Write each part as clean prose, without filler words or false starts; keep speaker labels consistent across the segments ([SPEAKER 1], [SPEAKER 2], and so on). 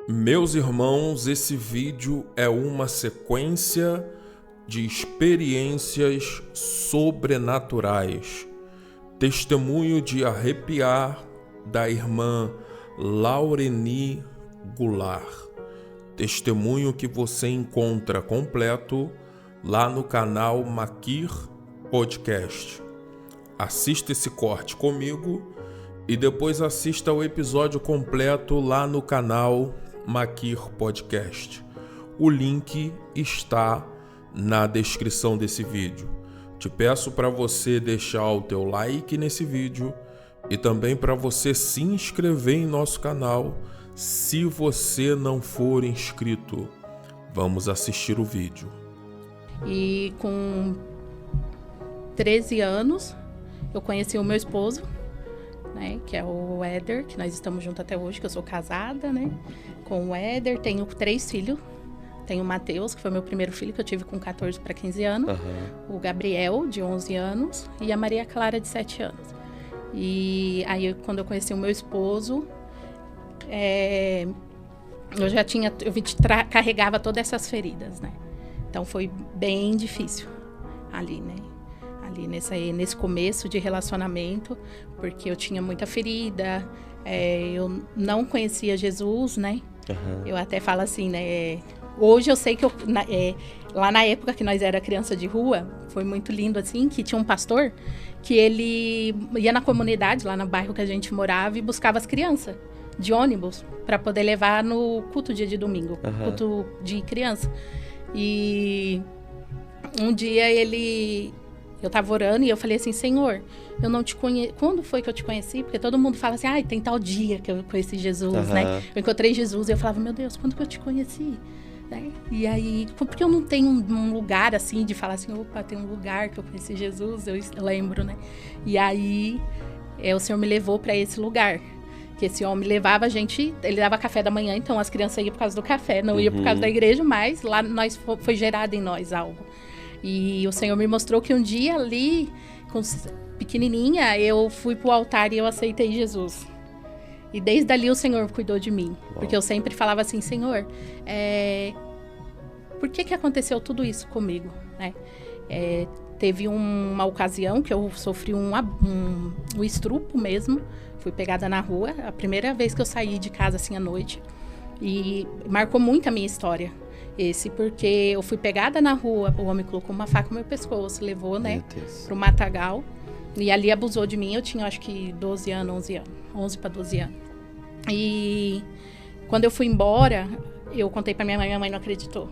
[SPEAKER 1] Meus irmãos, esse vídeo é uma sequência de experiências sobrenaturais. Testemunho de arrepiar da irmã Laureni Goulart. Testemunho que você encontra completo lá no canal Makir Podcast. Assista esse corte comigo e depois assista o episódio completo lá no canal Makir Podcast. O link está na descrição desse vídeo. Te peço para você deixar o teu like nesse vídeo e também para você se inscrever em nosso canal se você não for inscrito. Vamos assistir o vídeo.
[SPEAKER 2] E com 13 anos eu conheci o meu esposo, né, que é o Éder, que nós estamos juntos até hoje, que eu sou casada, né, com o Éder. Tenho 3 filhos. Tenho o Matheus, que foi meu primeiro filho, que eu tive com 14 para 15 anos. O Gabriel, de 11 anos. E a Maria Clara, de 7 anos. E aí, quando eu conheci o meu esposo, carregava todas essas feridas, né? Então, foi bem difícil ali, né? Ali nesse começo de relacionamento, porque eu tinha muita ferida, eu não conhecia Jesus, né? Eu até falo assim, né? Hoje eu sei que lá na época que nós era criança de rua, foi muito lindo assim, que tinha um pastor que ele ia na comunidade, lá no bairro que a gente morava, e buscava as crianças de ônibus para poder levar no culto dia de domingo, culto de criança. E um dia eu tava orando e eu falei assim: Senhor, eu não te conheço. Quando foi que eu te conheci? Porque todo mundo fala assim: tem tal dia que eu conheci Jesus, né? Eu encontrei Jesus e eu falava: meu Deus, quando que eu te conheci? Né? E aí, porque eu não tenho um lugar assim de falar assim: opa, tem um lugar que eu conheci Jesus, eu lembro, né? E aí, o Senhor me levou para esse lugar. Que esse homem levava a gente, ele dava café da manhã, então as crianças iam por causa do café, não iam por causa da igreja, mas lá foi gerado em nós algo. E o Senhor me mostrou que um dia ali, pequenininha, eu fui pro altar e eu aceitei Jesus. E desde ali o Senhor cuidou de mim. Porque eu sempre falava assim: Senhor, por que aconteceu tudo isso comigo? Né? Teve uma ocasião que eu sofri um estrupo mesmo. Fui pegada na rua, a primeira vez que eu saí de casa assim à noite. E marcou muito a minha história. Porque eu fui pegada na rua, o homem colocou uma faca no meu pescoço, levou, né, pro matagal. E ali abusou de mim, eu tinha acho que 12 anos, 11 anos. 11 para 12 anos. E quando eu fui embora, eu contei pra minha mãe não acreditou.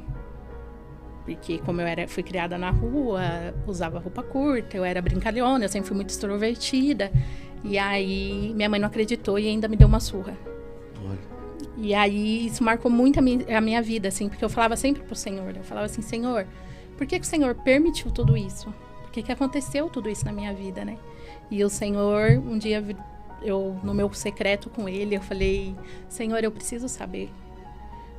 [SPEAKER 2] Porque como fui criada na rua, usava roupa curta, eu era brincalhona, eu sempre fui muito extrovertida. E aí minha mãe não acreditou e ainda me deu uma surra. Olha. E aí isso marcou muito a minha vida, assim, porque eu falava sempre pro Senhor, eu falava assim: Senhor, por que o Senhor permitiu tudo isso? Por que aconteceu tudo isso na minha vida, né? E o Senhor, um dia, no meu secreto com Ele, eu falei: Senhor, eu preciso saber.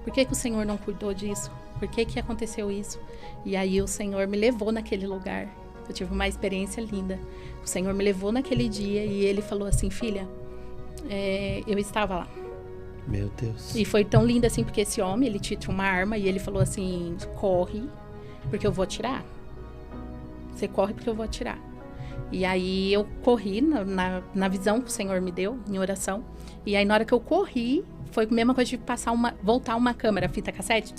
[SPEAKER 2] Por que o Senhor não cuidou disso? Por que aconteceu isso? E aí o Senhor me levou naquele lugar. Eu tive uma experiência linda. O Senhor me levou naquele dia e Ele falou assim: filha, eu estava lá.
[SPEAKER 3] Meu Deus.
[SPEAKER 2] E foi tão lindo assim, porque esse homem, ele tinha uma arma e ele falou assim: corre, porque eu vou atirar. Você corre porque eu vou atirar. E aí eu corri na visão que o Senhor me deu, em oração. E aí na hora que eu corri, foi a mesma coisa de voltar uma câmera, fita cassete.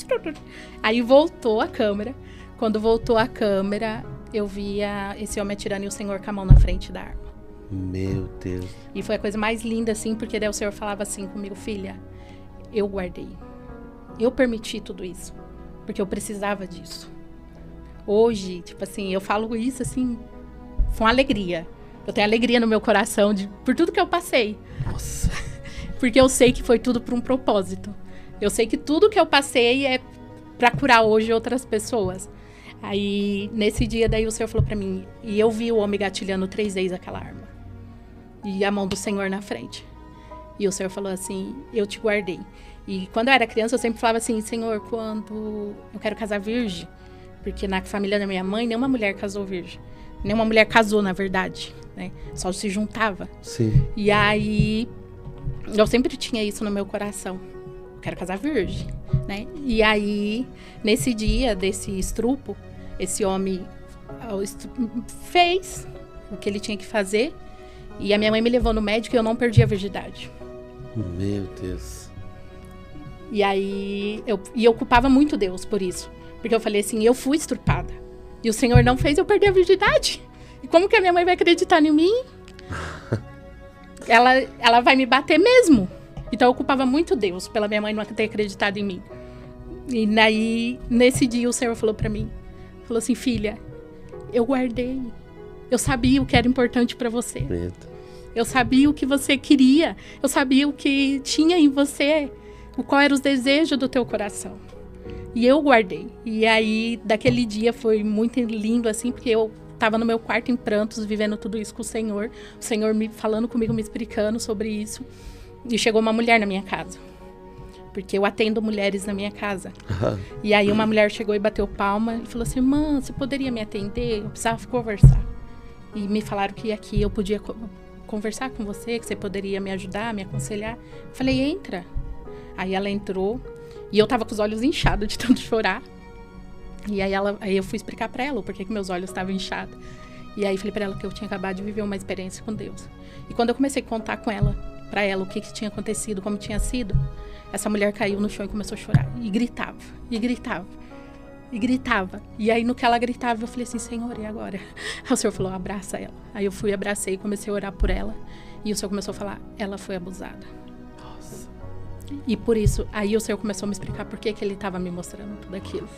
[SPEAKER 2] Aí voltou a câmera. Quando voltou a câmera, eu via esse homem atirando e o Senhor com a mão na frente da arma.
[SPEAKER 3] Meu Deus.
[SPEAKER 2] E foi a coisa mais linda, assim, porque daí o Senhor falava assim comigo: filha, eu guardei. Eu permiti tudo isso, porque eu precisava disso. Hoje, tipo assim, eu falo isso, assim, com alegria. Eu tenho alegria no meu coração por tudo que eu passei.
[SPEAKER 3] Nossa.
[SPEAKER 2] Porque eu sei que foi tudo por um propósito. Eu sei que tudo que eu passei é pra curar hoje outras pessoas. Aí, nesse dia, daí o Senhor falou pra mim, e eu vi o homem gatilhando 3 vezes aquela arma. E a mão do Senhor na frente. E o Senhor falou assim: eu te guardei. E quando eu era criança, eu sempre falava assim: Senhor, quando eu quero casar virgem, porque na família da minha mãe, nenhuma mulher casou virgem. Nenhuma mulher casou, na verdade, né? Só se juntava.
[SPEAKER 3] Sim.
[SPEAKER 2] E aí, eu sempre tinha isso no meu coração. quero casar virgem, né? E aí, nesse dia desse estrupo, esse homem fez o que ele tinha que fazer. E a minha mãe me levou no médico e eu não perdi a virgindade.
[SPEAKER 3] Meu Deus.
[SPEAKER 2] E aí, eu culpava muito Deus por isso. Porque eu falei assim, eu fui estrupada. E o Senhor não fez eu perder a virgindade. E como que a minha mãe vai acreditar em mim? Ela vai me bater mesmo. Então eu culpava muito Deus pela minha mãe não ter acreditado em mim. E daí, nesse dia, o Senhor falou pra mim. Falou assim, filha, eu guardei. Eu sabia o que era importante pra você.
[SPEAKER 3] Eita.
[SPEAKER 2] Eu sabia o que você queria. Eu sabia o que tinha em você. Qual eram os desejos do teu coração. E eu guardei. E aí, daquele dia foi muito lindo, assim, porque eu estava no meu quarto em prantos, vivendo tudo isso com o Senhor falando comigo, me explicando sobre isso. E chegou uma mulher na minha casa. Porque eu atendo mulheres na minha casa. E aí uma mulher chegou e bateu palma e falou assim, irmã, você poderia me atender? Eu precisava conversar. E me falaram que aqui eu podia conversar com você, que você poderia me ajudar, me aconselhar. Eu falei, entra. Aí ela entrou e eu tava com os olhos inchados de tanto chorar. E aí eu fui explicar pra ela o porquê que meus olhos estavam inchados. E aí falei pra ela que eu tinha acabado de viver uma experiência com Deus. E quando eu comecei a contar pra ela o que tinha acontecido, como tinha sido, essa mulher caiu no chão e começou a chorar. E gritava, e gritava, e gritava. E aí no que ela gritava, eu falei assim, Senhor, e agora? Aí o Senhor falou, abraça ela. Aí eu fui, abracei e comecei a orar por ela. E o Senhor começou a falar, ela foi abusada.
[SPEAKER 3] Nossa.
[SPEAKER 2] E por isso, aí o Senhor começou a me explicar por que ele estava me mostrando tudo aquilo.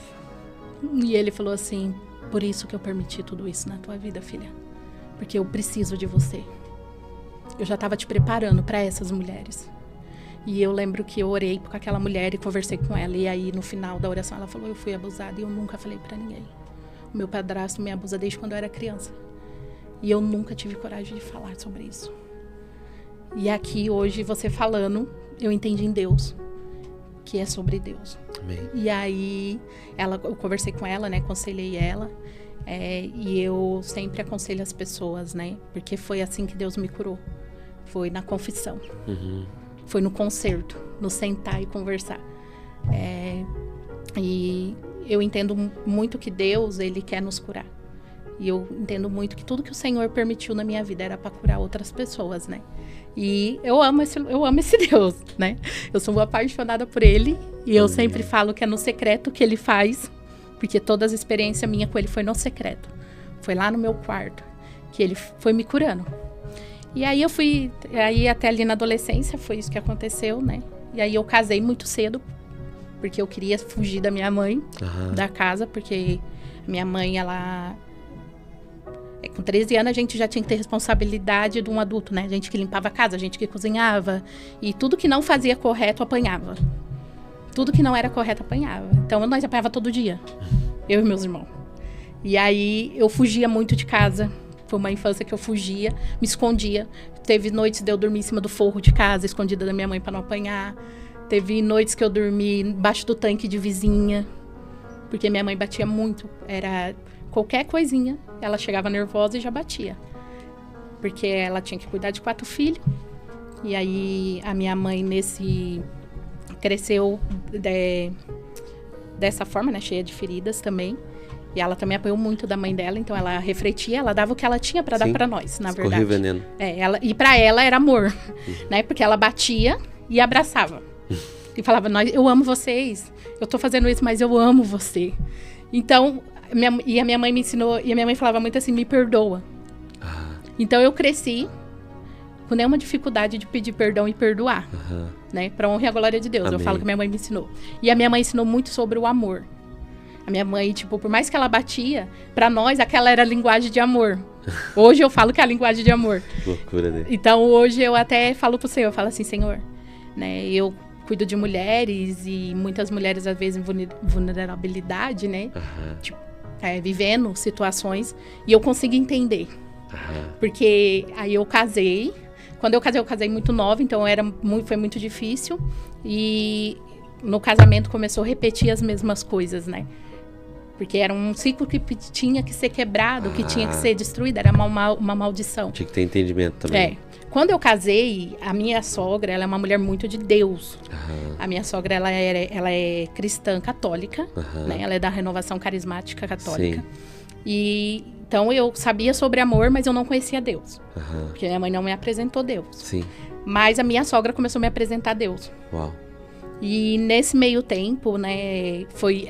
[SPEAKER 2] E ele falou assim, por isso que eu permiti tudo isso na tua vida, filha. Porque eu preciso de você. Eu já estava te preparando para essas mulheres. E eu lembro que eu orei com aquela mulher e conversei com ela. E aí, no final da oração, ela falou, eu fui abusada e eu nunca falei para ninguém. O meu padrasto me abusa desde quando eu era criança. E eu nunca tive coragem de falar sobre isso. E aqui, hoje, você falando, eu entendi em Deus, que é sobre Deus.
[SPEAKER 3] Amém.
[SPEAKER 2] E aí, eu conversei com ela, né, aconselhei ela. E eu sempre aconselho as pessoas, né, porque foi assim que Deus me curou. Foi na confissão.
[SPEAKER 3] Uhum.
[SPEAKER 2] Foi no concerto, no sentar e conversar. E eu entendo muito que Deus, Ele quer nos curar. E eu entendo muito que tudo que o Senhor permitiu na minha vida era para curar outras pessoas, né? E eu amo esse Deus, né? Eu sou apaixonada por Ele. E eu sempre falo que é no secreto que Ele faz. Porque todas as experiências minhas com Ele foi no secreto. Foi lá no meu quarto que Ele foi me curando. E aí eu fui, até ali na adolescência, foi isso que aconteceu, né? E aí eu casei muito cedo, porque eu queria fugir da minha mãe, da casa, porque minha mãe, com 13 anos a gente já tinha que ter responsabilidade de um adulto, né? A gente que limpava a casa, a gente que cozinhava, e tudo que não fazia correto apanhava. Tudo que não era correto apanhava. Então nós apanhava todo dia, eu e meus irmãos. E aí eu fugia muito de casa. Foi uma infância que eu fugia, me escondia. Teve noites de eu dormir em cima do forro de casa, escondida da minha mãe para não apanhar. Teve noites que eu dormi embaixo do tanque de vizinha, porque minha mãe batia muito. Era qualquer coisinha, ela chegava nervosa e já batia. Porque ela tinha que cuidar de 4 filhos. E aí a minha mãe cresceu dessa forma, né, cheia de feridas também. E ela também apoiou muito da mãe dela, então ela refletia, ela dava o que ela tinha para dar para nós, na verdade.
[SPEAKER 3] Escorria veneno.
[SPEAKER 2] E para ela era amor, né? Porque ela batia e abraçava. E falava, eu amo vocês, eu tô fazendo isso, mas eu amo você. Então, a minha mãe me ensinou, e a minha mãe falava muito assim, me perdoa. Então eu cresci com nenhuma dificuldade de pedir perdão e perdoar, né? Pra honra e a glória de Deus. Amém. Eu falo que minha mãe me ensinou. E a minha mãe ensinou muito sobre o amor. A minha mãe, por mais que ela batia, pra nós, aquela era a linguagem de amor. Hoje eu falo que é a linguagem de amor.
[SPEAKER 3] Loucura dele.
[SPEAKER 2] Então, hoje eu até falo pro Senhor, eu falo assim, Senhor, né, eu cuido de mulheres e muitas mulheres, às vezes, em vulnerabilidade, né? Vivendo situações, e eu consigo entender. Porque aí eu casei. Quando eu casei muito nova, então foi muito difícil. E no casamento começou a repetir as mesmas coisas, né? Porque era um ciclo que tinha que ser quebrado, que tinha que ser destruído, era uma maldição.
[SPEAKER 3] Tinha que ter entendimento também.
[SPEAKER 2] Quando eu casei, a minha sogra, ela é uma mulher muito de Deus.
[SPEAKER 3] Aham.
[SPEAKER 2] A minha sogra, ela é cristã católica,
[SPEAKER 3] Aham.
[SPEAKER 2] né? Ela é da Renovação Carismática Católica.
[SPEAKER 3] Sim.
[SPEAKER 2] E então eu sabia sobre amor, mas eu não conhecia Deus.
[SPEAKER 3] Aham.
[SPEAKER 2] Porque minha mãe não me apresentou Deus.
[SPEAKER 3] Sim.
[SPEAKER 2] Mas a minha sogra começou a me apresentar Deus.
[SPEAKER 3] Uau.
[SPEAKER 2] E nesse meio tempo, né,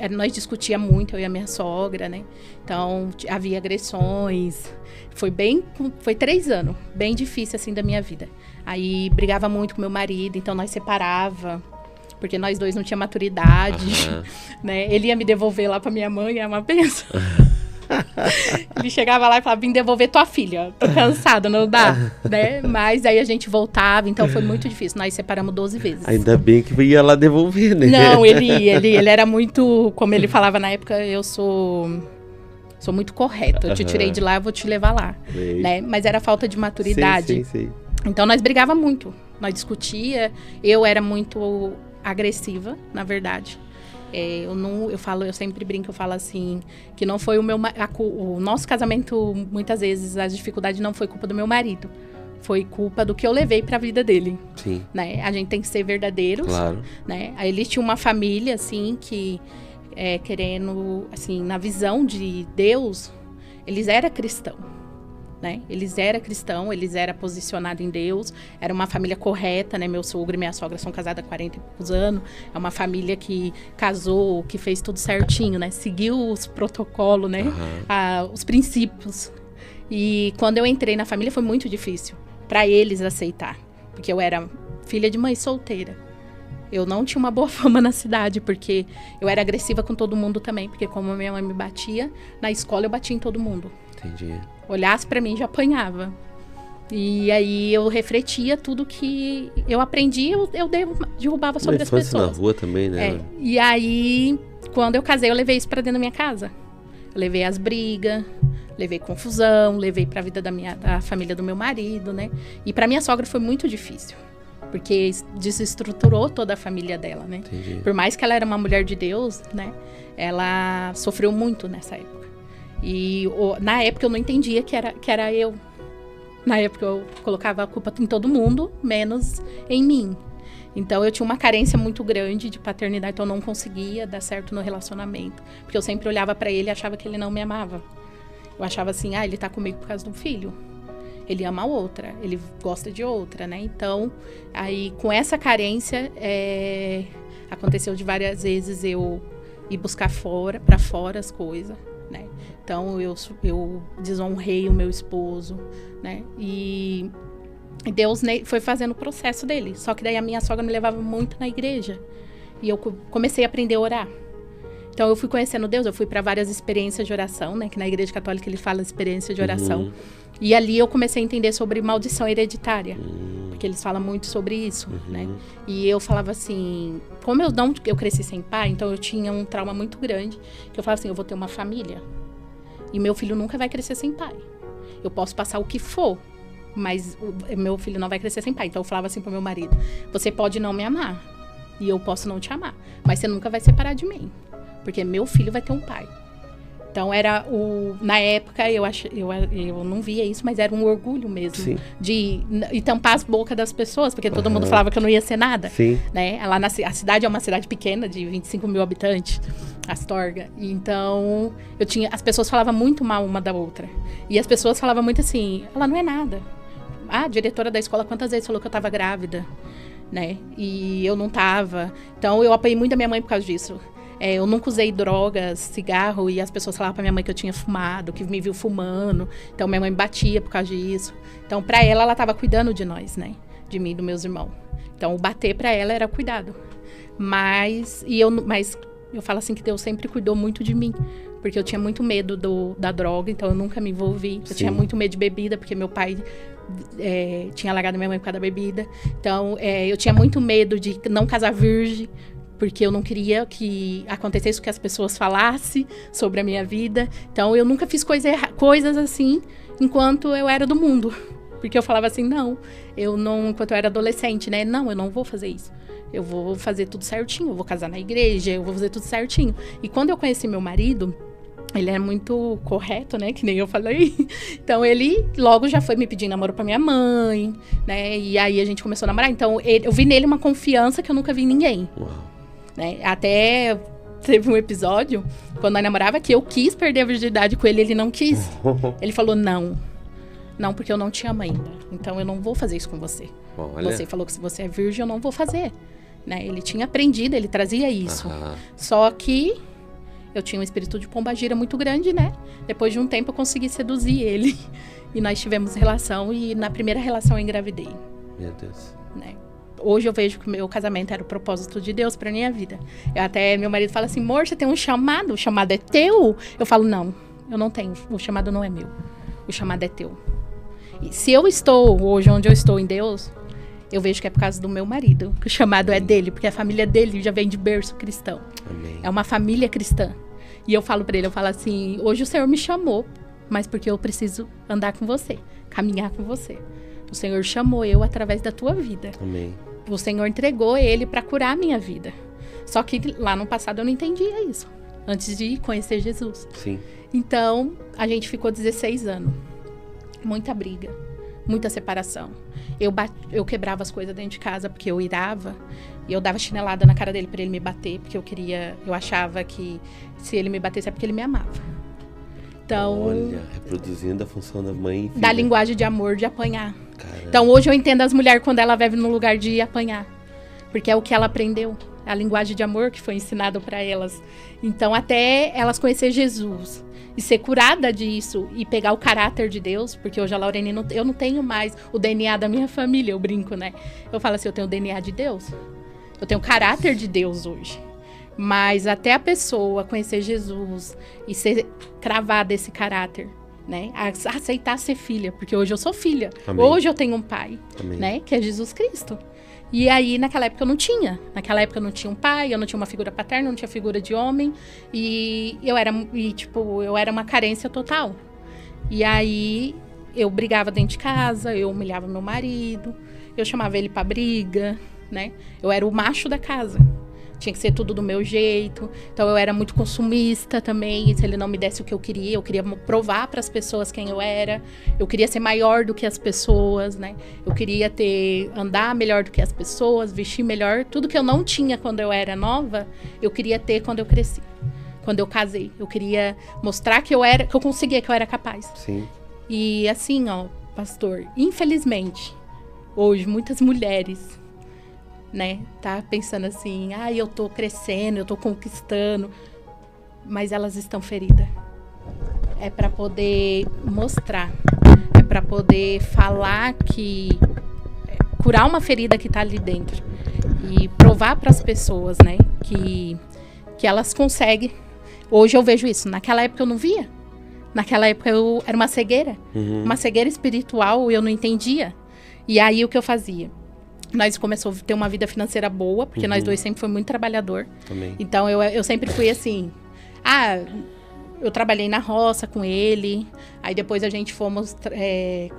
[SPEAKER 2] nós discutia muito, eu e a minha sogra, né? Então, havia agressões. Foi 3 anos, bem difícil, assim, da minha vida. Aí, brigava muito com meu marido, então nós separava, porque nós dois não tinha maturidade,
[SPEAKER 3] Aham.
[SPEAKER 2] né? Ele ia me devolver lá pra minha mãe, é uma benção. Ele chegava lá e falava, vim devolver tua filha, tô cansada, não dá, né? Mas aí a gente voltava, então foi muito difícil, nós separamos 12 vezes.
[SPEAKER 3] Ainda bem que ia lá devolver, né?
[SPEAKER 2] Não, ele era muito, como ele falava na época, eu sou muito correto, eu te tirei de lá, eu vou te levar lá,
[SPEAKER 3] Sei.
[SPEAKER 2] né? Mas era falta de maturidade.
[SPEAKER 3] Sim.
[SPEAKER 2] Então nós brigava muito, nós discutia, eu era muito agressiva, na verdade. Eu sempre brinco, eu falo assim, que não foi o nosso casamento, muitas vezes, as dificuldades não foi culpa do meu marido. Foi culpa do que eu levei pra vida dele,
[SPEAKER 3] Sim.
[SPEAKER 2] né? A gente tem que ser verdadeiros,
[SPEAKER 3] Claro.
[SPEAKER 2] né? Aí ele tinha uma família, assim, que querendo, assim, na visão de Deus, eles eram cristãos. Né? Eles eram cristãos, eles eram posicionados em Deus, era uma família correta, né? Meu sogro e minha sogra são casados há 40 e poucos anos, é uma família que casou, que fez tudo certinho, né? Seguiu os protocolos, né? Os princípios. E quando eu entrei na família foi muito difícil para eles aceitar, porque eu era filha de mãe solteira. Eu não tinha uma boa fama na cidade, porque eu era agressiva com todo mundo também, porque como minha mãe me batia, na escola eu batia em todo mundo.
[SPEAKER 3] Entendi.
[SPEAKER 2] Olhasse pra mim, já apanhava. E aí eu refletia tudo que eu aprendi, eu derrubava sobre as pessoas.
[SPEAKER 3] Na rua também, né?
[SPEAKER 2] E aí, quando eu casei, eu levei isso pra dentro da minha casa. Eu levei as brigas, levei confusão, levei pra vida da família do meu marido, né? E pra minha sogra foi muito difícil, porque desestruturou toda a família dela, né?
[SPEAKER 3] Entendi.
[SPEAKER 2] Por mais que ela era uma mulher de Deus, né? Ela sofreu muito nessa época. E na época eu não entendia que era eu. Na época eu colocava a culpa em todo mundo, menos em mim. Então eu tinha uma carência muito grande de paternidade, então eu não conseguia dar certo no relacionamento. Porque eu sempre olhava pra ele e achava que ele não me amava. Eu achava assim, ele tá comigo por causa do filho. Ele ama a outra, ele gosta de outra, né? Então, aí com essa carência, aconteceu de várias vezes eu ir buscar pra fora as coisas, né? Então eu desonrei o meu esposo, né? E Deus foi fazendo o processo dele. Só que daí a minha sogra me levava muito na igreja. E eu comecei a aprender a orar. Então eu fui conhecendo Deus, eu fui para várias experiências de oração, né? Que na igreja católica ele fala experiência de oração. E ali eu comecei a entender sobre maldição hereditária. Porque eles falam muito sobre isso, né? E eu falava assim, como eu cresci sem pai, então eu tinha um trauma muito grande. Que eu falava assim, eu vou ter uma família. E meu filho nunca vai crescer sem pai. Eu posso passar o que for, mas meu filho não vai crescer sem pai. Então eu falava assim pro meu marido, você pode não me amar, e eu posso não te amar, mas você nunca vai separar de mim, porque meu filho vai ter um pai. Então era na época eu não via isso, mas era um orgulho mesmo. Sim. De tampar as bocas das pessoas, porque todo mundo falava que eu não ia ser nada.
[SPEAKER 3] Sim.
[SPEAKER 2] Né? Lá a cidade é uma cidade pequena, de 25 mil habitantes, Astorga. Então as pessoas falavam muito mal uma da outra. E as pessoas falavam muito assim, ela não é nada. A diretora da escola quantas vezes falou que eu estava grávida, né? E eu não estava. Então eu apanhei muito da minha mãe por causa disso. Eu nunca usei drogas, cigarro, e as pessoas falavam pra minha mãe que eu tinha fumado, que me viu fumando. Então, minha mãe me batia por causa disso. Então, pra ela tava cuidando de nós, né? De mim e dos meus irmãos. Então, o bater pra ela era cuidado. Mas eu falo assim que Deus sempre cuidou muito de mim. Porque eu tinha muito medo da droga, então eu nunca me envolvi. Eu tinha muito medo de bebida, porque meu pai tinha largado minha mãe por causa da bebida. Então, eu tinha muito medo de não casar virgem, porque eu não queria que acontecesse o que as pessoas falassem sobre a minha vida. Então, eu nunca fiz coisas assim, enquanto eu era do mundo. Porque eu falava assim, enquanto eu era adolescente, né? Não, eu não vou fazer isso. Eu vou fazer tudo certinho, eu vou casar na igreja, eu vou fazer tudo certinho. E quando eu conheci meu marido, Ele é muito correto, né? Que nem eu falei. Então, ele logo já foi me pedir namoro pra minha mãe, né? E aí, a gente começou a namorar. Então, eu vi nele uma confiança que eu nunca vi em ninguém.
[SPEAKER 3] Uau.
[SPEAKER 2] Né? Até teve um episódio, quando nós namorava, que eu quis perder a virgindade com ele, ele não quis. Ele falou, não. Não, porque eu não te amo ainda. Então, eu não vou fazer isso com você.
[SPEAKER 3] Olha.
[SPEAKER 2] Você falou que se você é virgem, eu não vou fazer. Né? Ele tinha aprendido, ele trazia isso.
[SPEAKER 3] Aham.
[SPEAKER 2] Só que eu tinha um espírito de pombagira muito grande, né? Depois de um tempo eu consegui seduzir ele. E nós tivemos relação e na primeira relação eu engravidei.
[SPEAKER 3] Meu Deus.
[SPEAKER 2] Né? Hoje eu vejo que o meu casamento era o propósito de Deus pra minha vida. Até meu marido fala assim, amor, você tem um chamado? O chamado é teu? Eu falo, não, eu não tenho. O chamado não é meu. O chamado é teu. E se eu estou hoje onde eu estou em Deus, eu vejo que é por causa do meu marido. Que o chamado é dele, porque a família dele já vem de berço cristão.
[SPEAKER 3] Amém.
[SPEAKER 2] É uma família cristã. E eu falo pra ele, eu falo assim, hoje o Senhor me chamou, mas porque eu preciso andar com você, caminhar com você. O Senhor chamou eu através da tua vida.
[SPEAKER 3] Amém.
[SPEAKER 2] O Senhor entregou ele pra curar a minha vida. Só que lá no passado eu não entendia isso, antes de conhecer Jesus.
[SPEAKER 3] Sim.
[SPEAKER 2] Então, a gente ficou 16 anos. Muita briga, muita separação. Eu quebrava as coisas dentro de casa porque eu irava. E eu dava chinelada na cara dele pra ele me bater, porque eu achava que se ele me batesse é porque ele me amava. Então,
[SPEAKER 3] Olha, reproduzindo a função da mãe e filha.
[SPEAKER 2] da linguagem de amor, de apanhar.
[SPEAKER 3] Caramba.
[SPEAKER 2] Então, hoje eu entendo as mulheres quando ela vive no lugar de apanhar. Porque é o que ela aprendeu. A linguagem de amor que foi ensinada para elas. Então, até elas conhecer Jesus e ser curada disso e pegar o caráter de Deus, porque hoje a Laurene, eu não tenho mais o DNA da minha família, eu brinco, né? Eu falo assim, eu tenho o DNA de Deus. Eu tenho o caráter de Deus hoje. Mas até a pessoa conhecer Jesus e ser cravada esse caráter, né? Aceitar ser filha, porque hoje eu sou filha.
[SPEAKER 3] Amém.
[SPEAKER 2] Hoje eu tenho um pai,
[SPEAKER 3] Amém.
[SPEAKER 2] né? Que é Jesus Cristo. E aí, naquela época eu não tinha. Naquela época eu não tinha um pai, eu não tinha uma figura paterna, eu não tinha figura de homem. E eu era uma carência total. E aí, eu brigava dentro de casa, eu humilhava meu marido, eu chamava ele pra briga, né? Eu era o macho da casa. Tinha que ser tudo do meu jeito. Então, eu era muito consumista também. E se ele não me desse o que eu queria provar para as pessoas quem eu era. Eu queria ser maior do que as pessoas, né? Eu queria andar melhor do que as pessoas, vestir melhor. Tudo que eu não tinha quando eu era nova, eu queria ter quando eu cresci. Quando eu casei. Eu queria mostrar que eu conseguia, que eu era capaz.
[SPEAKER 3] Sim.
[SPEAKER 2] E assim, ó, pastor, infelizmente, hoje muitas mulheres, né, tá pensando assim, eu tô crescendo, eu tô conquistando, mas elas estão feridas. É para poder mostrar, é para poder falar curar uma ferida que tá ali dentro e provar para as pessoas, né, que elas conseguem. Hoje eu vejo isso, naquela época eu não via. Naquela época eu era uma cegueira, uma cegueira espiritual, eu não entendia. E aí o que eu fazia? Nós começamos a ter uma vida financeira boa, porque nós dois sempre fomos muito trabalhador.
[SPEAKER 3] Também.
[SPEAKER 2] Então, eu sempre fui assim... eu trabalhei na roça com ele. Aí, depois a gente fomos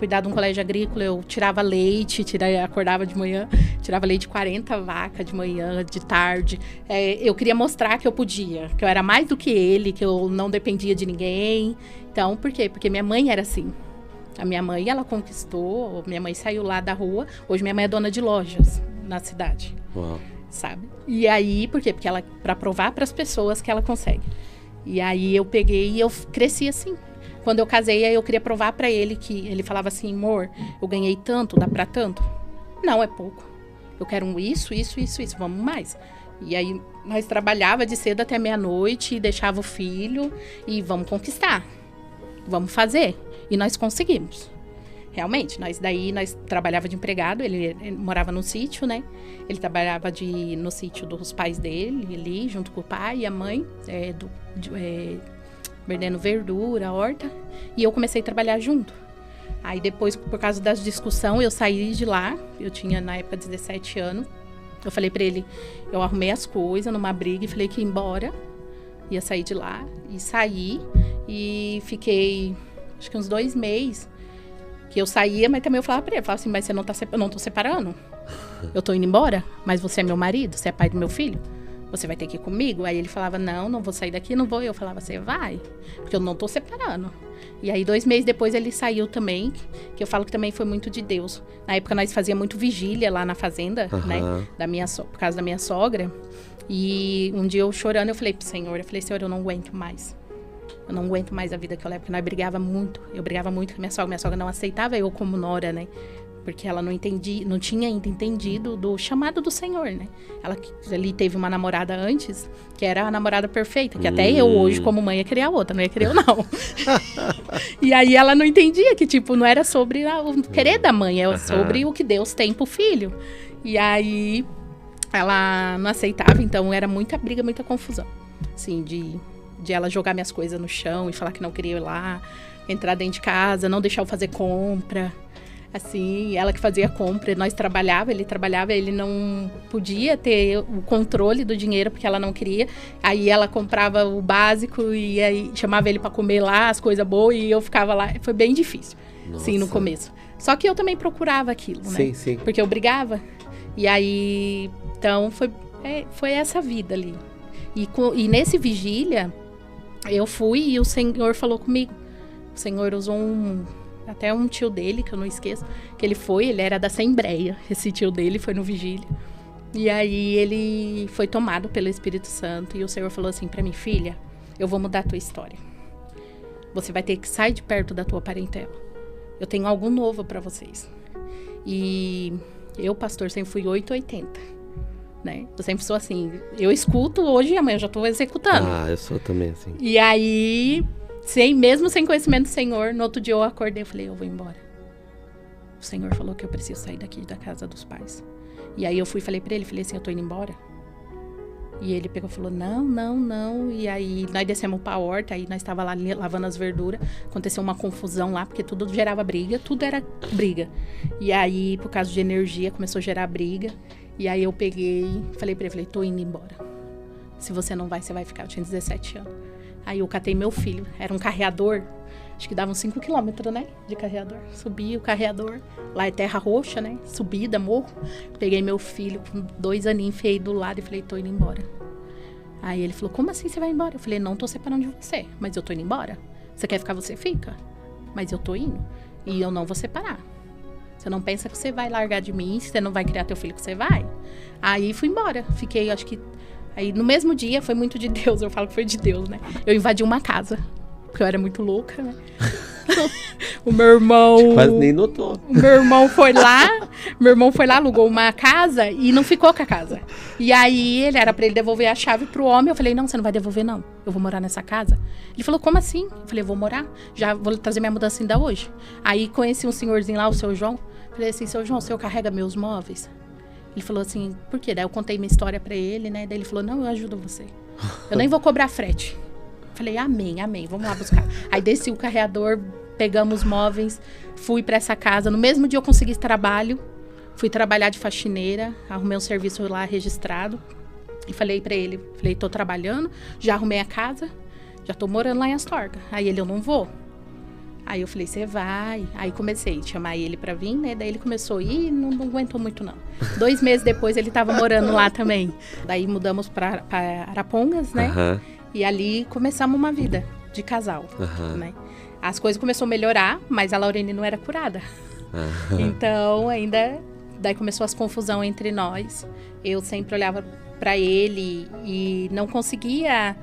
[SPEAKER 2] cuidar de um colégio agrícola. Eu tirava leite, acordava de manhã, tirava leite de 40 vacas de manhã, de tarde. Eu queria mostrar que eu podia, que eu era mais do que ele, que eu não dependia de ninguém. Então, por quê? Porque minha mãe era assim. A minha mãe, ela conquistou, minha mãe saiu lá da rua. Hoje minha mãe é dona de lojas na cidade.
[SPEAKER 3] Uau.
[SPEAKER 2] Sabe? E aí, por quê? Porque ela, pra provar para as pessoas que ela consegue. E aí eu peguei e eu cresci assim. Quando eu casei, aí eu queria provar para ele que ele falava assim, amor, eu ganhei tanto, dá pra tanto? Não, é pouco. Eu quero isso, vamos mais. E aí nós trabalhava de cedo até meia-noite, deixava o filho e vamos conquistar. Vamos fazer. E nós conseguimos. Realmente, nós trabalhava de empregado, ele morava no sítio, né? Ele trabalhava no sítio dos pais dele, ali, junto com o pai e a mãe, vendendo verdura, horta. E eu comecei a trabalhar junto. Aí depois, por causa das discussões, eu saí de lá. Eu tinha, na época, 17 anos. Eu falei pra ele, eu arrumei as coisas numa briga e falei que ia embora. Ia sair de lá. E saí e fiquei... acho que uns 2 meses que eu saía, mas também eu falava pra ele, assim, mas você não tá eu não tô separando? Eu tô indo embora, mas você é meu marido, você é pai do meu filho? Você vai ter que ir comigo? Aí ele falava, não vou sair daqui, não vou. Eu falava, você vai, porque eu não tô separando. E aí 2 meses depois ele saiu também, que eu falo que também foi muito de Deus. Na época nós fazíamos muito vigília lá na fazenda, né, por causa da minha sogra. E um dia eu chorando, eu falei pro Senhor, Senhor, eu não aguento mais. Eu não aguento mais a vida que eu levo, porque nós brigava muito. Eu brigava muito com minha sogra não aceitava eu como nora, né? Porque ela não tinha ainda entendido do chamado do Senhor, né? Ela ali teve uma namorada antes, que era a namorada perfeita, que até eu hoje, como mãe, ia criar outra, não ia querer eu não. E aí ela não entendia que, tipo, não era sobre o querer da mãe, é sobre o que Deus tem pro filho. E aí ela não aceitava, então era muita briga, muita confusão. Assim, de ela jogar minhas coisas no chão e falar que não queria ir lá, entrar dentro de casa, não deixar eu fazer compra. Assim, ela que fazia compra, nós ele trabalhava, ele não podia ter o controle do dinheiro porque ela não queria. Aí ela comprava o básico e aí chamava ele para comer lá, as coisas boas, e eu ficava lá. Foi bem difícil, sim, no começo. Só que eu também procurava aquilo, né? Sim. Porque eu brigava. E aí, então, foi essa vida ali. E nesse vigília, eu fui e o Senhor falou comigo. O Senhor usou até um tio dele, que eu não esqueço, que ele era da Assembleia, esse tio dele foi no vigília. E aí ele foi tomado pelo Espírito Santo e o Senhor falou assim pra mim, filha, eu vou mudar a tua história. Você vai ter que sair de perto da tua parentela. Eu tenho algo novo pra vocês. E eu, pastor, sempre fui 880, né? Eu sempre sou assim, eu escuto hoje e amanhã eu já tô executando.
[SPEAKER 3] Eu sou também assim.
[SPEAKER 2] E aí... mesmo sem conhecimento do Senhor, no outro dia eu acordei e falei, eu vou embora. O Senhor falou que eu preciso sair daqui da casa dos pais. E aí eu falei pra ele, assim, eu tô indo embora. E ele pegou e falou, não. E aí nós descemos pra horta, aí nós estava lá lavando as verduras. Aconteceu uma confusão lá, porque tudo gerava briga, tudo era briga. E aí, por causa de energia, começou a gerar briga. E aí eu falei pra ele, tô indo embora. Se você não vai, você vai ficar. Eu tinha 17 anos. Aí eu catei meu filho, era um carreador, acho que dava uns 5 quilômetros, né, de carreador. Subi o carreador, lá é terra roxa, né, subida, morro. Peguei meu filho com 2 aninhos, enfiei do lado e falei, tô indo embora. Aí ele falou, como assim você vai embora? Eu falei, não tô separando de você, mas eu tô indo embora. Você quer ficar, você fica. Mas eu tô indo e eu não vou separar. Você não pensa que você vai largar de mim, você não vai criar teu filho que você vai. Aí fui embora, fiquei, acho que... Aí, no mesmo dia, foi muito de Deus. Eu falo que foi de Deus, né? Eu invadi uma casa, porque eu era muito louca, né? O meu irmão...
[SPEAKER 3] Quase nem notou.
[SPEAKER 2] O meu irmão foi lá, alugou uma casa e não ficou com a casa. E aí, era pra ele devolver a chave pro homem. Eu falei, não, você não vai devolver, não. Eu vou morar nessa casa. Ele falou, como assim? Eu falei, eu vou morar. Já vou trazer minha mudança ainda hoje. Aí, conheci um senhorzinho lá, o seu João. Falei assim, seu João, o senhor carrega meus móveis? Ele falou assim, por quê? Daí eu contei minha história pra ele, né? Daí ele falou, não, eu ajudo você. Eu nem vou cobrar frete. Falei, amém, vamos lá buscar. Aí desci o carreador, pegamos móveis, fui pra essa casa. No mesmo dia eu consegui esse trabalho. Fui trabalhar de faxineira, arrumei um serviço lá registrado. E falei pra ele, tô trabalhando, já arrumei a casa, já tô morando lá em Astorga. Aí ele, eu não vou. Aí eu falei, você vai. Aí comecei a chamar ele pra vir, né? Daí ele começou a ir e não aguentou muito, não. 2 meses depois ele tava morando lá também. Daí mudamos pra Arapongas, né? E ali começamos uma vida de casal, né? As coisas começaram a melhorar, mas a Laurene não era curada. Então, daí começou as confusões entre nós. Eu sempre olhava pra ele e não conseguia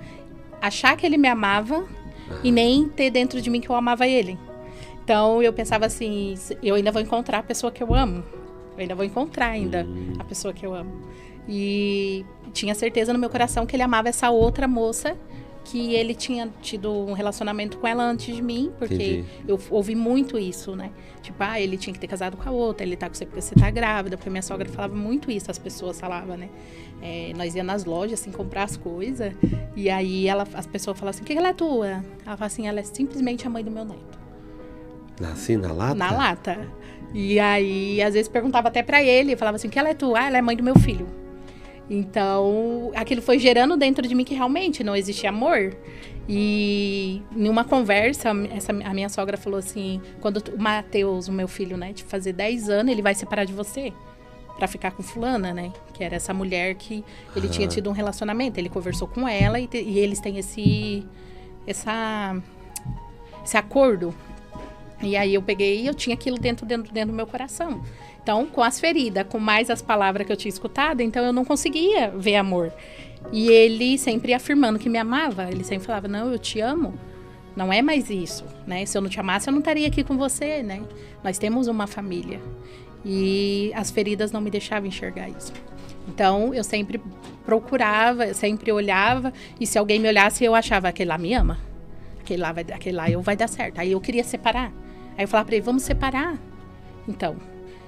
[SPEAKER 2] achar que ele me amava e nem ter dentro de mim que eu amava ele. Então, eu pensava assim, eu ainda vou encontrar a pessoa que eu amo. Eu ainda vou encontrar a pessoa que eu amo. E tinha certeza no meu coração que ele amava essa outra moça, que ele tinha tido um relacionamento com ela antes de mim, porque eu ouvi muito isso, né? Tipo, ele tinha que ter casado com a outra, ele tá com você porque você tá grávida, porque minha sogra falava muito isso, as pessoas falavam, né? Nós ia nas lojas, assim, comprar as coisas, e aí as pessoas falavam assim, o que ela é tua? Ela fala assim, ela é simplesmente a mãe do meu neto.
[SPEAKER 3] Assim, na lata?
[SPEAKER 2] Na lata. E aí, às vezes, perguntava até pra ele, falava assim, o que ela é tua? Ela é mãe do meu filho. Então, aquilo foi gerando dentro de mim que realmente não existia amor. E em uma conversa, a minha sogra falou assim, quando o Matheus, o meu filho, né, de fazer 10 anos, ele vai separar de você. pra ficar com fulana, né? Que era essa mulher que ele tinha tido um relacionamento. Ele conversou com ela e eles têm esse acordo. E aí eu peguei e eu tinha aquilo dentro do meu coração. Então, com as feridas, com mais as palavras que eu tinha escutado, então eu não conseguia ver amor. E ele sempre afirmando que me amava. Ele sempre falava, não, eu te amo. Não é mais isso, né? Se eu não te amasse, eu não estaria aqui com você, né? Nós temos uma família. E as feridas não me deixavam enxergar isso. Então, eu sempre procurava, eu sempre olhava. E se alguém me olhasse, eu achava, aquele lá me ama. Aquele lá vai dar certo. Aí eu queria separar. Aí eu falava pra ele, vamos separar. Então,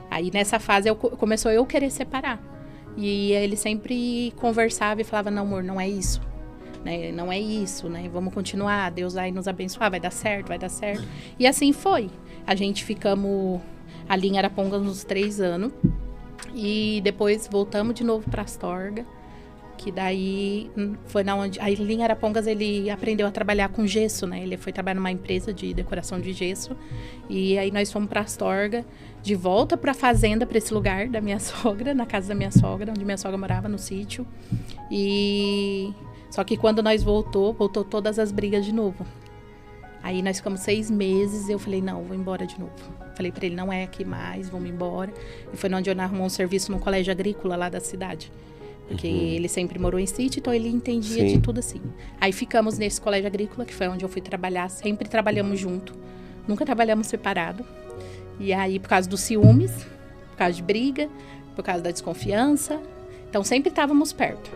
[SPEAKER 2] aí nessa fase começou eu querer separar. E ele sempre conversava e falava, não, amor, não é isso. Né? Não é isso, né? Vamos continuar, Deus vai nos abençoar, vai dar certo, vai dar certo. E assim foi. A gente ficamos ali em Arapongas uns 3 anos. E depois voltamos de novo para Astorga. Que daí foi na onde... Aí em Arapongas ele aprendeu a trabalhar com gesso, né? Ele foi trabalhar numa empresa de decoração de gesso. E aí nós fomos para Astorga, de volta para a fazenda, para esse lugar da minha sogra, na casa da minha sogra, onde minha sogra morava, no sítio. E... Só que quando nós voltou todas as brigas de novo. Aí nós ficamos 6 meses e eu falei, não, vou embora de novo. Falei para ele, não é aqui mais, vamos embora. E foi onde eu arrumei um serviço no colégio agrícola lá da cidade. Porque ele sempre morou em sítio, então ele entendia de tudo assim. Aí ficamos nesse colégio agrícola, que foi onde eu fui trabalhar. Sempre trabalhamos junto. Nunca trabalhamos separado. E aí, por causa dos ciúmes, por causa de briga, por causa da desconfiança. Então, sempre estávamos perto.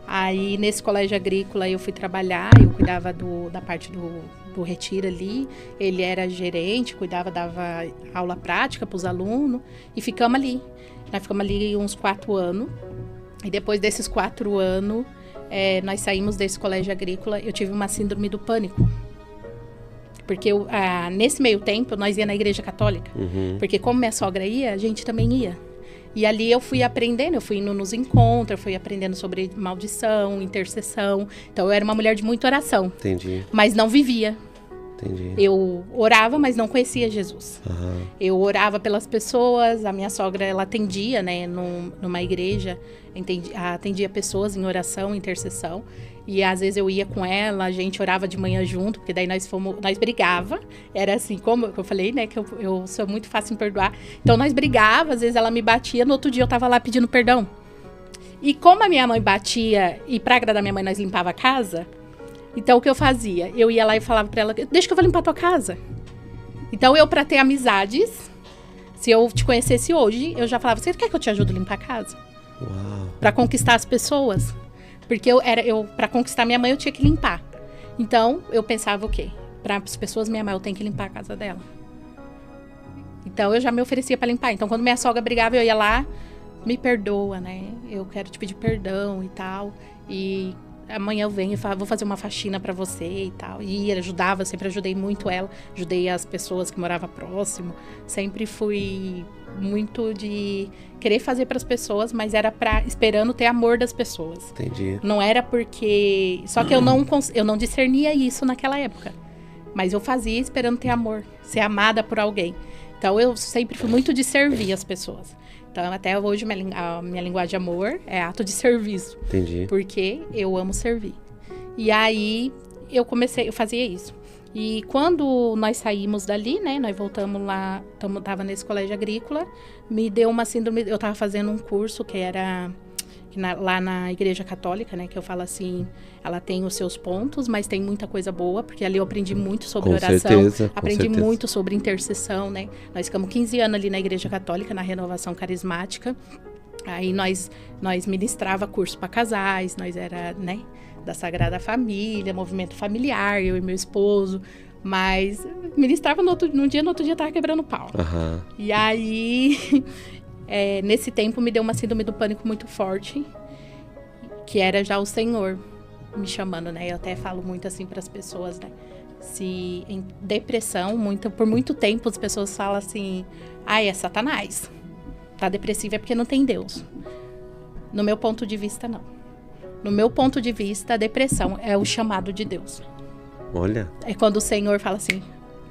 [SPEAKER 2] Aí, nesse colégio agrícola, eu fui trabalhar. Eu cuidava da parte do retiro ali. Ele era gerente, dava aula prática para os alunos. E ficamos ali. Nós ficamos ali uns 4 anos. E depois desses 4 anos, nós saímos desse colégio agrícola. Eu tive uma síndrome do pânico. Porque nesse meio tempo, nós ia na igreja católica. Porque como minha sogra ia, a gente também ia. E ali eu fui aprendendo, eu fui indo nos encontros, eu fui aprendendo sobre maldição, intercessão. Então eu era uma mulher de muita oração.
[SPEAKER 3] Entendi.
[SPEAKER 2] Mas não vivia.
[SPEAKER 3] Entendi.
[SPEAKER 2] Eu orava, mas não conhecia Jesus. Eu orava pelas pessoas, a minha sogra, ela atendia, né, numa igreja, atendia pessoas em oração, intercessão, e às vezes eu ia com ela, a gente orava de manhã junto, porque daí nós brigava, era assim, como eu falei, né, que eu sou muito fácil em perdoar, então nós brigava, às vezes ela me batia, no outro dia eu tava lá pedindo perdão. E como a minha mãe batia, e pra agradar minha mãe nós limpava a casa, então, o que eu fazia? Eu ia lá e falava pra ela, deixa que eu vou limpar a tua casa. Então, pra ter amizades, se eu te conhecesse hoje, eu já falava, você quer que eu te ajude a limpar a casa?
[SPEAKER 3] Uau.
[SPEAKER 2] Pra conquistar as pessoas. Porque pra conquistar minha mãe, eu tinha que limpar. Então, eu pensava o quê? Para as pessoas me amar, eu tenho que limpar a casa dela. Então, eu já me oferecia pra limpar. Então, quando minha sogra brigava, eu ia lá, me perdoa, né? Eu quero te pedir perdão e tal. E... amanhã eu venho e vou fazer uma faxina pra você e tal. E ajudava, sempre ajudei muito ela. Ajudei as pessoas que moravam próximo. Sempre fui muito de querer fazer pras pessoas, mas era esperando ter amor das pessoas.
[SPEAKER 3] Entendi.
[SPEAKER 2] Não era porque... Só que eu não discernia isso naquela época. Mas eu fazia esperando ter amor, ser amada por alguém. Então eu sempre fui muito de servir as pessoas. Então, até hoje, a minha linguagem de amor é ato de serviço.
[SPEAKER 3] Entendi.
[SPEAKER 2] Porque eu amo servir. E aí, eu fazia isso. E quando nós saímos dali, né, nós voltamos lá, tava nesse colégio agrícola, me deu uma síndrome, eu tava fazendo um curso que era lá na igreja católica, né, que eu falo assim, ela tem os seus pontos, mas tem muita coisa boa, porque ali eu aprendi muito sobre oração, aprendi muito sobre intercessão, né. Nós ficamos 15 anos ali na igreja católica, na renovação carismática. Aí nós ministrava curso para casais, nós era, né, da Sagrada Família, movimento familiar, eu e meu esposo, mas ministrava no outro dia tava quebrando pau. E aí, nesse tempo me deu uma síndrome do pânico muito forte, que era já o Senhor me chamando, né? Eu até falo muito assim para as pessoas, né? Se em depressão, por muito tempo as pessoas falam assim, é Satanás. Tá depressiva é porque não tem Deus. No meu ponto de vista, não. No meu ponto de vista, a depressão é o chamado de Deus.
[SPEAKER 3] Olha. É
[SPEAKER 2] quando o Senhor fala assim,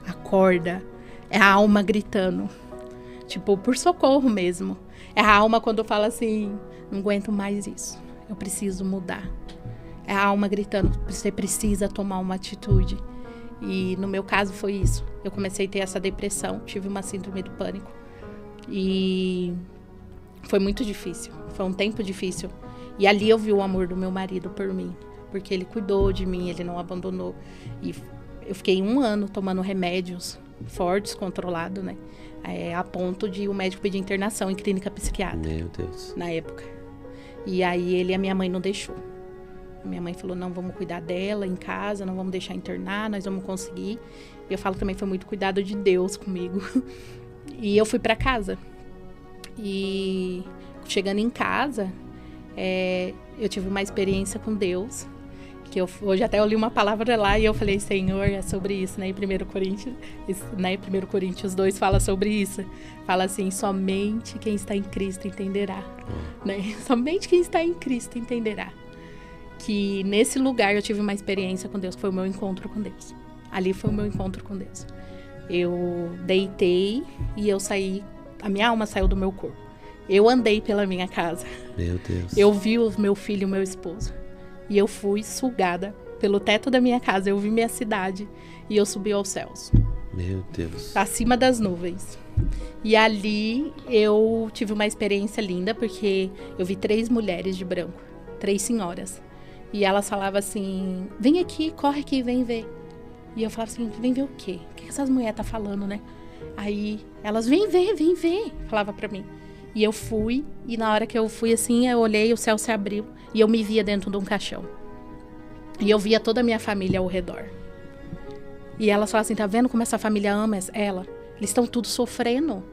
[SPEAKER 2] acorda. É a alma gritando. Tipo, por socorro mesmo. É a alma quando fala assim, não aguento mais isso, eu preciso mudar. É a alma gritando, você precisa tomar uma atitude. E no meu caso foi isso. Eu comecei a ter essa depressão, tive uma síndrome do pânico. E foi muito difícil, foi um tempo difícil. E ali eu vi o amor do meu marido por mim, porque ele cuidou de mim, ele não abandonou. E eu fiquei 1 ano tomando remédios fortes, controlado, né? A ponto de o médico pedir internação em clínica psiquiátrica.
[SPEAKER 3] Meu Deus.
[SPEAKER 2] Na época. E aí ele e a minha mãe não deixou. A minha mãe falou, não, vamos cuidar dela em casa, não vamos deixar internar, nós vamos conseguir. E eu falo também, foi muito cuidado de Deus comigo. E eu fui pra casa. E chegando em casa, eu tive uma experiência com Deus. Que hoje até eu li uma palavra lá e eu falei, Senhor, é sobre isso, né? Em 1 Coríntios, né? 1 Coríntios 2 fala sobre isso. Fala assim, somente quem está em Cristo entenderá. Né? Somente quem está em Cristo entenderá. Que nesse lugar eu tive uma experiência com Deus, que foi o meu encontro com Deus. Ali foi o meu encontro com Deus. Eu deitei e eu saí, a minha alma saiu do meu corpo. Eu andei pela minha casa.
[SPEAKER 3] Meu Deus.
[SPEAKER 2] Eu vi o meu filho e o meu esposo. E eu fui sugada pelo teto da minha casa. Eu vi minha cidade e eu subi aos céus.
[SPEAKER 3] Meu Deus.
[SPEAKER 2] Acima das nuvens. E ali eu tive uma experiência linda, porque eu vi 3 mulheres de branco. 3 senhoras. E elas falavam assim, vem aqui, corre aqui, vem ver. E eu falava assim, vem ver o quê? O que essas mulheres tá falando, né? Aí elas, vem ver, falava pra mim. E eu fui, e na hora que eu fui assim, eu olhei, o céu se abriu, e eu me via dentro de um caixão. E eu via toda a minha família ao redor. E elas falavam assim, tá vendo como essa família ama ela? Eles estão tudo sofrendo.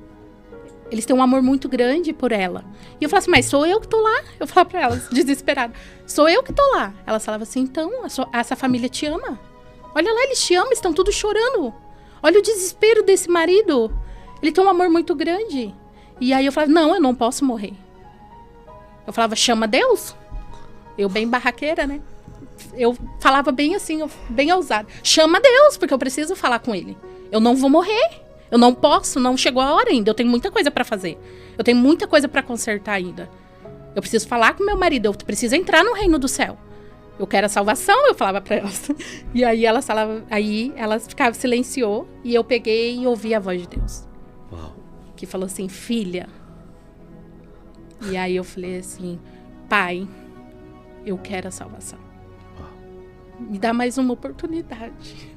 [SPEAKER 2] Eles têm um amor muito grande por ela. E eu falava assim, mas sou eu que tô lá? Eu falava pra elas, desesperada, sou eu que tô lá. Elas falavam assim, então, essa família te ama. Olha lá, eles te amam, estão todos chorando. Olha o desespero desse marido. Ele tem um amor muito grande. E aí eu falava, não, eu não posso morrer. Eu falava, chama Deus. Eu bem barraqueira, né? Eu falava bem assim, bem ousada. Chama Deus, porque eu preciso falar com ele. Eu não vou morrer. Eu não posso, não chegou a hora ainda. Eu tenho muita coisa pra fazer. Eu tenho muita coisa pra consertar ainda. Eu preciso falar com meu marido. Eu preciso entrar no reino do céu. Eu quero a salvação, eu falava pra elas. E aí elas falavam, aí elas ficavam, silenciou, e eu peguei e ouvi a voz de Deus.
[SPEAKER 3] Uau.
[SPEAKER 2] Que falou assim, filha. E aí eu falei assim, pai, eu quero a salvação.
[SPEAKER 3] Uau.
[SPEAKER 2] Me dá mais uma oportunidade.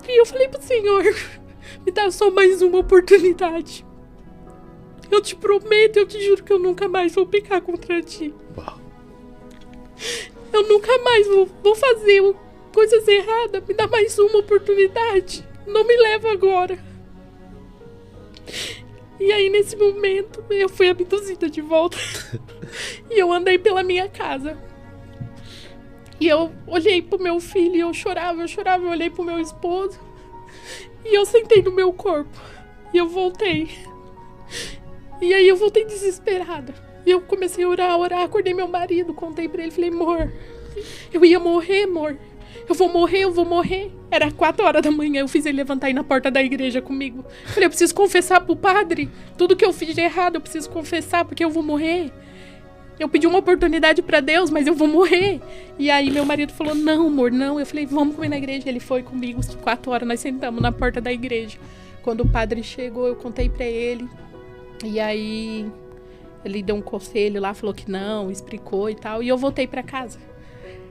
[SPEAKER 2] E eu falei pro Senhor, me dá só mais uma oportunidade. Eu te prometo, eu te juro que eu nunca mais vou pecar contra ti.
[SPEAKER 3] Uau.
[SPEAKER 2] Eu nunca mais vou fazer coisas erradas. Me dá mais uma oportunidade. Não me leva agora. E aí, nesse momento, eu fui abduzida de volta. E eu andei pela minha casa. E eu olhei pro meu filho e eu chorava. Eu olhei pro meu esposo. E eu sentei no meu corpo. E eu voltei. E aí eu voltei desesperada. E eu comecei a orar. Acordei meu marido, contei pra ele. Falei, amor, eu ia morrer, amor. Eu vou morrer. Era 4 horas da manhã, eu fiz ele levantar aí na porta da igreja comigo. Falei, eu preciso confessar pro padre. Tudo que eu fiz de errado, eu preciso confessar, porque eu vou morrer. Eu pedi uma oportunidade pra Deus, mas eu vou morrer. E aí meu marido falou, não, amor, não. Eu falei, vamos comer na igreja. Ele foi comigo, 4 horas, nós sentamos na porta da igreja. Quando o padre chegou, eu contei pra ele. E aí ele deu um conselho lá, falou que não, explicou e tal. E eu voltei pra casa.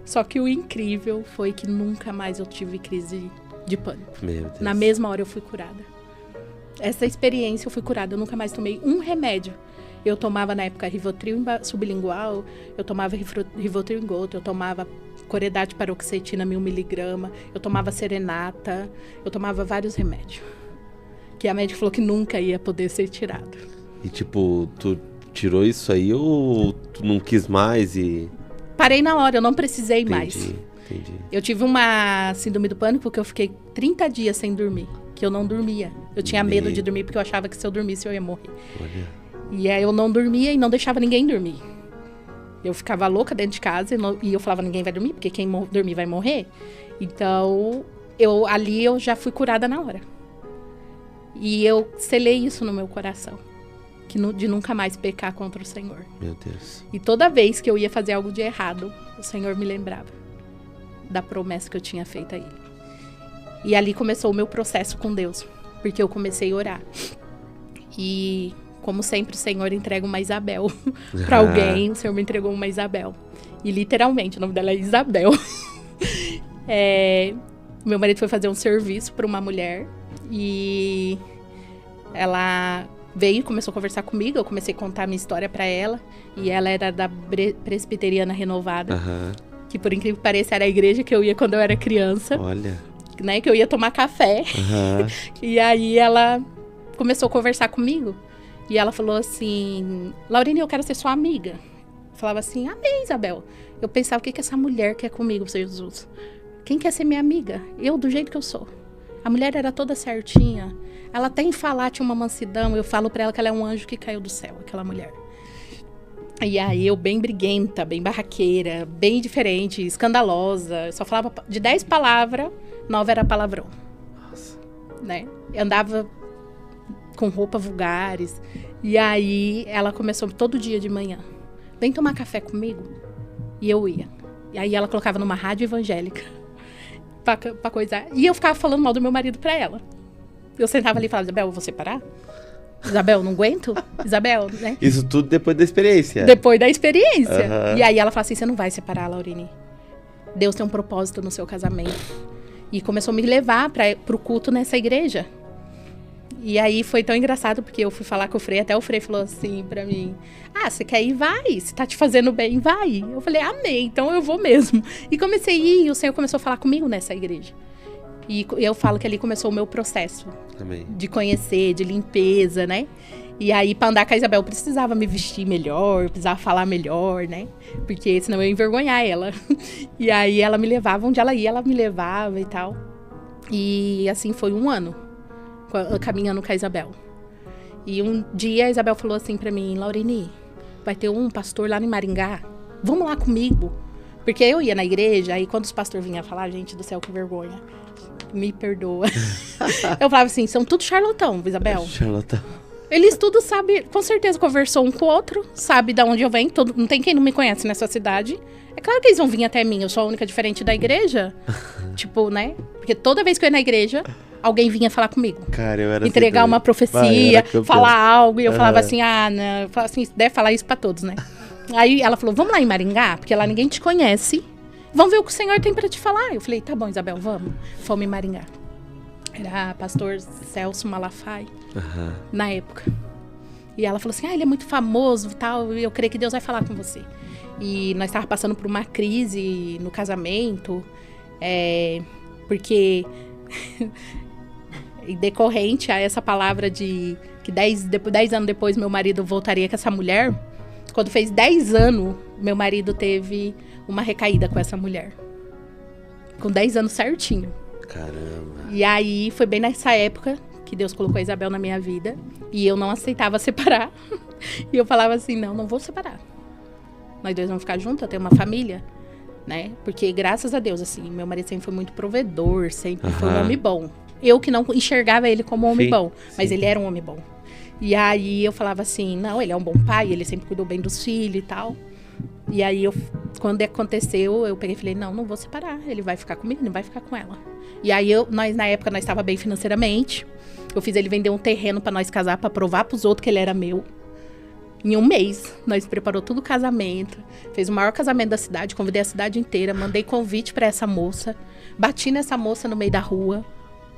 [SPEAKER 2] Só que o incrível foi que nunca mais eu tive crise de pânico.
[SPEAKER 3] Meu Deus.
[SPEAKER 2] Na mesma hora eu fui curada. Essa experiência eu fui curada. Eu nunca mais tomei um remédio. Eu tomava na época Rivotril sublingual, eu tomava Rivotril em gota, eu tomava Coredate paroxetina 1000mg, eu tomava Serenata, eu tomava vários remédios. Que a médica falou que nunca ia poder ser tirado.
[SPEAKER 3] E tipo, tu tirou isso aí ou tu não quis mais e...
[SPEAKER 2] Parei na hora, eu não precisei mais.
[SPEAKER 3] Entendi.
[SPEAKER 2] Eu tive uma síndrome do pânico porque eu fiquei 30 dias sem dormir, que eu não dormia. Eu tinha medo de dormir porque eu achava que se eu dormisse eu ia morrer.
[SPEAKER 3] Olha.
[SPEAKER 2] E aí eu não dormia e não deixava ninguém dormir. Eu ficava louca dentro de casa e eu falava, ninguém vai dormir, porque quem dormir vai morrer. Então, ali eu já fui curada na hora. E eu selei isso no meu coração, de nunca mais pecar contra o Senhor.
[SPEAKER 3] Meu Deus.
[SPEAKER 2] E toda vez que eu ia fazer algo de errado, o Senhor me lembrava da promessa que eu tinha feito a Ele. E ali começou o meu processo com Deus, porque eu comecei a orar. E, como sempre, o Senhor entrega uma Isabel para alguém. O Senhor me entregou uma Isabel. E, literalmente, o nome dela é Isabel. Meu marido foi fazer um serviço para uma mulher. E ela veio e começou a conversar comigo. Eu comecei a contar a minha história para ela. E ela era da Presbiteriana Renovada. Que, por incrível que pareça, era a igreja que eu ia quando eu era criança.
[SPEAKER 3] Olha.
[SPEAKER 2] Né, que eu ia tomar café. E aí ela começou a conversar comigo. E ela falou assim: Laurine, eu quero ser sua amiga. Eu falava assim: amém, Isabel. Eu pensava: o que essa mulher quer comigo, Senhor Jesus? Quem quer ser minha amiga? Eu, do jeito que eu sou. A mulher era toda certinha. Ela até em falar tinha uma mansidão. Eu falo pra ela que ela é um anjo que caiu do céu, aquela mulher. E aí eu bem briguenta, bem barraqueira, bem diferente, escandalosa. Eu só falava de 10 palavras, 9 era palavrão.
[SPEAKER 3] Nossa.
[SPEAKER 2] Né? Eu andava com roupas vulgares. E aí ela começou todo dia de manhã: vem tomar café comigo. E eu ia. E aí ela colocava numa rádio evangélica pra coisar. E eu ficava falando mal do meu marido pra ela. Eu sentava ali e falava: Isabel, eu vou separar? Isabel, não aguento? Isabel, né?
[SPEAKER 3] Isso tudo depois da experiência.
[SPEAKER 2] Depois da experiência. E aí ela fala assim: você não vai separar, Laurine. Deus tem um propósito no seu casamento. E começou a me levar pro culto nessa igreja. E aí foi tão engraçado, porque eu fui falar com o Frei, até o Frei falou assim pra mim: ah, você quer ir? Vai. Se tá te fazendo bem, vai. Eu falei: amém, então eu vou mesmo. E comecei a ir, e o Senhor começou a falar comigo nessa igreja. E eu falo que ali começou o meu processo. Amém. De conhecer, de limpeza, né? E aí, pra andar com a Isabel, eu precisava me vestir melhor, precisava falar melhor, né? Porque senão eu ia envergonhar ela. E aí ela me levava, onde ela ia, ela me levava e tal. E assim foi um ano, caminhando com a Isabel. E um dia a Isabel falou assim pra mim: Laurine, vai ter um pastor lá em Maringá, vamos lá comigo. Porque eu ia na igreja, aí quando os pastores vinham falar: gente do céu, que vergonha, me perdoa. Eu falava assim: são tudo charlatão, Isabel.
[SPEAKER 3] Charlatão.
[SPEAKER 2] Eles tudo sabem, com certeza conversou um com o outro, sabe de onde eu venho, não tem quem não me conhece nessa cidade. É claro que eles vão vir até mim, eu sou a única diferente da igreja. Tipo, né? Porque toda vez que eu ia na igreja, alguém vinha falar comigo.
[SPEAKER 3] Cara, eu era
[SPEAKER 2] entregar
[SPEAKER 3] assim,
[SPEAKER 2] uma profecia, falar algo, e eu falava assim: ah, não, eu falava assim, deve falar isso pra todos, né? Aí ela falou: vamos lá em Maringá, porque lá ninguém te conhece. Vamos ver o que o Senhor tem pra te falar. Eu falei: tá bom, Isabel, vamos. Fomos em Maringá. Era pastor Celso Malafaia, na época. E ela falou assim: ah, ele é muito famoso e tal, e eu creio que Deus vai falar com você. E nós estávamos passando por uma crise no casamento, porque decorrente a essa palavra de que 10 anos depois meu marido voltaria com essa mulher. Quando fez 10 anos, meu marido teve uma recaída com essa mulher. Com 10 anos certinho.
[SPEAKER 3] Caramba.
[SPEAKER 2] E aí, foi bem nessa época que Deus colocou a Isabel na minha vida. E eu não aceitava separar. E eu falava assim: não vou separar. Nós dois vamos ficar juntos, eu tenho uma família, né? Porque, graças a Deus, assim, meu marido sempre foi muito provedor, sempre foi um homem bom. Eu que não enxergava ele como um homem bom, mas ele era um homem bom. E aí, eu falava assim: não, ele é um bom pai, ele sempre cuidou bem dos filhos e tal. E aí, quando aconteceu, eu peguei e falei: não vou separar. Ele vai ficar comigo, ele vai ficar com ela. E aí, na época, nós estávamos bem financeiramente. Eu fiz ele vender um terreno para nós casar, para provar pros outros que ele era meu. Em um mês, nós preparou tudo o casamento. Fez o maior casamento da cidade, convidei a cidade inteira. Mandei convite para essa moça. Bati nessa moça no meio da rua.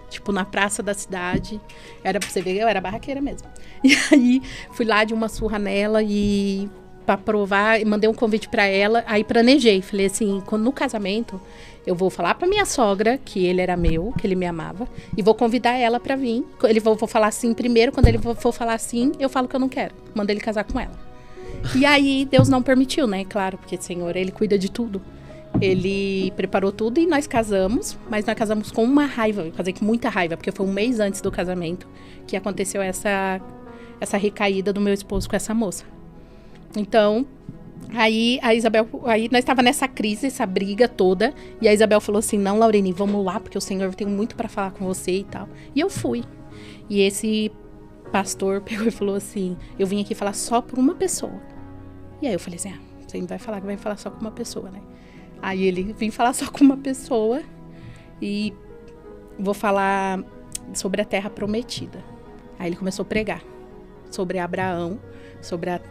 [SPEAKER 2] Tipo, na praça da cidade. Era pra você ver, eu era barraqueira mesmo. E aí, fui lá de uma surra nela e... pra provar, mandei um convite pra ela, aí planejei, falei assim: no casamento, eu vou falar pra minha sogra que ele era meu, que ele me amava, e vou convidar ela pra vir. Vou falar sim primeiro, quando ele for falar sim, eu falo que eu não quero, mandei ele casar com ela. E aí, Deus não permitiu, né, claro, porque o Senhor, Ele cuida de tudo. Ele preparou tudo e nós casamos, mas nós casamos com uma raiva, eu casei com muita raiva, porque foi um mês antes do casamento que aconteceu essa recaída do meu esposo com essa moça. Então, aí a Isabel, nós estávamos nessa crise, essa briga toda, e a Isabel falou assim: não, Laurine, vamos lá, porque o Senhor tem muito para falar com você e tal. E eu fui. E esse pastor pegou e falou assim, eu vim aqui falar só por uma pessoa. E aí eu falei assim, você não vai falar que vai falar só com uma pessoa, né? Aí ele vim falar só com uma pessoa e vou falar sobre a terra prometida. Aí ele começou a pregar sobre Abraão, sobre a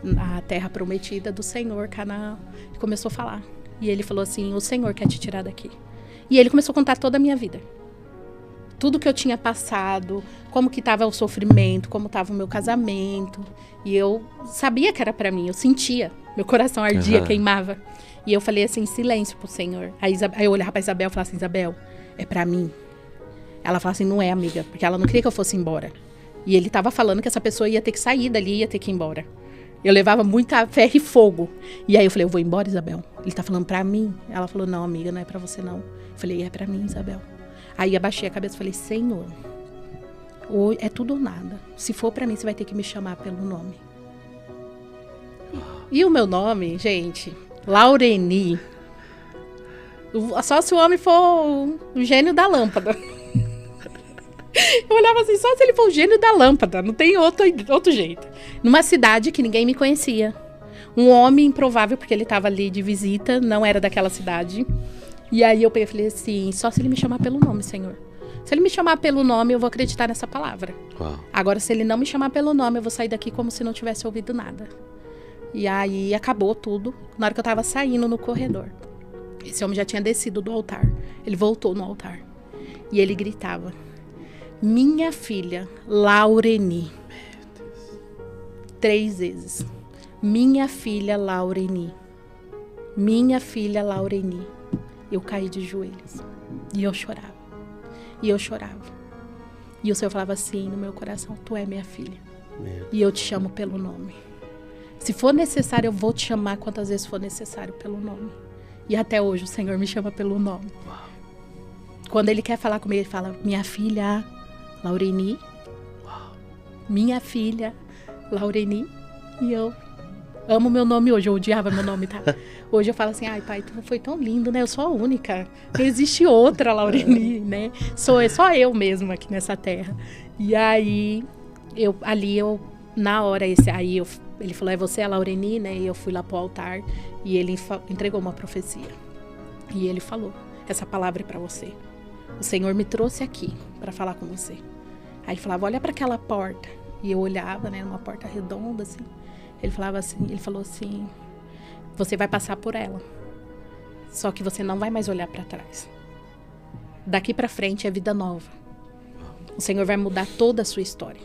[SPEAKER 2] terra prometida do Senhor, Canaã. Ele começou a falar. E ele falou assim, o Senhor quer te tirar daqui. E ele começou a contar toda a minha vida. Tudo que eu tinha passado, como que estava o sofrimento, como estava o meu casamento. E eu sabia que era para mim, eu sentia. Meu coração ardia, queimava. E eu falei assim, silêncio pro Senhor. Aí eu olhava pra Isabel e falava assim, Isabel, é pra mim. Ela falava assim, não é, amiga, porque ela não queria que eu fosse embora. E ele tava falando que essa pessoa ia ter que sair dali, ia ter que ir embora. Eu levava muita ferro e fogo. E aí eu falei, eu vou embora, Isabel. Ele tá falando pra mim. Ela falou, não, amiga, não é pra você, não. Eu falei, é pra mim, Isabel. Aí abaixei a cabeça e falei, Senhor, é tudo ou nada. Se for pra mim, você vai ter que me chamar pelo nome. E o meu nome, gente, Laureni. Só se o homem for o gênio da lâmpada. Eu olhava assim, só se ele for o gênio da lâmpada. Não tem outro jeito. Numa cidade que ninguém me conhecia. Um homem improvável, porque ele estava ali de visita, não era daquela cidade. E aí eu falei assim, só se ele me chamar pelo nome, Senhor. Se ele me chamar pelo nome, eu vou acreditar nessa palavra. Uau. Agora, se ele não me chamar pelo nome, eu vou sair daqui como se não tivesse ouvido nada. E aí acabou tudo. Na hora que eu tava saindo no corredor, esse homem já tinha descido do altar. Ele voltou no altar. E ele gritava, minha filha, Laureni. 3 vezes. Minha filha, Laureni. Minha filha, Laureni. Eu caí de joelhos. E eu chorava. E eu chorava. E o Senhor falava assim no meu coração, tu é minha filha. E eu te chamo pelo nome. Se for necessário, eu vou te chamar quantas vezes for necessário pelo nome. E até hoje o Senhor me chama pelo nome. Uau. Quando Ele quer falar comigo, Ele fala, minha filha, Laureni. Uau. Minha filha, Laureni. E eu amo meu nome hoje. Eu odiava meu nome, tá? Hoje eu falo assim, ai pai, tu foi tão lindo, né? Eu sou a única. Não existe outra Laureni, né? Só eu mesma aqui nessa terra. E aí, na hora, ele falou, é você a Laureni, né? E eu fui lá pro altar e ele entregou uma profecia. E ele falou, essa palavra é pra você. O Senhor me trouxe aqui pra falar com você. Aí ele falava, olha pra aquela porta. E eu olhava, né? Uma porta redonda, assim. Ele falou assim, você vai passar por ela. Só que você não vai mais olhar pra trás. Daqui pra frente é vida nova. O Senhor vai mudar toda a sua história.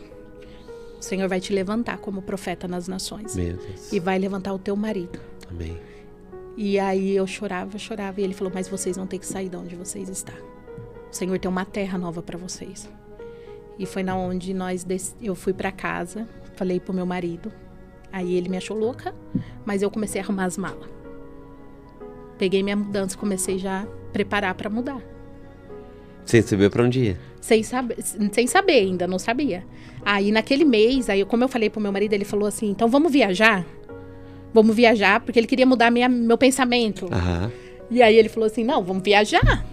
[SPEAKER 2] O Senhor vai te levantar como profeta nas nações. Meu Deus. E vai levantar o teu marido. Amém. E aí eu chorava. E ele falou, mas vocês vão ter que sair de onde vocês estão. O Senhor tem uma terra nova para vocês. E foi na onde eu fui para casa, falei pro meu marido. Aí ele me achou louca, mas eu comecei a arrumar as malas. Peguei minha mudança, comecei já a preparar para mudar.
[SPEAKER 3] Sem saber para onde ia? Sem
[SPEAKER 2] saber ainda, não sabia. Aí naquele mês, como eu falei pro meu marido, ele falou assim, então vamos viajar? Vamos viajar, porque ele queria mudar meu pensamento. Uhum. E aí ele falou assim, não, vamos viajar.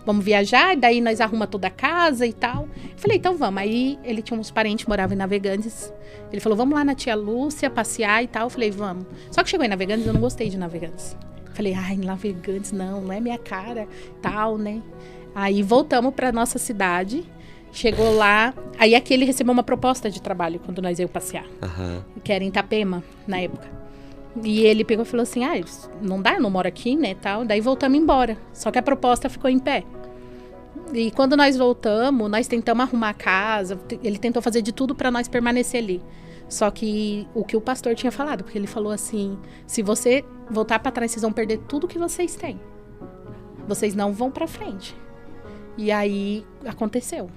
[SPEAKER 2] Vamos viajar, e daí nós arrumamos toda a casa e tal. Eu falei, então vamos. Aí ele tinha uns parentes que moravam em Navegantes. Ele falou, vamos lá na tia Lúcia passear e tal. Eu falei, vamos. Só que chegou em Navegantes, eu não gostei de Navegantes. Falei, ai, Navegantes não é minha cara, tal, né? Aí voltamos pra nossa cidade. Chegou lá, aí aqui ele recebeu uma proposta de trabalho quando nós íamos passear. Uhum. Que era em Itapema, na época. E ele pegou e falou assim, não dá, eu não moro aqui, né, tal. Daí voltamos embora, só que a proposta ficou em pé. E quando nós voltamos, nós tentamos arrumar a casa, ele tentou fazer de tudo para nós permanecer ali. Só que o que o pastor tinha falado, porque ele falou assim, se você voltar para trás, vocês vão perder tudo que vocês têm. Vocês não vão para frente. E aí, aconteceu.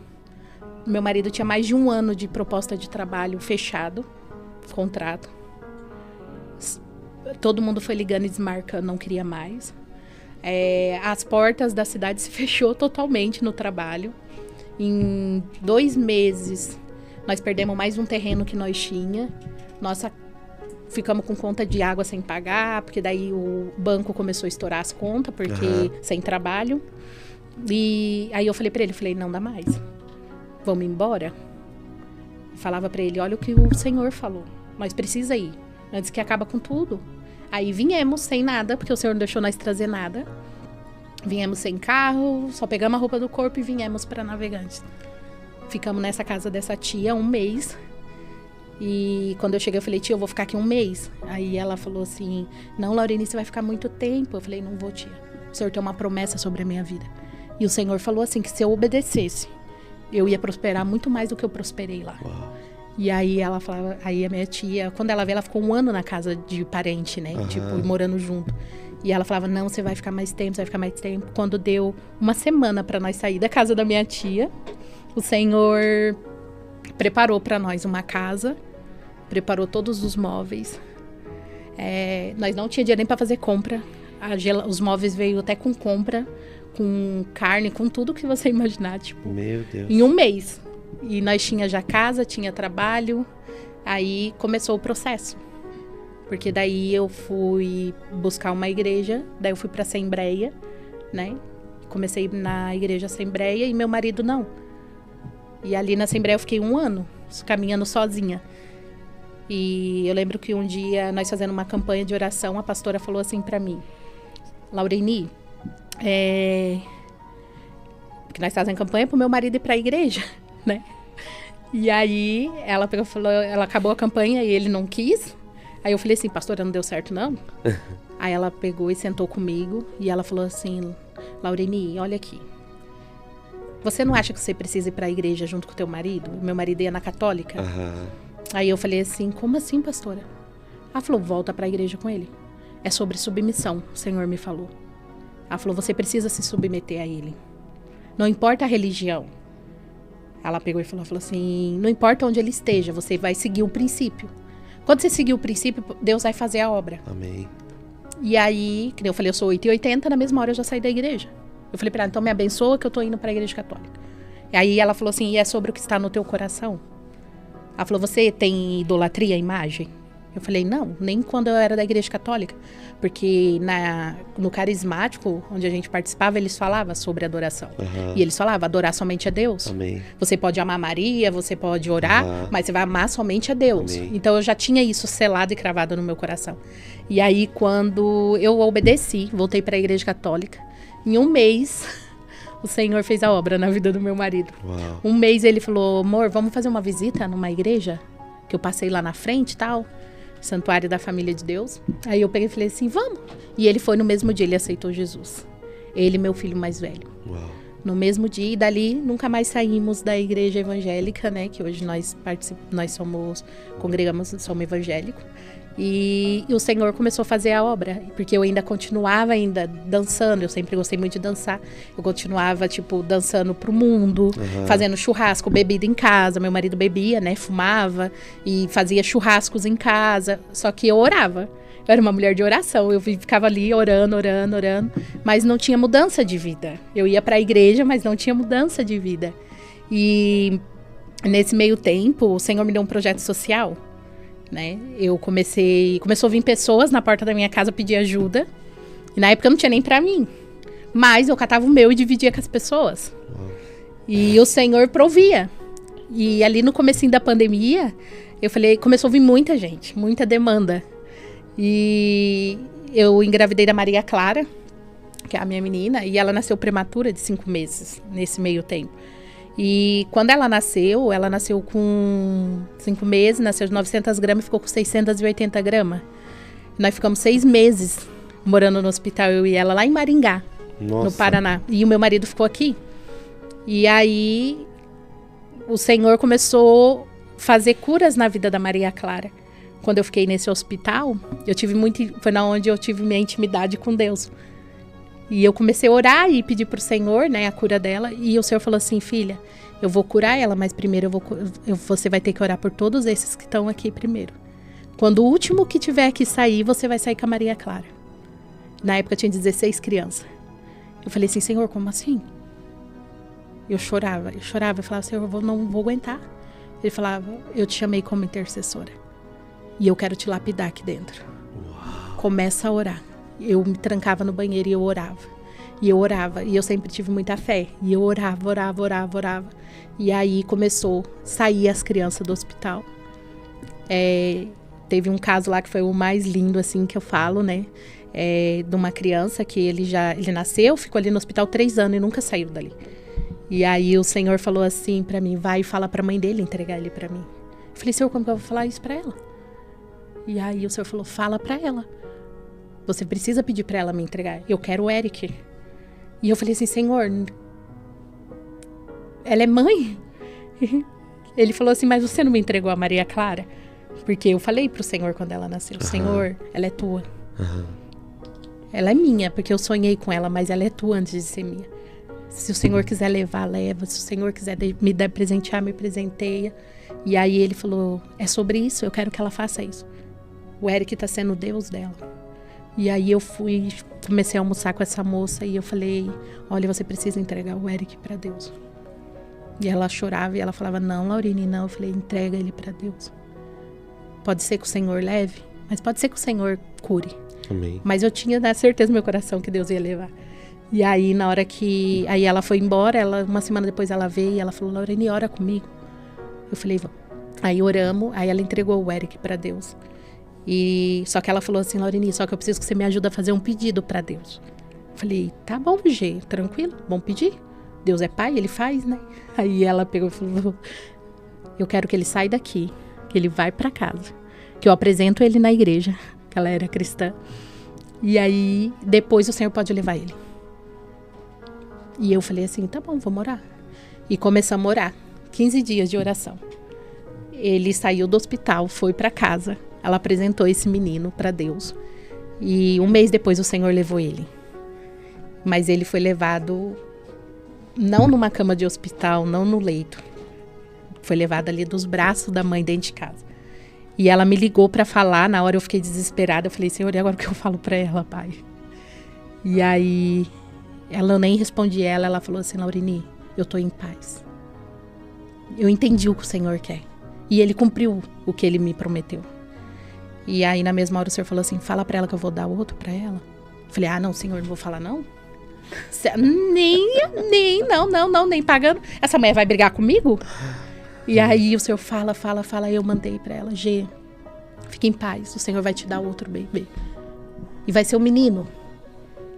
[SPEAKER 2] Meu marido tinha mais de 1 ano de proposta de trabalho fechado, contrato. Todo mundo foi ligando e desmarcando, não queria mais. As portas da cidade se fechou totalmente no trabalho. Em 2 meses, nós perdemos mais um terreno que nós tinha. Ficamos com conta de água sem pagar, porque daí o banco começou a estourar as contas, porque sem trabalho. E aí eu falei pra ele, não dá mais. Vamos embora? Falava para ele, olha o que o Senhor falou. Nós precisa ir, antes que acaba com tudo. Aí viemos sem nada, porque o Senhor não deixou nós trazer nada. Viemos sem carro, só pegamos a roupa do corpo e viemos para Navegantes. Ficamos nessa casa dessa tia 1 mês. E quando eu cheguei, eu falei, tia, eu vou ficar aqui 1 mês. Aí ela falou assim, não, Laureni, você vai ficar muito tempo. Eu falei, não vou, tia. O Senhor tem uma promessa sobre a minha vida. E o Senhor falou assim, que se eu obedecesse, eu ia prosperar muito mais do que eu prosperei lá.
[SPEAKER 3] Uau.
[SPEAKER 2] E aí ela falava, aí a minha tia, quando ela veio, ela ficou 1 ano na casa de parente, né? Tipo, morando junto. E ela falava, não, você vai ficar mais tempo, você vai ficar mais tempo. Quando deu 1 semana pra nós sair da casa da minha tia, o Senhor preparou pra nós uma casa, preparou todos os móveis. Nós não tinha dinheiro nem pra fazer compra. Os móveis veio até com compra, com carne, com tudo que você imaginar, tipo.
[SPEAKER 3] Meu Deus.
[SPEAKER 2] Em 1 mês. E nós tinha já casa, tinha trabalho. Aí começou o processo. Porque daí eu fui buscar uma igreja, daí eu fui pra Assembleia, né? Comecei na igreja Assembleia e meu marido não. E ali na Assembleia eu fiquei 1 ano, caminhando sozinha. E eu lembro que um dia, nós fazendo uma campanha de oração, a pastora falou assim pra mim, Laureni, porque nós fazemos campanha pro meu marido ir pra igreja, né? E aí ela pegou, falou, ela acabou a campanha e ele não quis. Aí eu falei assim, pastora, não deu certo não? Aí ela pegou e sentou comigo e ela falou assim, Laureni, olha aqui. Você não acha que você precisa ir pra igreja junto com o teu marido? Meu marido ia na católica. Aí eu falei assim, como assim, pastora? Ela falou, volta pra igreja com ele. É sobre submissão, o Senhor me falou. Ela falou, você precisa se submeter a ele. Não importa a religião. Ela pegou e falou assim, não importa onde ele esteja, você vai seguir o princípio. Quando você seguir o princípio, Deus vai fazer a obra.
[SPEAKER 3] Amém.
[SPEAKER 2] E aí, que eu falei, eu sou 8h80, na mesma hora eu já saí da igreja. Eu falei pra ela, então me abençoa que eu tô indo pra igreja católica. E aí ela falou assim, e é sobre o que está no teu coração? Ela falou, você tem idolatria à imagem? Eu falei, não, nem quando eu era da igreja católica. Porque no carismático, onde a gente participava, eles falavam sobre adoração. E eles falavam, adorar somente a Deus.
[SPEAKER 3] Amém.
[SPEAKER 2] Você pode amar Maria, você pode orar, mas você vai amar somente a Deus.
[SPEAKER 3] Amém.
[SPEAKER 2] Então eu já tinha isso selado e cravado no meu coração. E aí quando eu obedeci, voltei para a igreja católica, em 1 mês, o Senhor fez a obra na vida do meu marido.
[SPEAKER 3] Uau.
[SPEAKER 2] 1 mês ele falou, amor, vamos fazer uma visita numa igreja? Que eu passei lá na frente e tal. Santuário da Família de Deus. Aí eu peguei e falei assim, vamos. E ele foi no mesmo dia, ele aceitou Jesus. Ele e meu filho mais velho.
[SPEAKER 3] Uau.
[SPEAKER 2] No mesmo dia, e dali nunca mais saímos da igreja evangélica, né? Que hoje nós congregamos, somos evangélicos. E o Senhor começou a fazer a obra, porque eu ainda continuava dançando, eu sempre gostei muito de dançar. Eu continuava, dançando pro mundo, fazendo churrasco, bebida em casa. Meu marido bebia, né, fumava e fazia churrascos em casa. Só que eu orava. Eu era uma mulher de oração, eu ficava ali orando, mas não tinha mudança de vida. Eu ia pra igreja, mas não tinha mudança de vida. E nesse meio tempo, o Senhor me deu um projeto social. Né? Começou a vir pessoas na porta da minha casa pedir ajuda. E na época não tinha nem pra mim. Mas eu catava o meu e dividia com as pessoas. E o Senhor provia. E ali no comecinho da pandemia, eu falei, começou a vir muita gente, muita demanda. E eu engravidei da Maria Clara, que é a minha menina, e ela nasceu prematura de 5 meses, nesse meio tempo. E quando ela nasceu com 5 meses, nasceu de 900 gramas e ficou com 680 gramas. Nós ficamos 6 meses morando no hospital, eu e ela, lá em Maringá, no Paraná. E o meu marido ficou aqui. E aí, o Senhor começou a fazer curas na vida da Maria Clara. Quando eu fiquei nesse hospital, foi onde eu tive minha intimidade com Deus. E eu comecei a orar e pedir pro Senhor, né, a cura dela. E o Senhor falou assim, filha, eu vou curar ela, mas primeiro você vai ter que orar por todos esses que estão aqui primeiro. Quando o último que tiver que sair, você vai sair com a Maria Clara. Na época eu tinha 16 crianças. Eu falei assim, Senhor, como assim? Eu chorava, eu falava, Senhor, eu não vou aguentar. Ele falava, eu te chamei como intercessora. E eu quero te lapidar aqui dentro. Uau. Começa a orar. Eu me trancava no banheiro e eu orava. E eu orava, e eu sempre tive muita fé. E eu orava. E aí começou a sair as crianças do hospital. Teve um caso lá que foi o mais lindo, assim, que eu falo, né? De uma criança que ele nasceu, ficou ali no hospital 3 anos e nunca saiu dali. E aí o Senhor falou assim pra mim, vai e fala pra mãe dele entregar ele pra mim. Eu falei, Senhor, como que eu vou falar isso pra ela? E aí o Senhor falou, fala pra ela. Você precisa pedir pra ela me entregar. Eu quero o Eric. E eu falei assim, Senhor, ela é mãe? Ele falou assim, mas você não me entregou a Maria Clara? Porque eu falei pro Senhor quando ela nasceu, Senhor, ela é tua. Ela é minha, porque eu sonhei com ela, mas ela é tua antes de ser minha. Se o Senhor quiser levar, leva. Se o Senhor quiser me dar presentear, me presenteia. E aí ele falou, é sobre isso, eu quero que ela faça isso. O Eric tá sendo o Deus dela. E aí eu comecei a almoçar com essa moça e eu falei, olha, você precisa entregar o Eric pra Deus. E ela chorava e ela falava, não, Laurine, não. Eu falei, entrega ele pra Deus. Pode ser que o Senhor leve, mas pode ser que o Senhor cure.
[SPEAKER 3] Amém.
[SPEAKER 2] Mas eu tinha certeza no meu coração que Deus ia levar. E aí, na hora que... Aí ela foi embora, uma semana depois ela veio e ela falou, Laurine, ora comigo. Eu falei, vamos. Aí oramos, aí ela entregou o Eric pra Deus. Só que ela falou assim, Laurine, só que eu preciso que você me ajude a fazer um pedido pra Deus. Eu falei, tá bom, Gê, tranquilo, vamos pedir. Deus é pai, ele faz, né? Aí ela pegou e falou, eu quero que ele saia daqui, que ele vai pra casa, que eu apresento ele na igreja, que ela era cristã. E aí, depois o Senhor pode levar ele. E eu falei assim, tá bom, vamos orar. E começamos a orar, 15 dias de oração. Ele saiu do hospital, foi pra casa. Ela apresentou esse menino para Deus. E 1 mês depois o Senhor levou ele. Mas ele foi levado não numa cama de hospital, não no leito. Foi levado ali dos braços da mãe dentro de casa. E ela me ligou para falar. Na hora eu fiquei desesperada. Eu falei, Senhor, e agora o que eu falo para ela, pai? E aí eu nem respondi ela. Ela falou assim, Laurine, eu tô em paz. Eu entendi o que o Senhor quer. E ele cumpriu o que ele me prometeu. E aí, na mesma hora, o Senhor falou assim, fala pra ela que eu vou dar outro pra ela. Eu falei, não, Senhor, não vou falar não? Nem pagando. Essa mulher vai brigar comigo? E aí, o Senhor fala, eu mandei pra ela, Gê, fique em paz, o Senhor vai te dar outro bebê. E vai ser um menino.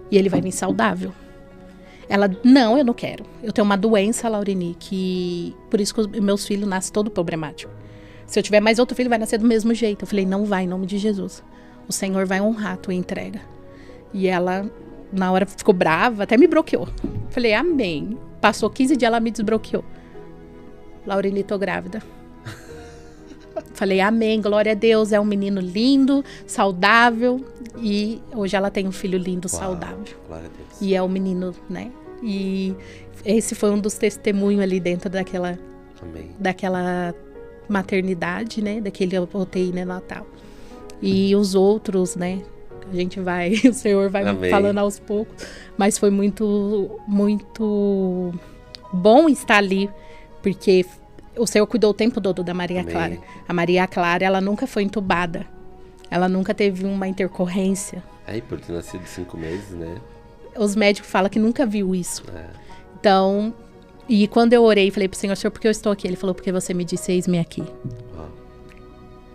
[SPEAKER 2] E ele vai vir saudável. Ela, não, eu não quero. Eu tenho uma doença, Laurine, por isso que os meus filhos nascem todo problemático. Se eu tiver mais outro filho, vai nascer do mesmo jeito. Eu falei, não vai, em nome de Jesus. O Senhor vai honrar a tua entrega. E ela, na hora, ficou brava, até me bloqueou. Falei, amém. Passou 15 dias, ela me desbloqueou. Laurine, tô grávida. Falei, amém, glória a Deus. É um menino lindo, saudável. E hoje ela tem um filho lindo, saudável.
[SPEAKER 3] Glória a Deus.
[SPEAKER 2] E é um menino, né? E esse foi um dos testemunhos ali dentro daquela maternidade, né? Daquele UTI neonatal. E os outros, né? A gente vai, o Senhor vai falando aos poucos. Mas foi muito, muito bom estar ali, porque o Senhor cuidou o tempo todo da Maria Clara. A Maria Clara, ela nunca foi entubada. Ela nunca teve uma intercorrência.
[SPEAKER 3] Aí, por ter nascido 5 meses, né?
[SPEAKER 2] Os médicos falam que nunca viu isso. Então... E quando eu orei, falei pro Senhor, por que eu estou aqui? Ele falou, porque você me disse, eis-me aqui.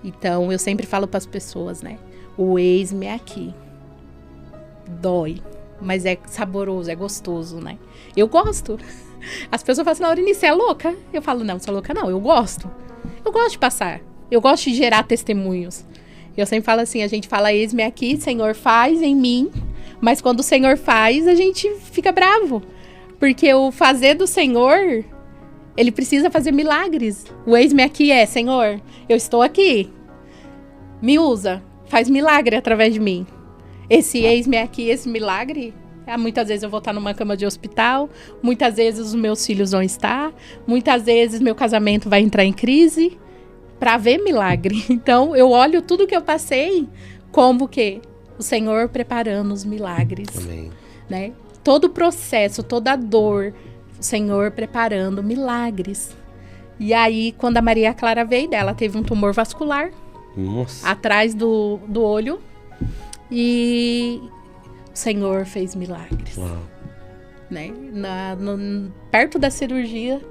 [SPEAKER 2] Então, eu sempre falo para as pessoas, né? O eis-me aqui. Dói, mas é saboroso, é gostoso, né? Eu gosto. As pessoas falam assim, Laurine, você é louca? Eu falo, não sou louca não, eu gosto. Eu gosto de passar. Eu gosto de gerar testemunhos. Eu sempre falo assim, a gente fala, eis-me aqui, Senhor, faz em mim. Mas quando o Senhor faz, a gente fica bravo. Porque o fazer do Senhor, ele precisa fazer milagres. O eis-me aqui Senhor, eu estou aqui. Me usa, faz milagre através de mim. Esse eis-me aqui, esse milagre, muitas vezes eu vou estar numa cama de hospital, muitas vezes os meus filhos vão estar, muitas vezes meu casamento vai entrar em crise, para ver milagre. Então, eu olho tudo que eu passei como que o Senhor preparando os milagres.
[SPEAKER 3] Amém.
[SPEAKER 2] Né? Todo o processo, toda a dor, o Senhor preparando milagres. E aí, quando a Maria Clara veio dela, teve um tumor vascular.
[SPEAKER 3] Nossa.
[SPEAKER 2] Atrás do olho. E o Senhor fez milagres.
[SPEAKER 3] Uau.
[SPEAKER 2] né? Perto da cirurgia,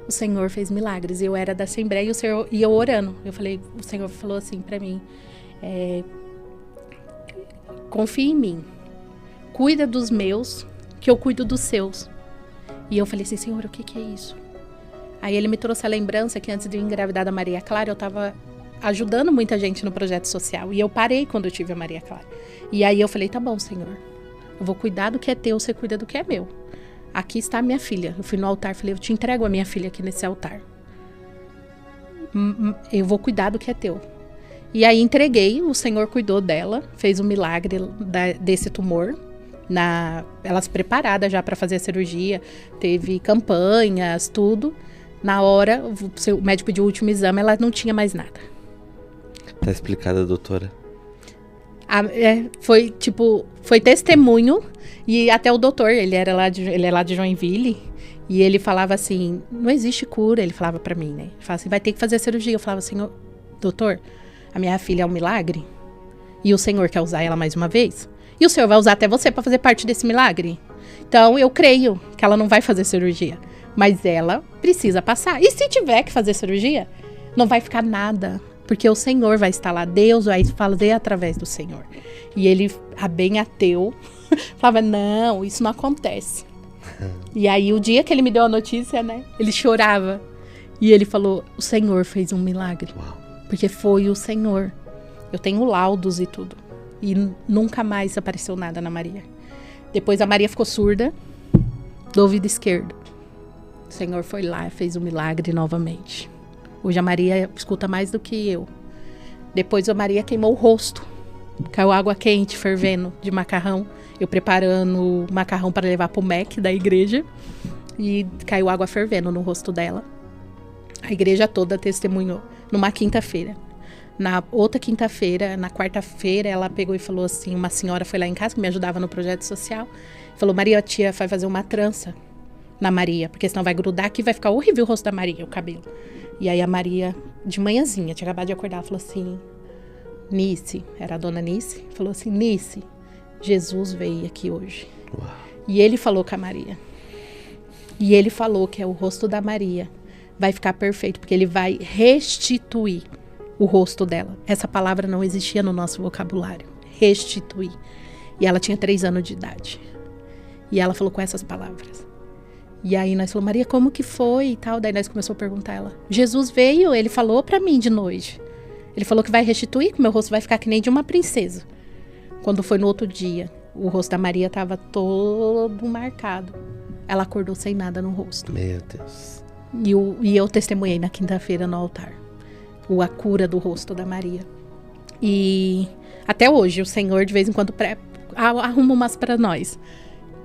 [SPEAKER 2] o Senhor fez milagres. Eu era da Assembleia e eu orando. O Senhor falou assim pra mim, confia em mim, cuida dos meus, que eu cuido dos seus. E eu falei assim, Senhor, o que é isso? Aí ele me trouxe a lembrança que antes de eu engravidar da Maria Clara, eu estava ajudando muita gente no projeto social. E eu parei quando eu tive a Maria Clara. E aí eu falei, tá bom, Senhor, eu vou cuidar do que é teu, você cuida do que é meu. Aqui está a minha filha. Eu fui no altar, falei, eu te entrego a minha filha aqui nesse altar. Eu vou cuidar do que é teu. E aí entreguei, o Senhor cuidou dela, fez um milagre desse tumor. Elas preparadas já para fazer a cirurgia, teve campanhas, tudo. Na hora, o médico pediu o último exame, ela não tinha mais nada.
[SPEAKER 3] Tá explicada, doutora.
[SPEAKER 2] Foi testemunho. E até o doutor, ele é lá de Joinville. E ele falava assim, não existe cura, ele falava pra mim, né? Ele falava assim, vai ter que fazer a cirurgia. Eu falava assim, doutor, a minha filha é um milagre? E o Senhor quer usar ela mais uma vez? E o Senhor vai usar até você pra fazer parte desse milagre? Então, eu creio que ela não vai fazer cirurgia. Mas ela precisa passar. E se tiver que fazer cirurgia, não vai ficar nada. Porque o Senhor vai estar lá. Deus vai fazer através do Senhor. E ele, bem ateu, falava, não, isso não acontece. E aí, o dia que ele me deu a notícia, né? Ele chorava. E ele falou, o Senhor fez um milagre.
[SPEAKER 3] Uau.
[SPEAKER 2] Porque foi o Senhor. Eu tenho laudos e tudo. E nunca mais apareceu nada na Maria. Depois a Maria ficou surda do ouvido esquerdo. O Senhor foi lá e fez um milagre novamente. Hoje a Maria escuta mais do que eu. Depois a Maria queimou o rosto. Caiu água quente, fervendo, de macarrão. Eu preparando macarrão para levar para o MEC da igreja. E caiu água fervendo no rosto dela. A igreja toda testemunhou. Numa quinta-feira. Na outra quinta-feira, na quarta-feira, ela pegou e falou assim, uma senhora foi lá em casa, que me ajudava no projeto social. Falou, Maria, a tia vai fazer uma trança na Maria, porque senão vai grudar aqui, vai ficar horrível o rosto da Maria, o cabelo. E aí a Maria, de manhãzinha, tinha acabado de acordar, ela falou assim, Nice, era a dona Nice, falou assim, Nice, Jesus veio aqui hoje.
[SPEAKER 3] Uau.
[SPEAKER 2] E ele falou com a Maria. E ele falou que o rosto da Maria vai ficar perfeito, porque ele vai restituir o rosto dela. Essa palavra não existia no nosso vocabulário. Restituir. E ela tinha 3 anos de idade. E ela falou com essas palavras. E aí nós falamos, Maria, como que foi e tal? Daí nós começamos a perguntar a ela. Jesus veio, ele falou pra mim de noite. Ele falou que vai restituir, que meu rosto vai ficar que nem de uma princesa. Quando foi no outro dia, o rosto da Maria estava todo marcado. Ela acordou sem nada no rosto.
[SPEAKER 3] Meu Deus.
[SPEAKER 2] E eu testemunhei na quinta-feira no altar. A cura do rosto da Maria. E até hoje, o Senhor de vez em quando arruma umas para nós.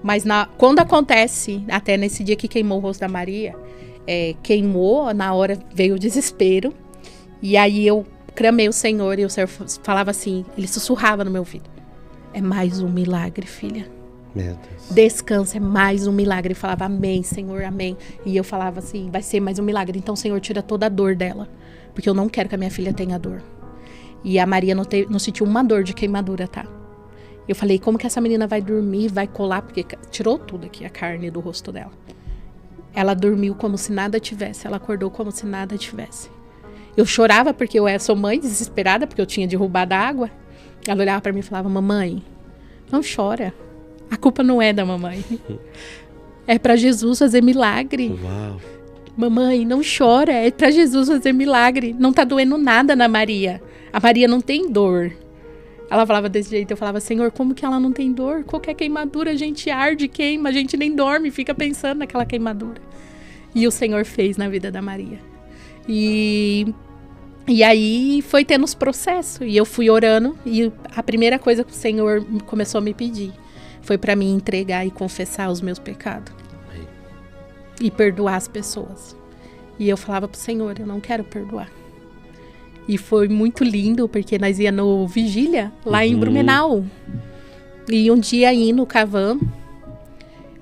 [SPEAKER 2] Mas quando acontece, até nesse dia que queimou o rosto da Maria, queimou, na hora veio o desespero. E aí eu clamei o Senhor e o Senhor falava assim, ele sussurrava no meu ouvido. É mais um milagre, filha.
[SPEAKER 3] Meu Deus.
[SPEAKER 2] Descansa, é mais um milagre. Ele falava, amém, Senhor, amém. E eu falava assim, vai ser mais um milagre. Então, Senhor, tira toda a dor dela. Porque eu não quero que a minha filha tenha dor. E a Maria não sentiu uma dor de queimadura, tá? Eu falei, como que essa menina vai dormir, vai colar? Porque tirou tudo aqui, a carne do rosto dela. Ela dormiu como se nada tivesse. Ela acordou como se nada tivesse. Eu chorava porque eu sou mãe, desesperada, porque eu tinha derrubado a água. Ela olhava pra mim e falava, mamãe, não chora. A culpa não é da mamãe. É pra Jesus fazer milagre.
[SPEAKER 3] Uau.
[SPEAKER 2] Mamãe, não chora, é pra Jesus fazer milagre. Não tá doendo nada na Maria. A Maria não tem dor. Ela falava desse jeito, eu falava, Senhor, como que ela não tem dor? Qualquer queimadura a gente arde, queima, a gente nem dorme, fica pensando naquela queimadura. E o Senhor fez na vida da Maria. E aí foi tendo os processos, e eu fui orando, e a primeira coisa que o Senhor começou a me pedir foi pra mim entregar e confessar os meus pecados. E perdoar as pessoas. E eu falava pro Senhor, eu não quero perdoar. E foi muito lindo, porque nós ia no Vigília, lá em Blumenau. E um dia aí no Cavan,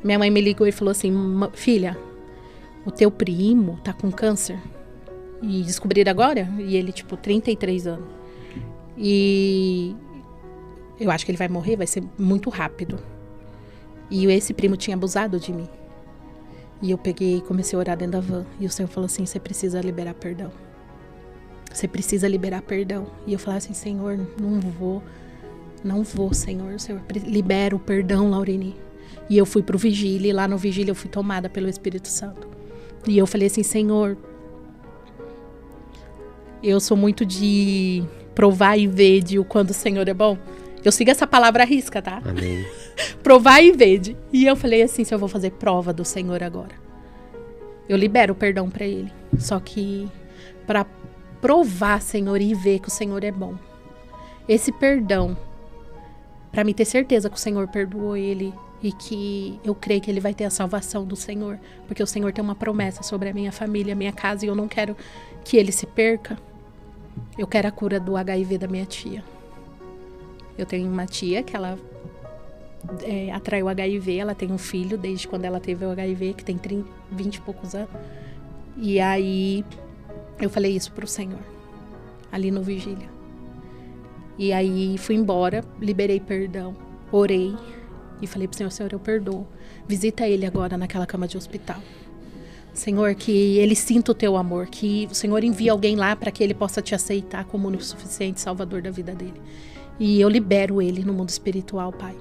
[SPEAKER 2] minha mãe me ligou e falou assim, filha, o teu primo tá com câncer. E descobriram agora, e ele, 33 anos. E eu acho que ele vai morrer, vai ser muito rápido. E esse primo tinha abusado de mim. E eu peguei e comecei a orar dentro da van. E o Senhor falou assim, você precisa liberar perdão. Você precisa liberar perdão. E eu falava assim, Senhor, não vou, Senhor. Senhor, libera o perdão, Laureni. E eu fui pro vigília, e lá no vigília eu fui tomada pelo Espírito Santo. E eu falei assim, Senhor, eu sou muito de provar e ver de o quando o Senhor é bom. Eu sigo essa palavra à risca, tá?
[SPEAKER 3] Amém.
[SPEAKER 2] Provar e ver. E eu falei assim, se eu vou fazer prova do Senhor agora. Eu libero o perdão pra Ele. Só que pra provar, Senhor, e ver que o Senhor é bom. Esse perdão, pra mim ter certeza que o Senhor perdoou ele e que eu creio que ele vai ter a salvação do Senhor. Porque o Senhor tem uma promessa sobre a minha família, a minha casa, e eu não quero que ele se perca. Eu quero a cura do HIV da minha tia. Eu tenho uma tia que ela atraiu HIV, ela tem um filho desde quando ela teve o HIV, que tem 20 e poucos anos. E aí eu falei isso pro Senhor, ali no vigília. E aí fui embora, liberei perdão, orei e falei pro Senhor, Senhor, eu perdoo. Visita ele agora naquela cama de hospital. Senhor, que ele sinta o teu amor, que o Senhor envie alguém lá para que ele possa te aceitar como único suficiente salvador da vida dele. E eu libero ele no mundo espiritual, Pai.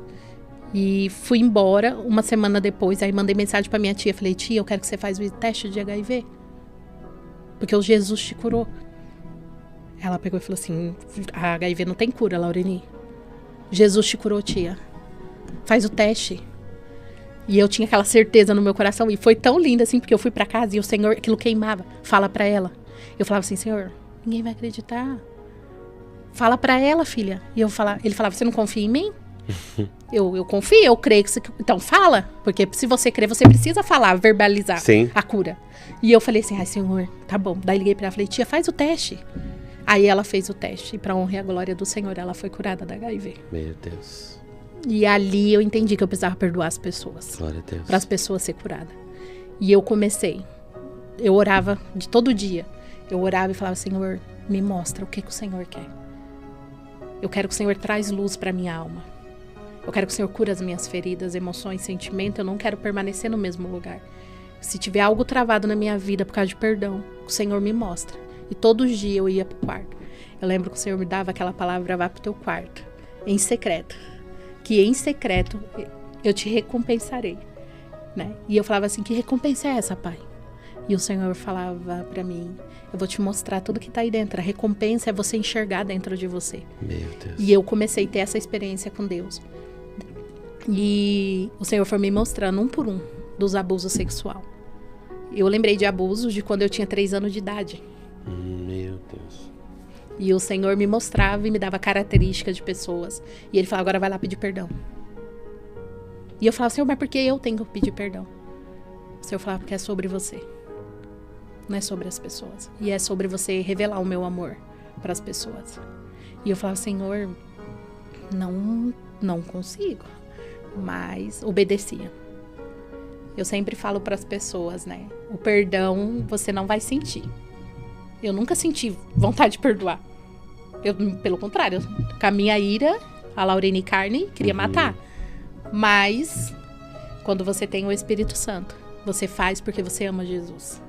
[SPEAKER 2] E fui embora, uma semana depois, aí mandei mensagem pra minha tia. Falei, tia, eu quero que você faça o teste de HIV. Porque o Jesus te curou. Ela pegou e falou assim, a HIV não tem cura, Laureni. Jesus te curou, tia. Faz o teste. E eu tinha aquela certeza no meu coração. E foi tão lindo assim, porque eu fui pra casa e o Senhor, aquilo queimava. Fala pra ela. Eu falava assim, Senhor, ninguém vai acreditar. Fala pra ela, filha. E ele falava, você não confia em mim? Eu confio, eu creio que você... Então fala, porque se você crer, você precisa falar, verbalizar.
[SPEAKER 3] Sim.
[SPEAKER 2] A cura. E eu falei assim, ai Senhor, tá bom. Daí liguei pra ela, falei, tia, faz o teste. Aí ela fez o teste, e pra honra e a glória do Senhor, ela foi curada da HIV.
[SPEAKER 3] Meu Deus.
[SPEAKER 2] E ali eu entendi que eu precisava perdoar as pessoas.
[SPEAKER 3] Glória a Deus.
[SPEAKER 2] Para as pessoas ser curadas. E eu comecei. Eu orava de todo dia. Eu orava e falava, Senhor, me mostra o que o Senhor quer. Eu quero que o Senhor traz luz para minha alma. Eu quero que o Senhor cure as minhas feridas, emoções, sentimentos. Eu não quero permanecer no mesmo lugar. Se tiver algo travado na minha vida por causa de perdão, o Senhor me mostra. E todos os dias eu ia pro quarto. Eu lembro que o Senhor me dava aquela palavra, vá pro teu quarto, em secreto. Que em secreto eu te recompensarei. Né? E eu falava assim, que recompensa é essa, Pai? E o Senhor falava pra mim, eu vou te mostrar tudo que tá aí dentro. A recompensa é você enxergar dentro de você.
[SPEAKER 3] Meu Deus.
[SPEAKER 2] E eu comecei a ter essa experiência com Deus. E o Senhor foi me mostrando um por um dos abusos sexuais. Eu lembrei de abusos de quando eu tinha 3 anos de idade.
[SPEAKER 3] Meu Deus.
[SPEAKER 2] E o Senhor me mostrava e me dava características de pessoas. E ele falava, agora vai lá pedir perdão. E eu falava, Senhor, mas por que eu tenho que pedir perdão? O Senhor falava, porque é sobre você. Não é sobre as pessoas. E é sobre você revelar o meu amor para as pessoas. E eu falava, Senhor, não consigo. Mas obedecia. Eu sempre falo para as pessoas, né? O perdão você não vai sentir. Eu nunca senti vontade de perdoar. Pelo contrário, com a minha ira, a Laureni Carne queria matar. Mas, quando você tem o Espírito Santo, você faz porque você ama Jesus.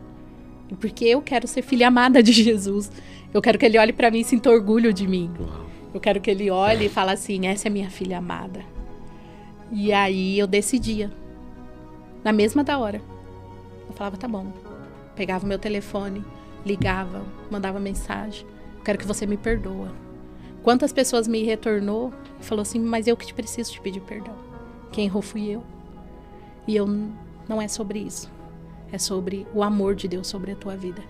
[SPEAKER 2] E porque eu quero ser filha amada de Jesus. Eu quero que ele olhe para mim e sinta orgulho de mim. Eu quero que ele olhe e fale assim, essa é minha filha amada. E aí eu decidia. Na mesma da hora. Eu falava, tá bom. Pegava o meu telefone, ligava, mandava mensagem. Eu quero que você me perdoa. Quantas pessoas me retornou e falou assim, mas eu que te preciso te pedir perdão. Quem errou fui eu. E não é sobre isso. É sobre o amor de Deus sobre a tua vida.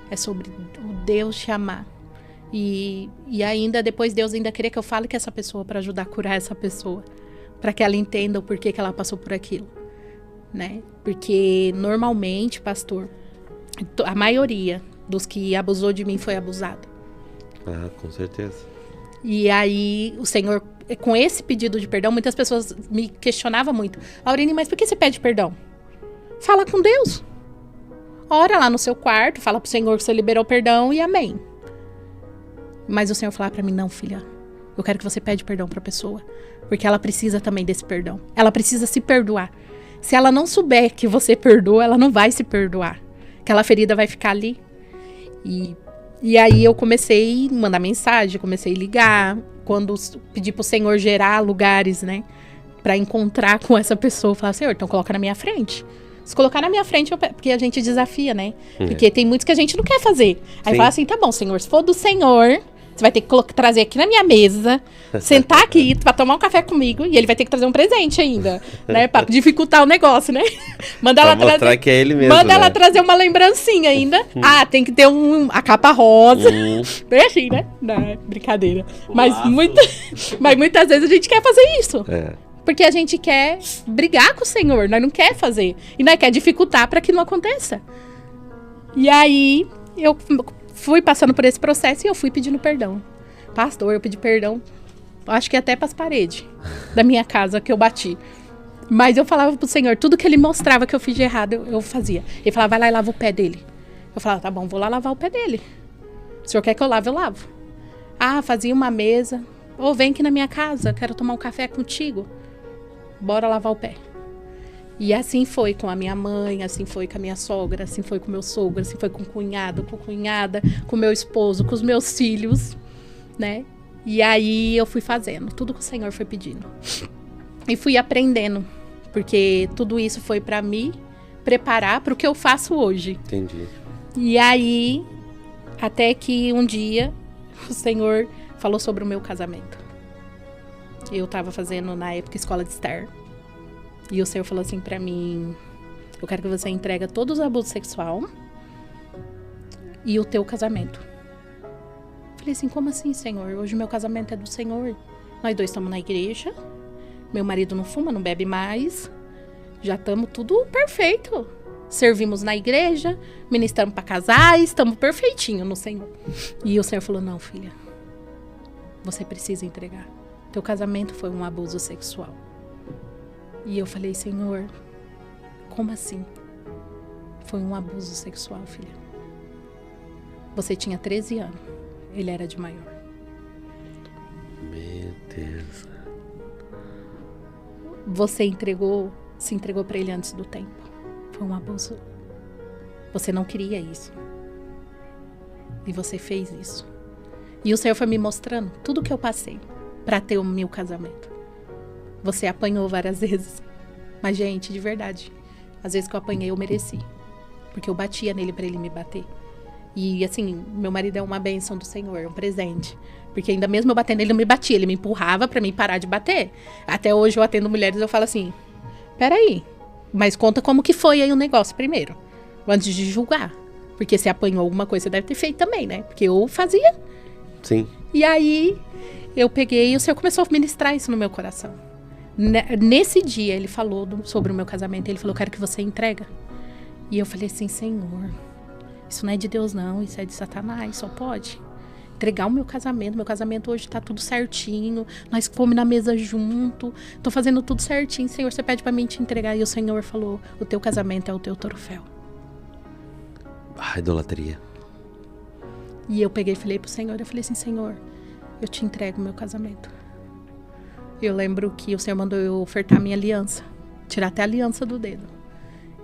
[SPEAKER 2] É sobre o Deus te amar. E ainda depois Deus ainda queria que eu fale com essa pessoa para ajudar a curar essa pessoa. Para que ela entenda o porquê que ela passou por aquilo. Né? Porque normalmente, pastor, a maioria dos que abusou de mim foi abusado.
[SPEAKER 3] Ah, com certeza.
[SPEAKER 2] E aí o Senhor, com esse pedido de perdão, muitas pessoas me questionavam muito. Laureni, mas por que você pede perdão? Fala com Deus. Ora lá no seu quarto, fala pro Senhor que você liberou perdão e amém. Mas o Senhor falava pra mim, não, filha, Eu quero que você pede perdão pra pessoa. Porque ela precisa também desse perdão. Ela precisa se perdoar. Se ela não souber que você perdoa, ela não vai se perdoar. Aquela ferida vai ficar ali. E aí eu comecei a mandar mensagem, comecei a ligar. Quando pedi pro Senhor gerar lugares, né? Pra encontrar com essa pessoa. Eu falava, Senhor, então coloca na minha frente. Se colocar na minha frente, porque a gente desafia, né? Porque tem muitos que a gente não quer fazer. Aí fala assim, tá bom, Senhor, se for do Senhor, você vai ter que trazer aqui na minha mesa, sentar aqui pra tomar um café comigo, e ele vai ter que trazer um presente ainda, né? Pra dificultar o negócio, né? Manda ela
[SPEAKER 3] mostrar que é ele mesmo,
[SPEAKER 2] manda ela trazer uma lembrancinha ainda. Tem que ter a capa rosa. Bem assim, né? Não, brincadeira. Mas muitas vezes a gente quer fazer isso. Porque a gente quer brigar com o Senhor, nós não quer fazer. E nós quer dificultar para que não aconteça. E aí, eu fui passando por esse processo e eu fui pedindo perdão. Pastor, eu pedi perdão, acho que até para as paredes da minha casa que eu bati. Mas eu falava pro Senhor, tudo que ele mostrava que eu fiz de errado, eu fazia. Ele falava, vai lá e lava o pé dele. Eu falava, tá bom, vou lá lavar o pé dele. O senhor quer que eu lave, eu lavo. Fazia uma mesa. Vem aqui na minha casa, quero tomar um café contigo. Bora lavar o pé. E assim foi com a minha mãe, assim foi com a minha sogra, assim foi com o meu sogro, assim foi com o cunhado, com a cunhada, com o meu esposo, com os meus filhos, né? E aí eu fui fazendo, tudo que o Senhor foi pedindo. E fui aprendendo, porque tudo isso foi para me preparar para o que eu faço hoje.
[SPEAKER 3] Entendi.
[SPEAKER 2] E aí, até que um dia, o Senhor falou sobre o meu casamento. Eu estava fazendo, na época, escola de Esther. E o Senhor falou assim pra mim, eu quero que você entregue todos os abusos sexuais e o teu casamento. Falei assim, como assim, Senhor? Hoje o meu casamento é do Senhor. Nós dois estamos na igreja. Meu marido não fuma, não bebe mais. Já estamos tudo perfeito. Servimos na igreja, ministramos para casais, estamos perfeitinho no Senhor. E o Senhor falou, não, filha, você precisa entregar. Teu casamento foi um abuso sexual. E eu falei, Senhor, como assim? Foi um abuso sexual, filha. Você tinha 13 anos, ele era de maior.
[SPEAKER 3] Meu Deus.
[SPEAKER 2] Você se entregou para ele antes do tempo. Foi um abuso. Você não queria isso. E você fez isso. E o Senhor foi me mostrando tudo que eu passei para ter o meu casamento. Você apanhou várias vezes. Mas, gente, de verdade, às vezes que eu apanhei, eu mereci. Porque eu batia nele para ele me bater. E, assim, meu marido é uma bênção do Senhor, é um presente. Porque ainda mesmo eu batendo, ele não me batia, ele me empurrava para mim parar de bater. Até hoje eu atendo mulheres e eu falo assim, peraí, mas conta como que foi aí o negócio primeiro, antes de julgar. Porque se apanhou alguma coisa, você deve ter feito também, né? Porque eu fazia.
[SPEAKER 3] Sim.
[SPEAKER 2] E aí, eu peguei e o Senhor começou a ministrar isso no meu coração. Nesse dia, ele falou sobre o meu casamento. Ele falou, quero que você entrega. E eu falei assim, Senhor, isso não é de Deus não, isso é de Satanás, só pode. Entregar o meu casamento hoje tá tudo certinho, nós fomos na mesa junto, tô fazendo tudo certinho, Senhor, você pede pra mim te entregar. E o Senhor falou, o teu casamento é o teu troféu.
[SPEAKER 3] Idolatria.
[SPEAKER 2] E eu peguei e falei pro Senhor, eu falei assim, Senhor, eu te entrego o meu casamento. Eu lembro que o Senhor mandou eu ofertar minha aliança, tirar até a aliança do dedo.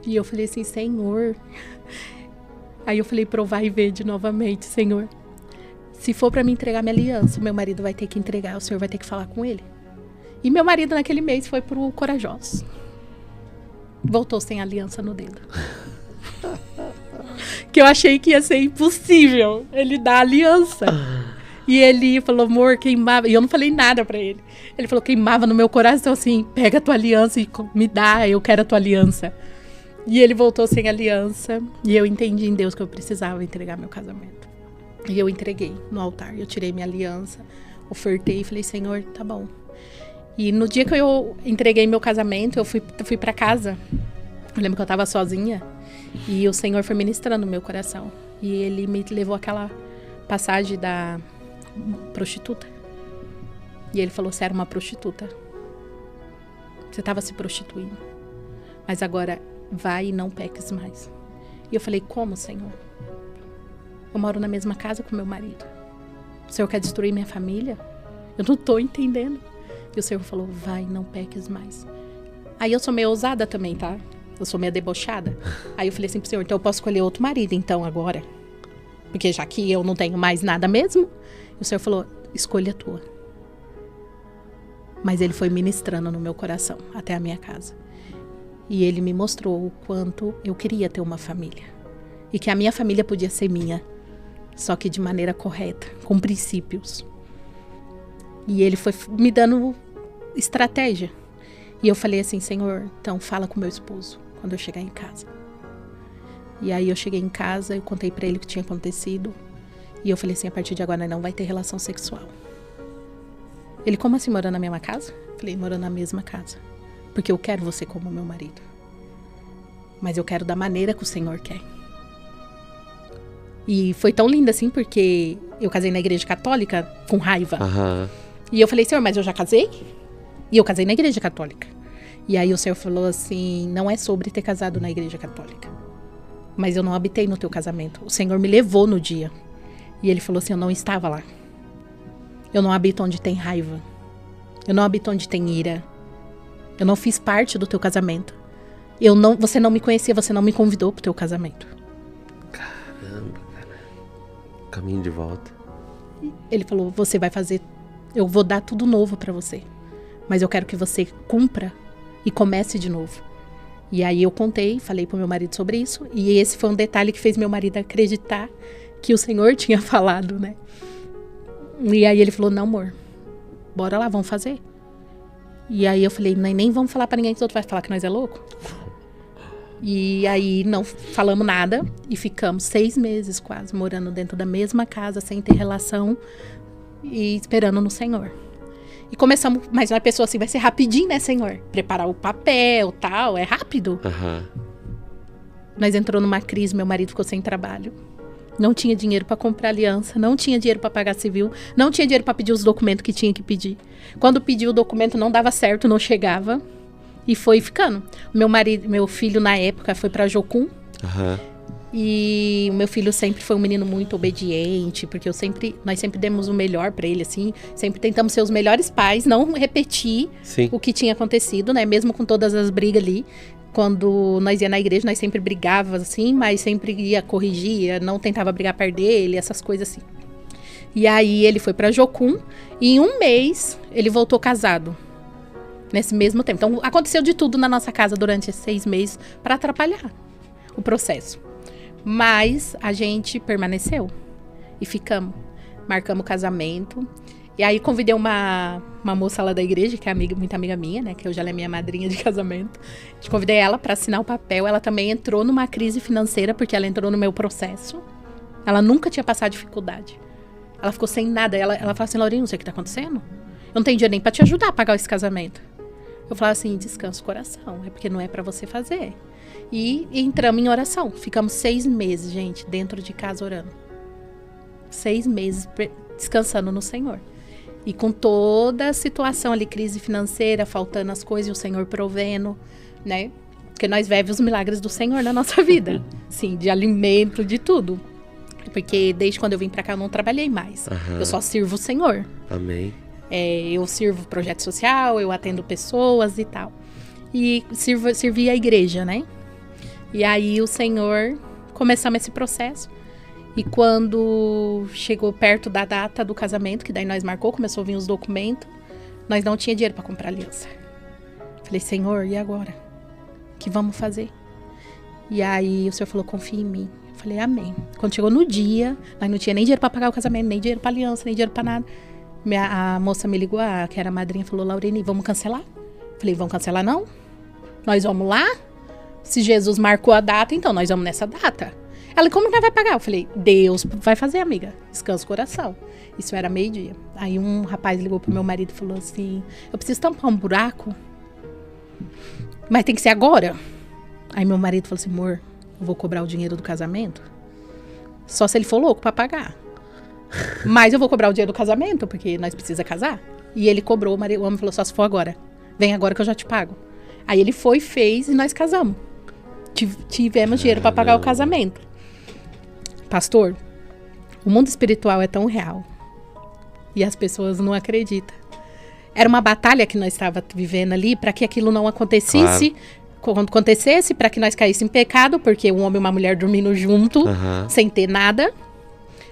[SPEAKER 2] E eu falei assim, Senhor. Aí eu falei, provar e ver de novamente, Senhor. Se for pra mim entregar minha aliança, meu marido vai ter que entregar, o Senhor vai ter que falar com ele. E meu marido naquele mês foi pro Corajosos. Voltou sem aliança no dedo. Que eu achei que ia ser impossível ele dar aliança. E ele falou, amor, queimava. E eu não falei nada pra ele. Ele falou, queimava no meu coração assim, pega a tua aliança e me dá, eu quero a tua aliança. E ele voltou sem aliança. E eu entendi em Deus que eu precisava entregar meu casamento. E eu entreguei no altar. Eu tirei minha aliança, ofertei e falei, Senhor, tá bom. E no dia que eu entreguei meu casamento, eu fui pra casa. Eu lembro que eu tava sozinha. E o Senhor foi ministrando no meu coração. E ele me levou àquela passagem da prostituta. E ele falou, você era uma prostituta. Você estava se prostituindo. Mas agora vai e não peques mais. E eu falei, como, Senhor? Eu moro na mesma casa com meu marido. O Senhor quer destruir minha família? Eu não tô entendendo. E o Senhor falou, vai, não peques mais. Aí eu sou meio ousada também, tá? Eu sou meio debochada. Aí eu falei assim pro Senhor, então eu posso escolher outro marido, então, agora? Porque já que eu não tenho mais nada mesmo. E o Senhor falou, escolha a tua. Mas ele foi ministrando no meu coração, até a minha casa. E ele me mostrou o quanto eu queria ter uma família. E que a minha família podia ser minha. Só que de maneira correta, com princípios. E ele foi me dando estratégia. E eu falei assim, Senhor, então fala com meu esposo quando eu chegar em casa. E aí eu cheguei em casa, eu contei pra ele o que tinha acontecido. E eu falei assim, a partir de agora não vai ter relação sexual. Ele, como assim, morando na mesma casa? Eu falei, morando na mesma casa. Porque eu quero você como meu marido. Mas eu quero da maneira que o Senhor quer. E foi tão lindo assim, porque eu casei na igreja católica com raiva. E eu falei, Senhor, mas eu já casei? E eu casei na igreja católica. E aí o Senhor falou assim, não é sobre ter casado na igreja católica. Mas eu não habitei no teu casamento. O Senhor me levou no dia. E ele falou assim, eu não estava lá. Eu não habito onde tem raiva. Eu não habito onde tem ira. Eu não fiz parte do teu casamento. Você não me conhecia, você não me convidou pro teu casamento.
[SPEAKER 3] Caramba, cara. Caminho de volta.
[SPEAKER 2] Ele falou, você vai fazer, eu vou dar tudo novo pra você. Mas eu quero que você cumpra e comece de novo. E aí eu contei, falei pro meu marido sobre isso. E esse foi um detalhe que fez meu marido acreditar que o Senhor tinha falado, né? E aí ele falou, não, amor, bora lá, vamos fazer. E aí eu falei, nem vamos falar pra ninguém que os outros vai falar que nós é louco. E aí não falamos nada e ficamos 6 meses quase morando dentro da mesma casa, sem ter relação e esperando no Senhor. E começamos, mas uma pessoa assim, vai ser rapidinho, né, Senhor? Preparar o papel, tal, é rápido. Nós entrou numa crise, meu marido ficou sem trabalho. Não tinha dinheiro para comprar aliança, não tinha dinheiro para pagar civil, não tinha dinheiro para pedir os documentos que tinha que pedir. Quando pediu o documento não dava certo, não chegava e foi ficando. Meu filho na época foi para Jocum. E o meu filho sempre foi um menino muito obediente, porque nós sempre demos o melhor para ele, assim, sempre tentamos ser os melhores pais, não repetir o que tinha acontecido, né, mesmo com todas as brigas ali. Quando nós ia na igreja, nós sempre brigávamos, assim, mas sempre ia corrigir, não tentava brigar perto dele, essas coisas assim. E aí ele foi pra Jocum e em 1 mês ele voltou casado. Nesse mesmo tempo. Então aconteceu de tudo na nossa casa durante esses 6 meses para atrapalhar o processo. Mas a gente permaneceu e ficamos. Marcamos o casamento. E aí convidei uma moça lá da igreja, que é muito amiga minha, né? Que hoje ela é minha madrinha de casamento. Convidei ela para assinar o papel. Ela também entrou numa crise financeira, porque ela entrou no meu processo. Ela nunca tinha passado dificuldade. Ela ficou sem nada. Ela falou assim, Laurinha, não sei o que tá acontecendo. Eu não tenho dinheiro nem para te ajudar a pagar esse casamento. Eu falava assim, descansa o coração. É porque não é para você fazer. E entramos em oração. Ficamos 6 meses, gente, dentro de casa orando. 6 meses descansando no Senhor. E com toda a situação ali, crise financeira, faltando as coisas e o Senhor provendo, né? Porque nós vivemos os milagres do Senhor na nossa vida. Sim, de alimento, de tudo. Porque desde quando eu vim pra cá eu não trabalhei mais. Eu só sirvo o Senhor.
[SPEAKER 3] Amém.
[SPEAKER 2] Eu sirvo projeto social, eu atendo pessoas e tal. E servi a igreja, né? E aí o Senhor, começamos esse processo. E quando chegou perto da data do casamento, que daí nós marcou, começou a vir os documentos, nós não tinha dinheiro para comprar aliança. Falei, Senhor, e agora? O que vamos fazer? E aí o Senhor falou, confia em mim. Eu falei, amém. Quando chegou no dia, nós não tinha nem dinheiro para pagar o casamento, nem dinheiro para aliança, nem dinheiro para nada. A moça me ligou, que era a madrinha, falou, Laurine, vamos cancelar? Falei, vamos cancelar não? Nós vamos lá? Se Jesus marcou a data, então nós vamos nessa data. Ela, como que nós vai pagar? Eu falei, Deus vai fazer, amiga. Descansa o coração. Isso era 12:30. Aí um rapaz ligou pro meu marido e falou assim, eu preciso tampar um buraco, mas tem que ser agora. Aí meu marido falou assim, amor, eu vou cobrar o dinheiro do casamento? Só se ele for louco pra pagar. Mas eu vou cobrar o dinheiro do casamento, porque nós precisamos casar. E ele cobrou, o homem falou, só se for agora. Vem agora que eu já te pago. Aí ele foi, fez e nós casamos. Tivemos dinheiro pra pagar o casamento. Pastor, o mundo espiritual é tão real. E as pessoas não acreditam. Era uma batalha que nós estávamos vivendo ali para que aquilo não acontecesse. Quando acontecesse, para que nós caíssemos em pecado, porque um homem e uma mulher dormindo junto, sem ter nada,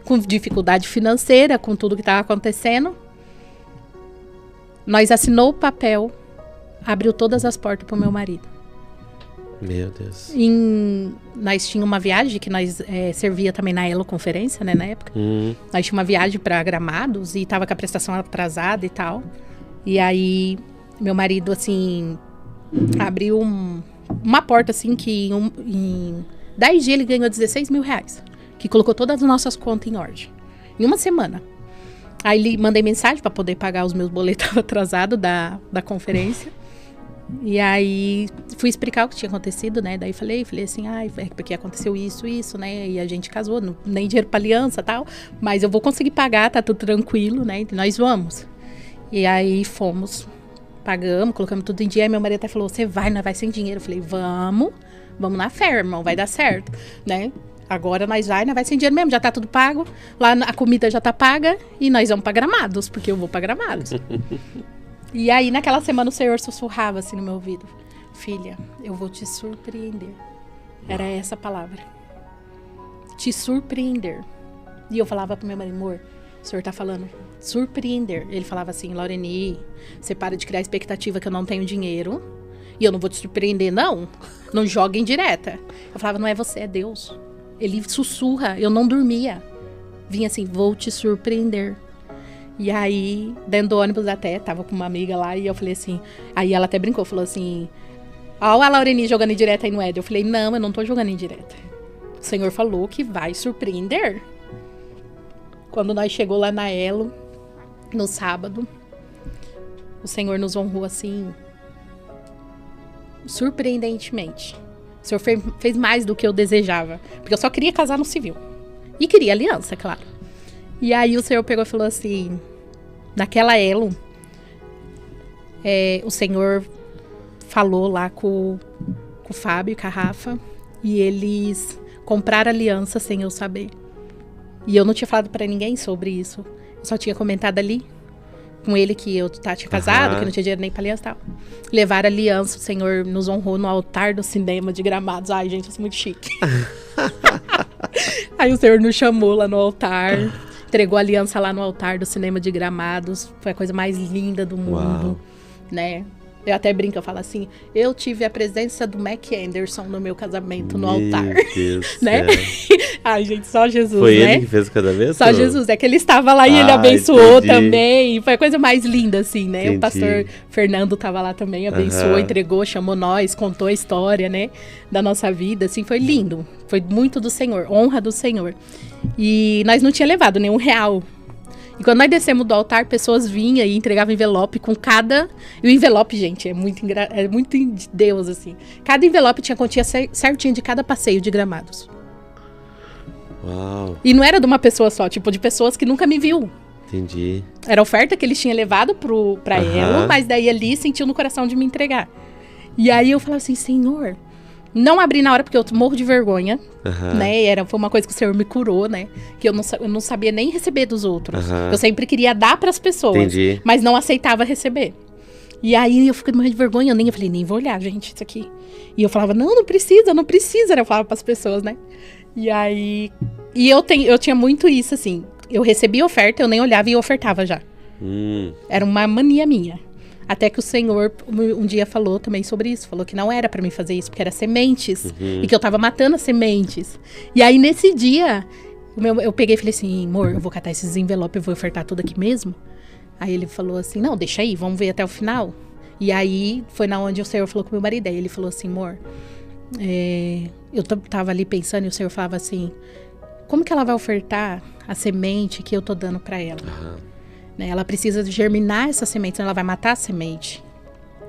[SPEAKER 2] com dificuldade financeira, com tudo que estava acontecendo. Nós assinou o papel, abriu todas as portas para o meu marido.
[SPEAKER 3] Meu Deus.
[SPEAKER 2] Nós tínhamos uma viagem que nós servia também na Elo Conferência, né, na época. Nós tínhamos uma viagem para Gramados e tava com a prestação atrasada e tal. E aí, meu marido, assim, abriu uma porta, assim, que em 10 dias ele ganhou 16 mil reais. Que colocou todas as nossas contas em ordem. Em uma semana. Aí ele mandei mensagem para poder pagar os meus boletos atrasados da conferência. E aí fui explicar o que tinha acontecido, né? Daí falei assim, porque aconteceu isso, né? E a gente casou, nem dinheiro pra aliança e tal. Mas eu vou conseguir pagar, tá tudo tranquilo, né? E nós vamos. E aí fomos, pagamos, colocamos tudo em dia. Aí meu marido até falou, você vai sem dinheiro? Eu falei, vamos na fé, irmão, vai dar certo, né? Agora nós vai sem dinheiro mesmo, já tá tudo pago. Lá a comida já tá paga e nós vamos pra Gramados, porque eu vou pra Gramados. E aí, naquela semana, o Senhor sussurrava assim no meu ouvido. Filha, eu vou te surpreender. Era essa a palavra. Te surpreender. E eu falava pro meu marido, amor, o Senhor tá falando surpreender. Ele falava assim, Laureni, você para de criar expectativa que eu não tenho dinheiro. E eu não vou te surpreender, não. Não joga em direta. Eu falava, não é você, é Deus. Ele sussurra, eu não dormia. Vinha assim, vou te surpreender. E aí, dentro do ônibus até, tava com uma amiga lá e eu falei assim... Aí ela até brincou, falou assim... Ó a Laureni jogando em direta aí no Éder. Eu falei, não, eu não tô jogando em direta. O Senhor falou que vai surpreender. Quando nós chegou lá na Elo, no sábado, o Senhor nos honrou assim... surpreendentemente. O Senhor fez mais do que eu desejava. Porque eu só queria casar no civil. E queria aliança, claro. E aí o Senhor pegou e falou assim, naquela Elo, o Senhor falou lá com o Fábio e com a Rafa, e eles compraram aliança sem eu saber. E eu não tinha falado pra ninguém sobre isso. Eu só tinha comentado ali com ele que eu tinha casado, que não tinha dinheiro nem pra aliança e tal. Levaram aliança, o Senhor nos honrou no altar do cinema de Gramados. Ai, gente, isso é muito chique. Aí o Senhor nos chamou lá no altar... Entregou a aliança lá no altar do cinema de Gramados. Foi a coisa mais linda do mundo, né? Eu até brinco, eu falo assim, eu tive a presença do Mac Anderson no meu casamento no altar. Meu Deus, né? Ai, gente, só Jesus,
[SPEAKER 3] foi, né?
[SPEAKER 2] Foi
[SPEAKER 3] ele que fez o casamento?
[SPEAKER 2] Só Jesus, é que ele estava lá e ele abençoou também. Foi a coisa mais linda, assim, né? Entendi. O pastor Fernando estava lá também, abençoou, entregou, chamou nós, contou a história, né? Da nossa vida, assim, foi lindo. Foi muito do Senhor, honra do Senhor. E nós não tínhamos levado nenhum real. E quando nós descemos do altar, pessoas vinham e entregavam envelope com cada... E o envelope, gente, é muito de Deus, assim. Cada envelope tinha quantia certinho de cada passeio de Gramados.
[SPEAKER 3] Uau.
[SPEAKER 2] E não era de uma pessoa só, tipo, de pessoas que nunca me viu.
[SPEAKER 3] Entendi.
[SPEAKER 2] Era a oferta que eles tinham levado pra ela, mas daí ali sentiu no coração de me entregar. E aí eu falava assim, Senhor... Não abri na hora porque eu morro de vergonha, né? Foi uma coisa que o Senhor me curou, né? Que eu não sabia nem receber dos outros. Eu sempre queria dar para as pessoas, mas não aceitava receber. E aí eu fiquei morrendo de vergonha, eu falei, nem vou olhar, gente, isso aqui. E eu falava, não precisa, né? Eu falava para as pessoas, né? E aí... E eu tinha muito isso, assim. Eu recebia oferta, eu nem olhava e eu ofertava já. Era uma mania minha. Até que o Senhor um dia falou também sobre isso. Falou que não era pra mim fazer isso, porque era sementes. E que eu tava matando as sementes. E aí, nesse dia, eu peguei e falei assim, amor, eu vou catar esses envelopes, eu vou ofertar tudo aqui mesmo. Aí ele falou assim, não, deixa aí, vamos ver até o final. E aí, foi na onde o Senhor falou com o meu marido. Aí ele falou assim, amor, eu tava ali pensando e o Senhor falava assim, como que ela vai ofertar a semente que eu tô dando pra ela? Né? Ela precisa germinar essa semente, senão ela vai matar a semente.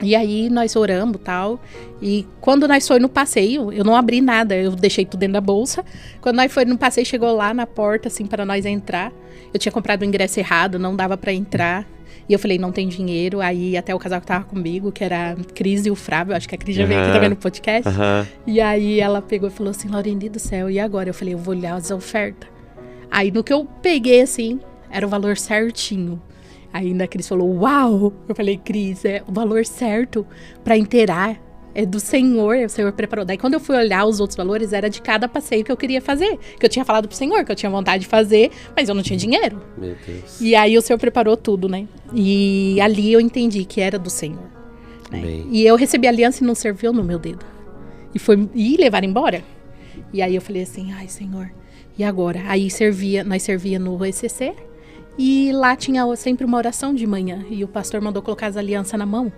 [SPEAKER 2] E aí nós oramos e tal. E quando nós foi no passeio, eu não abri nada, eu deixei tudo dentro da bolsa. Quando nós foi no passeio, chegou lá na porta, assim, para nós entrar. Eu tinha comprado o ingresso errado, não dava para entrar. E eu falei, não tem dinheiro. Aí até o casal que tava comigo, que era a Cris e o Frávio, acho que a Cris já veio aqui também no podcast. E aí ela pegou e falou assim, Laureni do céu, e agora? Eu falei, eu vou olhar as ofertas. Aí no que eu peguei, assim, Era o valor certinho. Ainda a Cris falou, uau! Eu falei, Cris, é o valor certo para inteirar. É do Senhor, o Senhor preparou. Daí quando eu fui olhar os outros valores, era de cada passeio que eu queria fazer. Que eu tinha falado pro Senhor, que eu tinha vontade de fazer, mas eu não tinha dinheiro.
[SPEAKER 3] Meu Deus.
[SPEAKER 2] E aí o Senhor preparou tudo, né? E ali eu entendi que era do Senhor. Né? E eu recebi a aliança e não serviu no meu dedo. E levaram embora. E aí eu falei assim, ai Senhor, e agora? Aí nós servia no ECC e lá tinha sempre uma oração de manhã. E o pastor mandou colocar as alianças na mão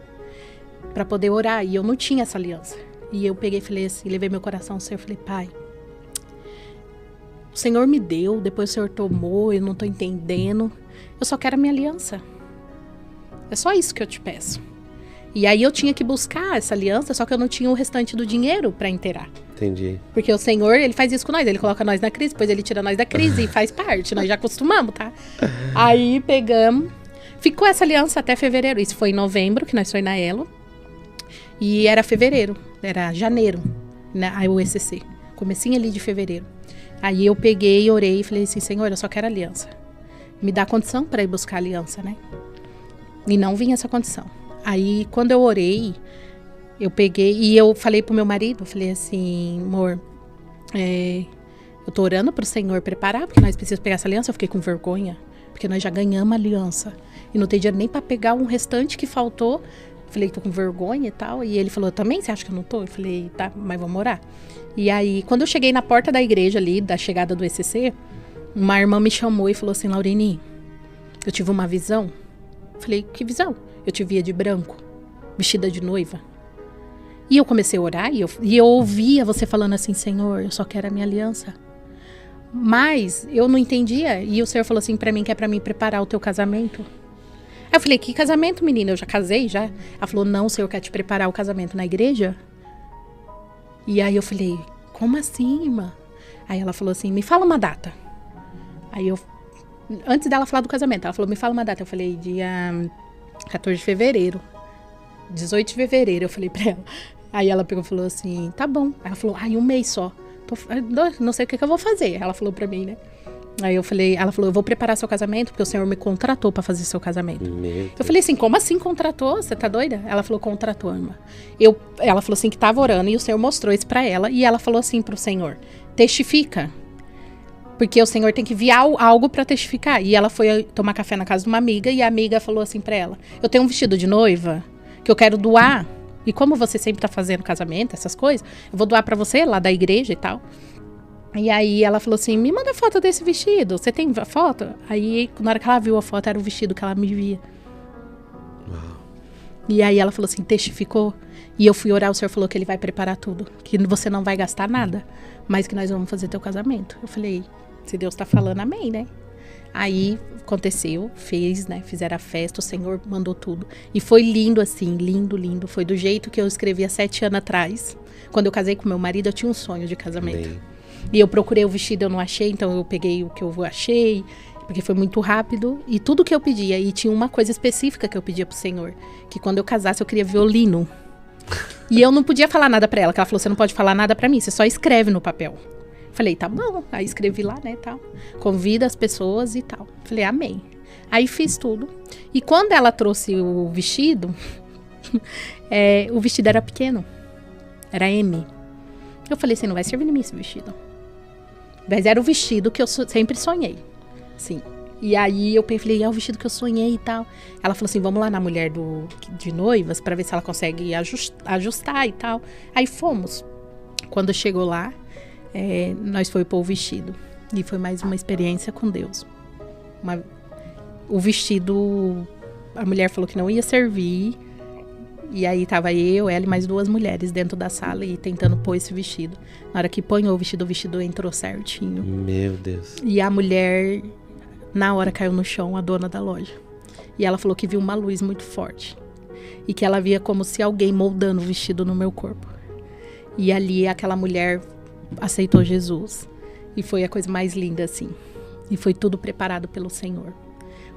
[SPEAKER 2] para poder orar. E eu não tinha essa aliança. E eu peguei e falei assim, levei meu coração ao Senhor. Falei, Pai, o Senhor me deu, depois o Senhor tomou, eu não tô entendendo. Eu só quero a minha aliança. É só isso que eu te peço. E aí eu tinha que buscar essa aliança, só que eu não tinha o restante do dinheiro para inteirar.
[SPEAKER 3] Entendi.
[SPEAKER 2] Porque o Senhor, ele faz isso com nós. Ele coloca nós na crise, depois ele tira nós da crise e faz parte. Nós já acostumamos, tá? Aí pegamos. Ficou essa aliança até fevereiro. Isso foi em novembro, que nós foi na Elo. E era fevereiro. Era janeiro, né? Aí o ECC. Comecinho ali de fevereiro. Aí eu peguei, orei e falei assim, Senhor, eu só quero aliança. Me dá condição para ir buscar a aliança, né? E não vinha essa condição. Aí, quando eu orei, eu peguei e eu falei pro meu marido, falei assim, amor, eu tô orando pro Senhor preparar, porque nós precisamos pegar essa aliança. Eu fiquei com vergonha, porque nós já ganhamos a aliança. E não tem dinheiro nem pra pegar um restante que faltou. Falei, tô com vergonha e tal. E ele falou, também, você acha que eu não tô? Eu falei, tá, mas vamos orar. E aí, quando eu cheguei na porta da igreja ali, da chegada do ECC, uma irmã me chamou e falou assim, Laurine, eu tive uma visão. Eu falei, que visão? Eu te via de branco, vestida de noiva. E eu comecei a orar e eu ouvia você falando assim, Senhor, eu só quero a minha aliança. Mas eu não entendia. E o Senhor falou assim pra mim, que é pra mim preparar o teu casamento. Aí eu falei, que casamento, menina? Eu já casei, já? Ela falou, não, o Senhor quer te preparar o casamento na igreja? E aí eu falei, como assim, irmã? Aí ela falou assim, me fala uma data. Aí eu, antes dela falar do casamento, ela falou, me fala uma data. Eu falei, dia 14 de fevereiro, 18 de fevereiro, eu falei pra ela. Aí ela pegou e falou assim, tá bom. Ela falou, ai, um mês só. Não sei o que eu vou fazer. Ela falou pra mim, né? Aí eu falei, ela falou, eu vou preparar seu casamento, porque o Senhor me contratou pra fazer seu casamento. Eu falei assim, como assim contratou? Você tá doida? Ela falou, contratou, irmã. Ela falou assim que tava orando e o Senhor mostrou isso pra ela. E ela falou assim pro Senhor, testifica. Porque o Senhor tem que enviar algo pra testificar. E ela foi tomar café na casa de uma amiga e a amiga falou assim pra ela, eu tenho um vestido de noiva que eu quero doar. E como você sempre tá fazendo casamento, essas coisas, eu vou doar pra você lá da igreja e tal. E aí ela falou assim, me manda foto desse vestido, você tem foto? Aí na hora que ela viu a foto, era o vestido que ela me via. E aí ela falou assim, testificou. E eu fui orar, o Senhor falou que ele vai preparar tudo, que você não vai gastar nada, mas que nós vamos fazer teu casamento. Eu falei, se Deus tá falando, amém, né? Aí aconteceu, fizeram a festa, o Senhor mandou tudo. E foi lindo assim, lindo, lindo. Foi do jeito que eu escrevi há 7 anos atrás. Quando eu casei com meu marido, eu tinha um sonho de casamento. Amém. E eu procurei o vestido, eu não achei, então eu peguei o que eu achei, porque foi muito rápido. E tudo que eu pedia, e tinha uma coisa específica que eu pedia pro Senhor, que quando eu casasse eu queria violino. E eu não podia falar nada pra ela, que ela falou, você não pode falar nada pra mim, você só escreve no papel. Falei, tá bom. Aí escrevi lá, né, tal. Convida as pessoas e tal. Falei, amém. Aí fiz tudo. E quando ela trouxe o vestido, o vestido era pequeno. Era M. Eu falei assim, não vai servir em mim esse vestido. Mas era o vestido que eu sempre sonhei. Sim. E aí eu falei, é o vestido que eu sonhei e tal. Ela falou assim, vamos lá na mulher de noivas pra ver se ela consegue ajustar e tal. Aí fomos. Quando chegou lá, nós foi pôr o vestido. E foi mais uma experiência com Deus. O vestido, a mulher falou que não ia servir. E aí tava eu, ela e mais 2 mulheres dentro da sala e tentando pôr esse vestido. Na hora que põe o vestido entrou certinho.
[SPEAKER 3] Meu Deus.
[SPEAKER 2] E a mulher, na hora, caiu no chão, a dona da loja. E ela falou que viu uma luz muito forte. E que ela via como se alguém moldando o vestido no meu corpo. E ali aquela mulher aceitou Jesus. E foi a coisa mais linda, assim. E foi tudo preparado pelo Senhor.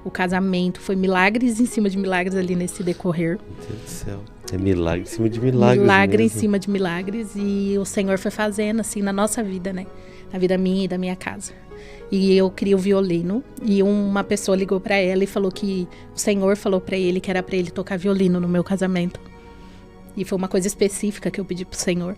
[SPEAKER 2] O casamento foi milagres em cima de milagres ali nesse decorrer.
[SPEAKER 3] Meu Deus do céu. É milagre em cima de milagres.
[SPEAKER 2] Milagre
[SPEAKER 3] mesmo.
[SPEAKER 2] Em cima de milagres. E o Senhor foi fazendo assim na nossa vida, né? na vida minha e da minha casa. E eu queria o violino, e uma pessoa ligou para ela e falou que o Senhor falou para ele que era para ele tocar violino no meu casamento. E foi uma coisa específica que eu pedi pro Senhor.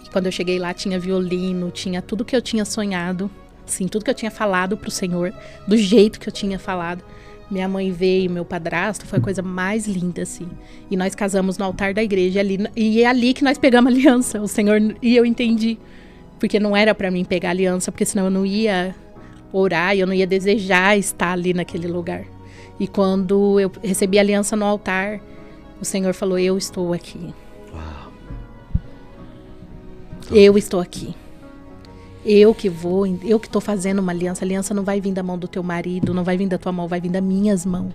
[SPEAKER 2] E quando eu cheguei lá, tinha violino, tinha tudo que eu tinha sonhado, assim, tudo que eu tinha falado pro Senhor, do jeito que eu tinha falado. Minha mãe veio, meu padrasto, foi a coisa mais linda, assim. E nós casamos no altar da igreja, e é ali que nós pegamos a aliança, o Senhor, e eu entendi. Porque não era para mim pegar a aliança, porque senão eu não ia orar, eu não ia desejar estar ali naquele lugar. E quando eu recebi a aliança no altar, o Senhor falou, eu estou aqui.
[SPEAKER 3] Uau.
[SPEAKER 2] Eu estou aqui. Eu que estou fazendo uma aliança. A aliança não vai vir da mão do teu marido, não vai vir da tua mão, vai vir das minhas mãos.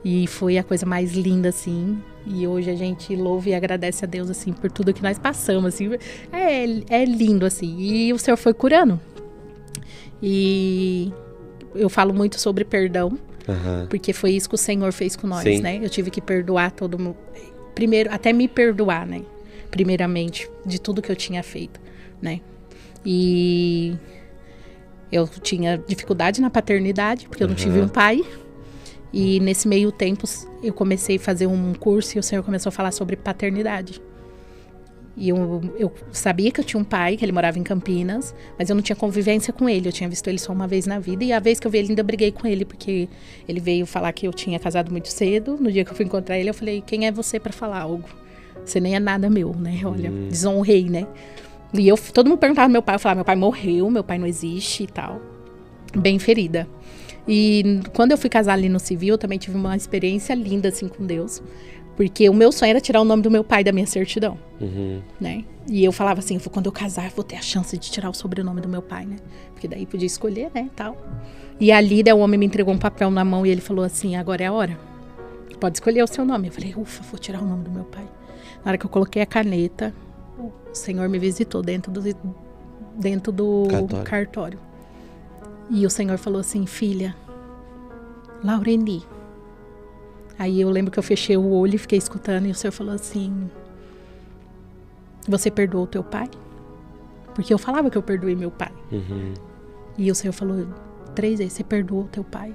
[SPEAKER 2] E foi a coisa mais linda, assim. E hoje a gente louva e agradece a Deus, assim, por tudo que nós passamos, assim. É lindo, assim. E o Senhor foi curando. E eu falo muito sobre perdão, porque foi isso que o Senhor fez com nós, né? Eu tive que perdoar todo mundo. Primeiro, até me perdoar, né? Primeiramente, de tudo que eu tinha feito, né? E eu tinha dificuldade na paternidade, porque eu não tive um pai. E nesse meio tempo eu comecei a fazer um curso e o Senhor começou a falar sobre paternidade. E eu sabia que eu tinha um pai, que ele morava em Campinas, mas eu não tinha convivência com ele. Eu tinha visto ele só uma vez na vida, e a vez que eu vi ele ainda briguei com ele, porque ele veio falar que eu tinha casado muito cedo. No dia que eu fui encontrar ele, eu falei, quem é você pra falar algo? Você nem é nada meu, né? Olha, desonrei, né? E todo mundo perguntava do meu pai, eu falava, meu pai morreu, meu pai não existe e tal. Bem ferida. E quando eu fui casar ali no civil, eu também tive uma experiência linda, assim, com Deus. Porque o meu sonho era tirar o nome do meu pai da minha certidão, né? E eu falava assim, quando eu casar, eu vou ter a chance de tirar o sobrenome do meu pai, né? Porque daí podia escolher, né, tal. E ali, daí o homem me entregou um papel na mão e ele falou assim, agora é a hora. Pode escolher o seu nome. Eu falei, ufa, vou tirar o nome do meu pai. Na hora que eu coloquei a caneta, o Senhor me visitou dentro do cartório. E o Senhor falou assim, filha, Laureni. Aí eu lembro que eu fechei o olho e fiquei escutando, e o Senhor falou assim, você perdoou o teu pai? Porque eu falava que eu perdoei meu pai. E o Senhor falou 3 vezes, você perdoou o teu pai?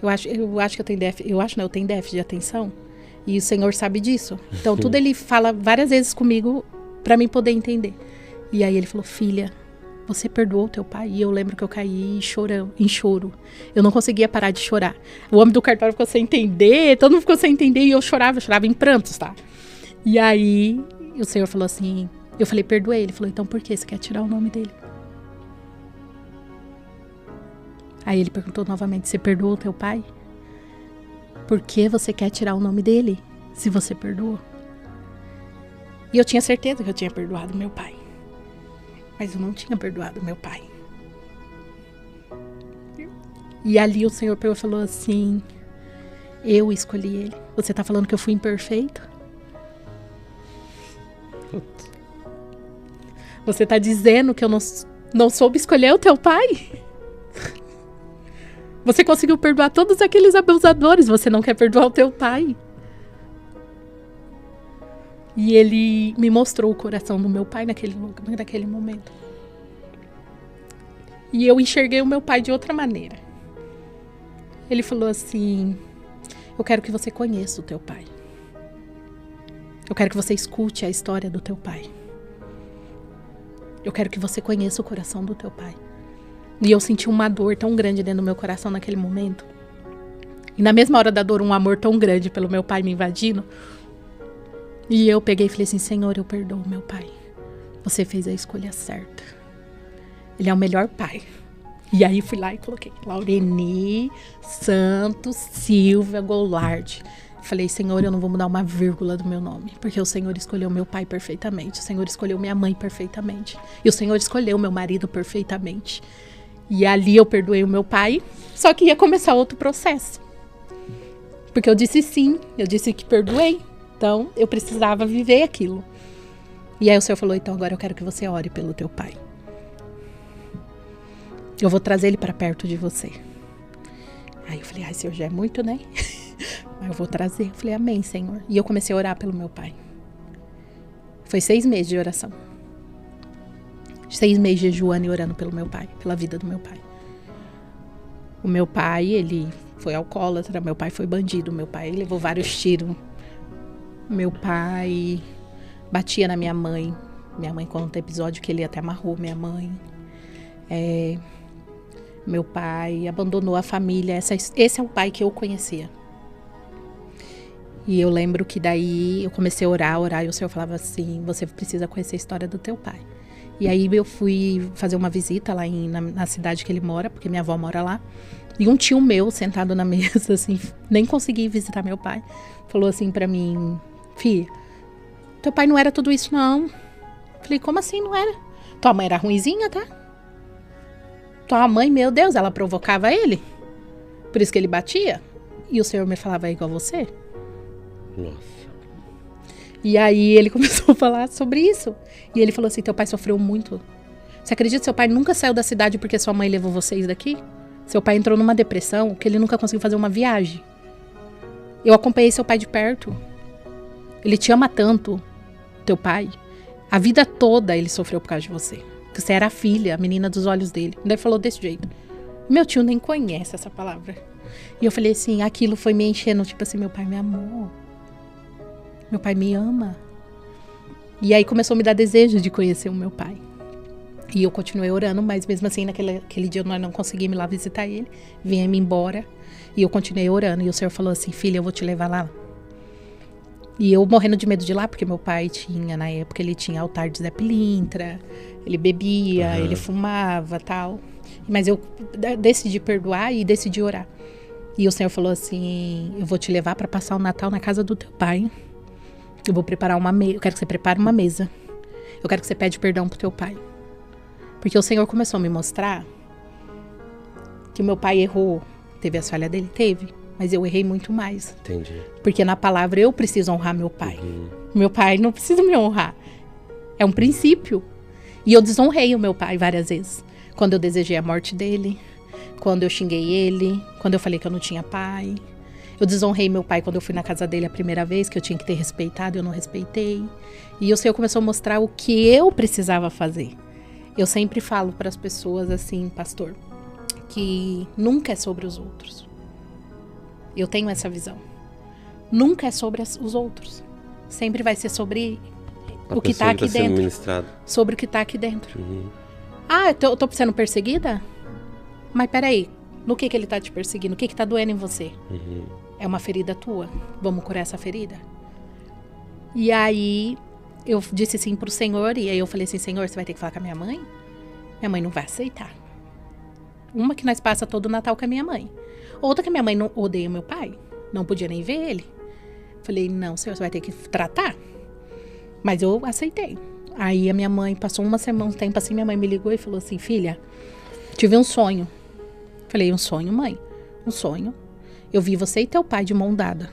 [SPEAKER 2] Eu acho que eu tenho déficit, eu tenho déficit de atenção. E o Senhor sabe disso. Então tudo ele fala várias vezes comigo para mim poder entender. E aí ele falou, filha, você perdoou o teu pai? E eu lembro que eu caí em choro. Eu não conseguia parar de chorar. O homem do cartório ficou sem entender, todo mundo ficou sem entender, e eu chorava em prantos, tá? E aí o Senhor falou assim, eu falei, perdoei. Ele falou, então por que você quer tirar o nome dele? Aí ele perguntou novamente, você perdoou o teu pai? Por que você quer tirar o nome dele, se você perdoou? E eu tinha certeza que eu tinha perdoado meu pai. Mas eu não tinha perdoado meu pai. E ali o Senhor falou assim, eu escolhi ele. Você tá falando que eu fui imperfeito? Você tá dizendo que eu não soube escolher o teu pai? Você conseguiu perdoar todos aqueles abusadores, você não quer perdoar o teu pai? E ele me mostrou o coração do meu pai naquele momento. E eu enxerguei o meu pai de outra maneira. Ele falou assim, eu quero que você conheça o teu pai. Eu quero que você escute a história do teu pai. Eu quero que você conheça o coração do teu pai. E eu senti uma dor tão grande dentro do meu coração naquele momento. E na mesma hora da dor, um amor tão grande pelo meu pai me invadindo. E eu peguei e falei assim, Senhor, eu perdoo meu pai. Você fez a escolha certa. Ele é o melhor pai. E aí fui lá e coloquei Laureni Santos Silva Goulart. Falei, Senhor, eu não vou mudar uma vírgula do meu nome, porque o Senhor escolheu meu pai perfeitamente. O Senhor escolheu minha mãe perfeitamente. E o Senhor escolheu meu marido perfeitamente. E ali eu perdoei o meu pai, só que ia começar outro processo. Porque eu disse sim, eu disse que perdoei. Então, eu precisava viver aquilo. E aí o Senhor falou, então agora eu quero que você ore pelo teu pai. Eu vou trazer ele para perto de você. Aí eu falei, Senhor, já é muito, né? Mas eu vou trazer. Eu falei, amém, Senhor. E eu comecei a orar pelo meu pai. Foi 6 meses de oração. 6 meses jejuando e orando pelo meu pai, pela vida do meu pai. O meu pai, ele foi alcoólatra, meu pai foi bandido, meu pai levou vários tiros. Meu pai batia na minha mãe. Minha mãe conta um episódio que ele até amarrou minha mãe. Meu pai abandonou a família. Esse é o pai que eu conhecia. E eu lembro que daí eu comecei a orar, e o Senhor falava assim, você precisa conhecer a história do teu pai. E aí eu fui fazer uma visita lá na cidade que ele mora, porque minha avó mora lá. E um tio meu, sentado na mesa, assim, nem consegui visitar meu pai, falou assim pra mim, filha, teu pai não era tudo isso não. Falei, como assim não era? Tua mãe era ruinzinha, tá? Tua mãe, meu Deus, ela provocava ele. Por isso que ele batia. E o Senhor me falava, é igual você.
[SPEAKER 3] Nossa.
[SPEAKER 2] E aí ele começou a falar sobre isso. E ele falou assim, teu pai sofreu muito. Você acredita que seu pai nunca saiu da cidade porque sua mãe levou vocês daqui? Seu pai entrou numa depressão que ele nunca conseguiu fazer uma viagem. Eu acompanhei seu pai de perto. Ele te ama tanto, teu pai. A vida toda ele sofreu por causa de você. Porque você era a filha, a menina dos olhos dele. Daí ele falou desse jeito. Meu tio nem conhece essa palavra. E eu falei assim, aquilo foi me enchendo, tipo assim, meu pai me amou. Meu pai me ama. E aí começou a me dar desejo de conhecer o meu pai. E eu continuei orando, mas mesmo assim, naquele dia nós não conseguimos ir lá visitar ele. Viemos embora. E eu continuei orando. E o Senhor falou assim, filha, eu vou te levar lá. E eu morrendo de medo de ir lá, porque meu pai tinha, na época, ele tinha altar de Zé Pilintra. Ele bebia, ele fumava, tal. Mas eu decidi perdoar e decidi orar. E o Senhor falou assim, eu vou te levar para passar o Natal na casa do teu pai. Eu vou preparar uma mesa. Eu quero que você prepare uma mesa. Eu quero que você pede perdão pro teu pai. Porque o Senhor começou a me mostrar que o meu pai errou. Teve as falhas dele? Teve. Mas eu errei muito mais.
[SPEAKER 3] Entendi.
[SPEAKER 2] Porque na palavra eu preciso honrar meu pai. Meu pai não precisa me honrar. É um princípio. E eu desonrei o meu pai várias vezes. Quando eu desejei a morte dele. Quando eu xinguei ele. Quando eu falei que eu não tinha pai. Eu desonrei meu pai quando eu fui na casa dele a primeira vez, que eu tinha que ter respeitado, eu não respeitei. E o Senhor começou a mostrar o que eu precisava fazer. Eu sempre falo para as pessoas assim, pastor, que nunca é sobre os outros. Eu tenho essa visão. Nunca é sobre os outros. Sempre vai ser sobre o que está aqui dentro. Sobre o que está aqui dentro. Ah, eu tô sendo perseguida? Mas peraí, no que ele tá te perseguindo? O que tá doendo em você? É uma ferida tua? Vamos curar essa ferida? E aí, eu disse sim pro Senhor, e aí eu falei assim, Senhor, você vai ter que falar com a minha mãe? Minha mãe não vai aceitar. Uma que nós passa todo o Natal com a minha mãe. Outra que a minha mãe não odeia o meu pai. Não podia nem ver ele. Falei, não, Senhor, você vai ter que tratar. Mas eu aceitei. Aí a minha mãe, passou uma semana, um tempo assim, minha mãe me ligou e falou assim, filha, tive um sonho. Falei, um sonho, mãe? Um sonho. Eu vi você e teu pai de mão dada.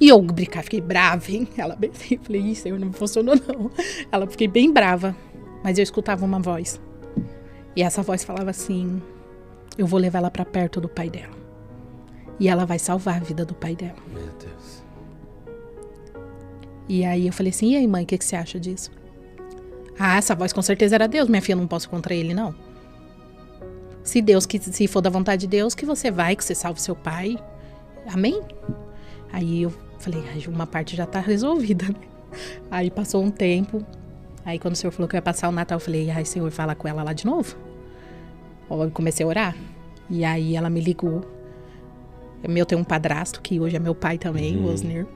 [SPEAKER 2] E eu brincar, fiquei brava, hein? Ela bem assim, falei, isso Senhor, não funcionou não. Ela, fiquei bem brava, mas eu escutava uma voz. E essa voz falava assim, eu vou levar ela pra perto do pai dela. E ela vai salvar a vida do pai dela.
[SPEAKER 3] Meu Deus.
[SPEAKER 2] E aí eu falei assim, e aí mãe, o que você acha disso? Ah, essa voz com certeza era Deus, minha filha, não posso contra ele não. Se for da vontade de Deus, que você vai, que você salve seu pai. Amém? Aí eu falei, uma parte já tá resolvida. Aí passou um tempo. Aí quando o Senhor falou que eu ia passar o Natal, eu falei, ai Senhor, fala com ela lá de novo. Eu comecei a orar. E aí ela me ligou. Eu tenho um padrasto, que hoje é meu pai também, o Osnir.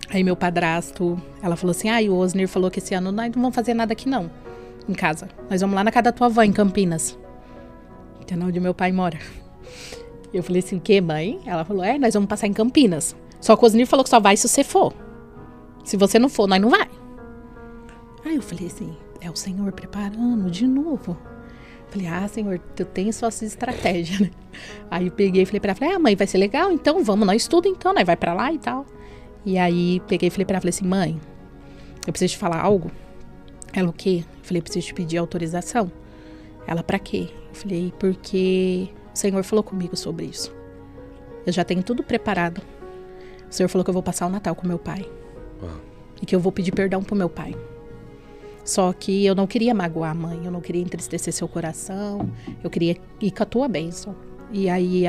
[SPEAKER 2] Aí meu padrasto, ela falou assim, o Osnir falou que esse ano nós não vamos fazer nada aqui não, em casa. Nós vamos lá na casa da tua avó, em Campinas. Que é onde meu pai mora. Eu falei assim, o que, mãe? Ela falou, nós vamos passar em Campinas. Só que o Osnir falou que só vai se você for. Se você não for, nós não vai. Aí eu falei assim, é o Senhor preparando de novo. Falei, Senhor, tu tem suas estratégias, né? Aí eu peguei e falei pra ela, falei, mãe, vai ser legal, então vamos, nós tudo então, nós vai pra lá e tal. E aí peguei e falei pra ela, falei assim, mãe, eu preciso te falar algo. Ela, o quê? Eu falei, eu preciso te pedir autorização. Ela, pra quê? Eu falei, porque o Senhor falou comigo sobre isso. Eu já tenho tudo preparado. O Senhor falou que eu vou passar o Natal com meu pai. E que eu vou pedir perdão pro meu pai. Só que eu não queria magoar a mãe, eu não queria entristecer seu coração, eu queria ir com a tua bênção. E aí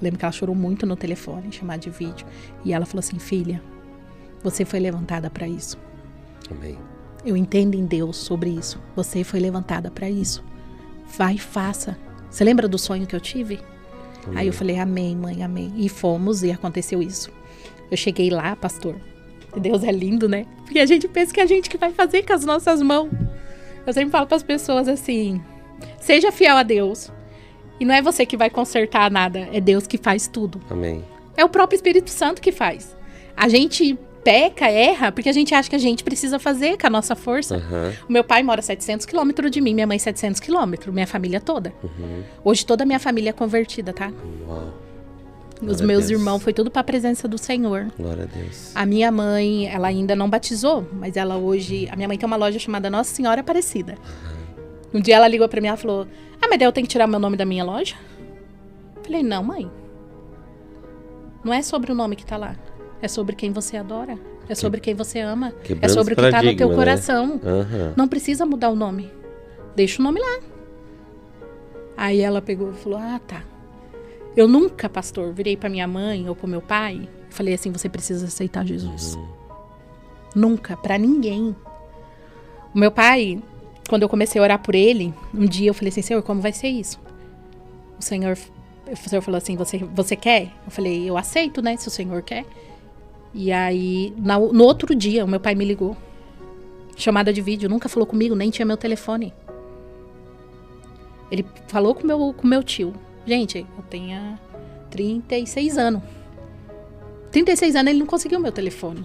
[SPEAKER 2] lembro que ela chorou muito no telefone, chamada de vídeo. E ela falou assim, filha, você foi levantada para isso.
[SPEAKER 3] Amém.
[SPEAKER 2] Eu entendo em Deus sobre isso. Você foi levantada para isso. Vai e faça. Você lembra do sonho que eu tive?
[SPEAKER 3] Amém.
[SPEAKER 2] Aí eu falei, amém, mãe, amém. E fomos e aconteceu isso. Eu cheguei lá, pastor. Deus é lindo, né? Porque a gente pensa que é a gente que vai fazer com as nossas mãos. Eu sempre falo para as pessoas assim, seja fiel a Deus. E não é você que vai consertar nada, é Deus que faz tudo.
[SPEAKER 3] Amém.
[SPEAKER 2] É o próprio Espírito Santo que faz. A gente peca, erra, porque a gente acha que a gente precisa fazer com a nossa força.
[SPEAKER 3] Uhum.
[SPEAKER 2] O meu pai mora 700 quilômetros de mim, minha mãe 700 quilômetros, minha família toda.
[SPEAKER 3] Uhum.
[SPEAKER 2] Hoje toda a minha família é convertida, tá?
[SPEAKER 3] Uau.
[SPEAKER 2] Os
[SPEAKER 3] Glória a
[SPEAKER 2] meus
[SPEAKER 3] Deus.
[SPEAKER 2] irmãos, foi tudo para a presença do Senhor.
[SPEAKER 3] Glória a Deus.
[SPEAKER 2] A minha mãe, ela ainda não batizou, mas ela hoje... A minha mãe tem uma loja chamada Nossa Senhora Aparecida. Um dia ela ligou para mim e falou, mas daí eu tenho que tirar meu nome da minha loja? Falei, não, mãe. Não é sobre o nome que tá lá. É sobre quem você adora. É sobre quem você ama. É sobre o que tá no teu coração.
[SPEAKER 3] Uhum.
[SPEAKER 2] Não precisa mudar o nome. Deixa o nome lá. Aí ela pegou e falou, tá. Eu nunca, pastor, virei pra minha mãe ou pro meu pai e falei assim, você precisa aceitar Jesus. Nunca, pra ninguém. O meu pai, quando eu comecei a orar por ele, um dia eu falei assim, Senhor, como vai ser isso? O Senhor falou assim, você quer? Eu falei, eu aceito, né, se o Senhor quer. E aí, no outro dia, o meu pai me ligou. Chamada de vídeo, nunca falou comigo, nem tinha meu telefone. Ele falou com meu tio. Gente, eu tenho 36 anos. 36 anos ele não conseguiu meu telefone.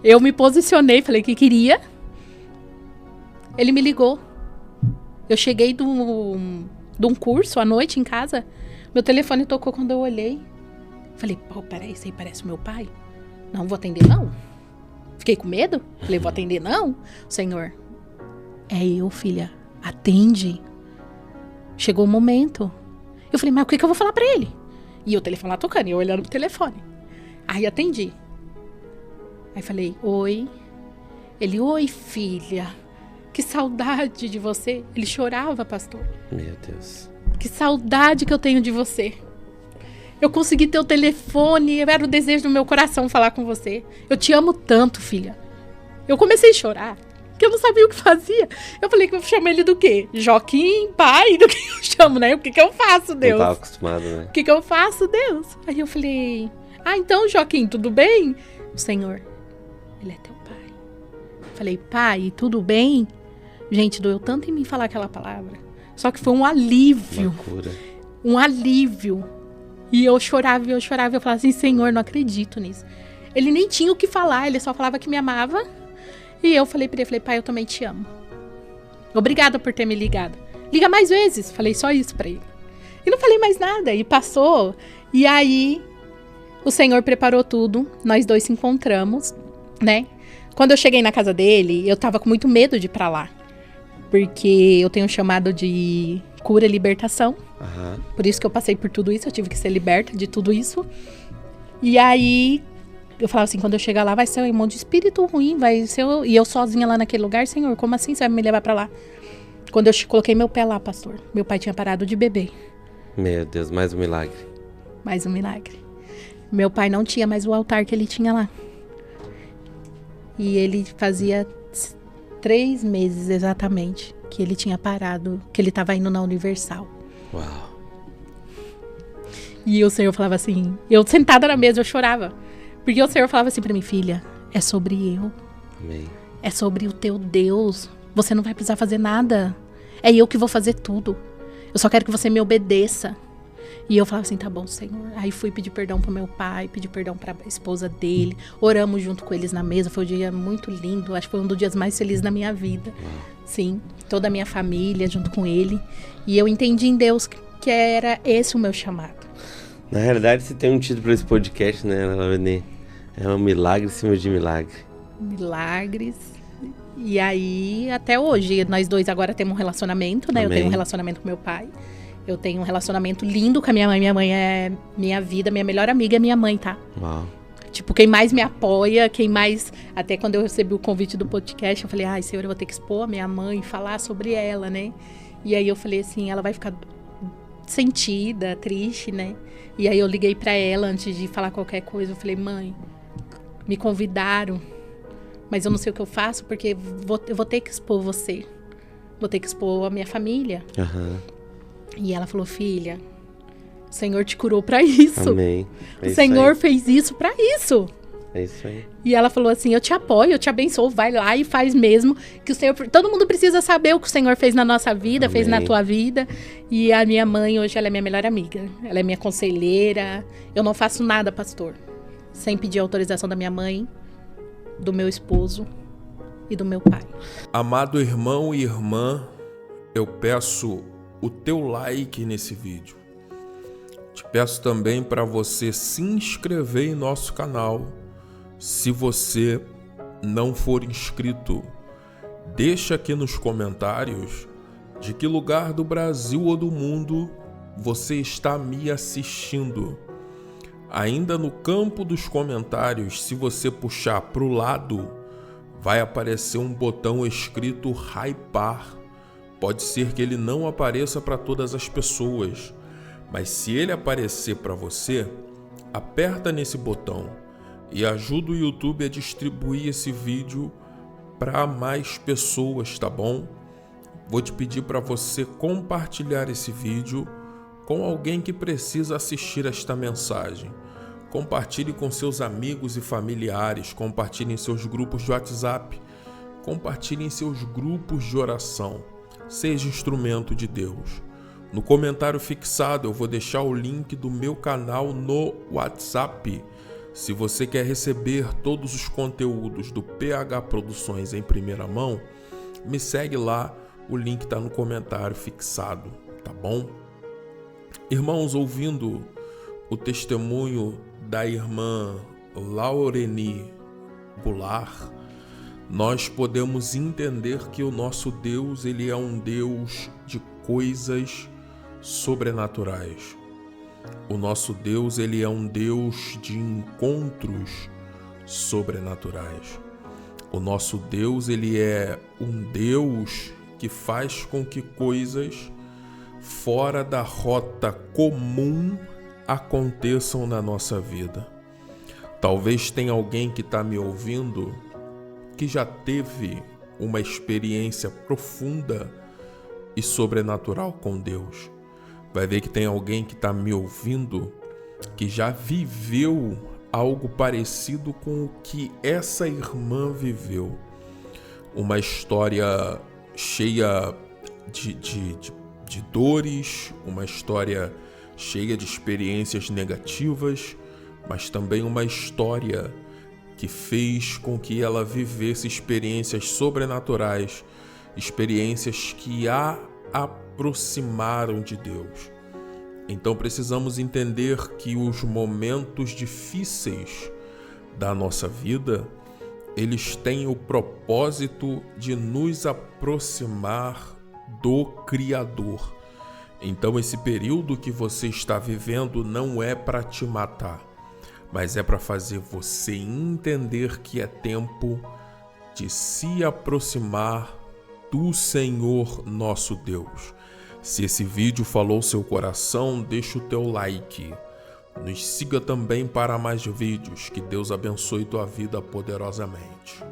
[SPEAKER 2] Eu me posicionei, falei que queria. Ele me ligou. Eu cheguei de um curso à noite em casa. Meu telefone tocou quando eu olhei. Falei, peraí, isso aí parece o meu pai? Não, vou atender não. Fiquei com medo. Falei, vou atender não? Senhor, é eu, filha. Atende. Chegou o momento. Eu falei, mas o que eu vou falar pra ele? E o telefone lá tocando, e eu olhando pro telefone. Aí atendi. Aí falei, oi. Ele, oi, filha. Que saudade de você. Ele chorava, pastor.
[SPEAKER 3] Meu Deus.
[SPEAKER 2] Que saudade que eu tenho de você. Eu consegui ter o telefone, era o desejo do meu coração falar com você. Eu te amo tanto, filha. Eu comecei a chorar, que eu não sabia o que fazia. Eu falei que eu chamo ele do quê? Joaquim, pai, do que eu chamo, né? O que eu faço, Deus?
[SPEAKER 3] Não tava acostumado, né?
[SPEAKER 2] O que eu faço, Deus? Aí eu falei, então, Joaquim, tudo bem? O Senhor, ele é teu pai. Falei, pai, tudo bem? Gente, doeu tanto em mim falar aquela palavra. Só que foi um alívio.
[SPEAKER 3] Uma cura.
[SPEAKER 2] Um alívio. E eu chorava, eu falava assim, Senhor, não acredito nisso. Ele nem tinha o que falar, ele só falava que me amava. E eu falei pra ele, pai, eu também te amo. Obrigada por ter me ligado. Liga mais vezes. Falei só isso pra ele. E não falei mais nada. E passou. E aí, o Senhor preparou tudo. Nós dois se encontramos, né? Quando eu cheguei na casa dele, eu tava com muito medo de ir pra lá. Porque eu tenho um chamado de cura e libertação.
[SPEAKER 3] Uhum.
[SPEAKER 2] Por isso que eu passei por tudo isso. Eu tive que ser liberta de tudo isso. E aí, eu falava assim, quando eu chegar lá, vai ser um monte de espírito ruim. Vai ser e eu sozinha lá naquele lugar. Senhor, como assim você vai me levar pra lá? Quando eu coloquei meu pé lá, pastor, meu pai tinha parado de beber.
[SPEAKER 3] Meu Deus, mais um milagre.
[SPEAKER 2] Mais um milagre. Meu pai não tinha mais o altar que ele tinha lá. E ele fazia 3 meses exatamente que ele tinha parado, que ele estava indo na Universal.
[SPEAKER 3] Uau.
[SPEAKER 2] E o Senhor falava assim, eu sentada na mesa, eu chorava. Porque o Senhor falava assim pra mim, filha, é sobre eu.
[SPEAKER 3] Amém.
[SPEAKER 2] É sobre o teu Deus. Você não vai precisar fazer nada. É eu que vou fazer tudo. Eu só quero que você me obedeça. E eu falava assim, tá bom, Senhor. Aí fui pedir perdão pro meu pai, pedi perdão pra esposa dele. Oramos junto com eles na mesa. Foi um dia muito lindo. Acho que foi um dos dias mais felizes da minha vida. Sim, toda a minha família junto com ele. E eu entendi em Deus que era esse o meu chamado.
[SPEAKER 3] Na realidade, você tem um título para esse podcast, né, Laureni? É um milagre em cima de milagre.
[SPEAKER 2] Milagres. E aí, até hoje, nós dois agora temos um relacionamento, né?
[SPEAKER 3] Amém.
[SPEAKER 2] Eu tenho um relacionamento com meu pai. Eu tenho um relacionamento lindo com a minha mãe. Minha mãe é minha vida, minha melhor amiga é minha mãe, tá?
[SPEAKER 3] Uau.
[SPEAKER 2] tipo, quem mais me apoia, quem mais... Até quando eu recebi o convite do podcast, eu falei, ai, Senhor, eu vou ter que expor a minha mãe, falar sobre ela, né? E aí eu falei assim, ela vai ficar sentida, triste, né? E aí eu liguei pra ela antes de falar qualquer coisa, eu falei, mãe, me convidaram, mas eu não sei o que eu faço, porque eu vou ter que expor você. Vou ter que expor a minha família.
[SPEAKER 3] Uhum.
[SPEAKER 2] E ela falou, filha, o Senhor te curou pra isso.
[SPEAKER 3] Amém.
[SPEAKER 2] O Senhor fez isso pra isso.
[SPEAKER 3] É isso aí.
[SPEAKER 2] E ela falou assim, eu te apoio, eu te abençoo, vai lá e faz mesmo. Que o Senhor, todo mundo precisa saber o que o Senhor fez na nossa vida, fez na tua vida. E a minha mãe hoje, ela é minha melhor amiga. Ela é minha conselheira. Eu não faço nada, pastor, sem pedir autorização da minha mãe, do meu esposo e do meu pai.
[SPEAKER 1] Amado irmão e irmã, eu peço o teu like nesse vídeo. Te peço também para você se inscrever em nosso canal. Se você não for inscrito, deixa aqui nos comentários de que lugar do Brasil ou do mundo você está me assistindo. Ainda no campo dos comentários, se você puxar para o lado, vai aparecer um botão escrito hypar. Pode ser que ele não apareça para todas as pessoas, mas se ele aparecer para você, aperta nesse botão e ajuda o YouTube a distribuir esse vídeo para mais pessoas, tá bom? Vou te pedir para você compartilhar esse vídeo com alguém que precisa assistir esta mensagem. Compartilhe com seus amigos e familiares, compartilhe em seus grupos de WhatsApp, compartilhe em seus grupos de oração. Seja instrumento de Deus. No comentário fixado eu vou deixar o link do meu canal no WhatsApp. Se você quer receber todos os conteúdos do PH Produções em primeira mão, me segue lá, o link está no comentário fixado, tá bom? Irmãos, ouvindo o testemunho da irmã Laureni Goulart, nós podemos entender que o nosso Deus, ele é um Deus de coisas sobrenaturais. O nosso Deus, ele é um Deus de encontros sobrenaturais. O nosso Deus, ele é um Deus que faz com que coisas fora da rota comum aconteçam na nossa vida. Talvez tenha alguém que está me ouvindo que já teve uma experiência profunda e sobrenatural com Deus. Vai ver que tem alguém que está me ouvindo que já viveu algo parecido com o que essa irmã viveu. Uma história cheia de dores, uma história cheia de experiências negativas, mas também uma história que fez com que ela vivesse experiências sobrenaturais, experiências que a aproximaram de Deus. Então precisamos entender que os momentos difíceis da nossa vida, eles têm o propósito de nos aproximar do Criador. Então esse período que você está vivendo não é para te matar, mas é para fazer você entender que é tempo de se aproximar do Senhor nosso Deus. Se esse vídeo falou seu coração, deixa o teu like. Nos siga também para mais vídeos. Que Deus abençoe tua vida poderosamente.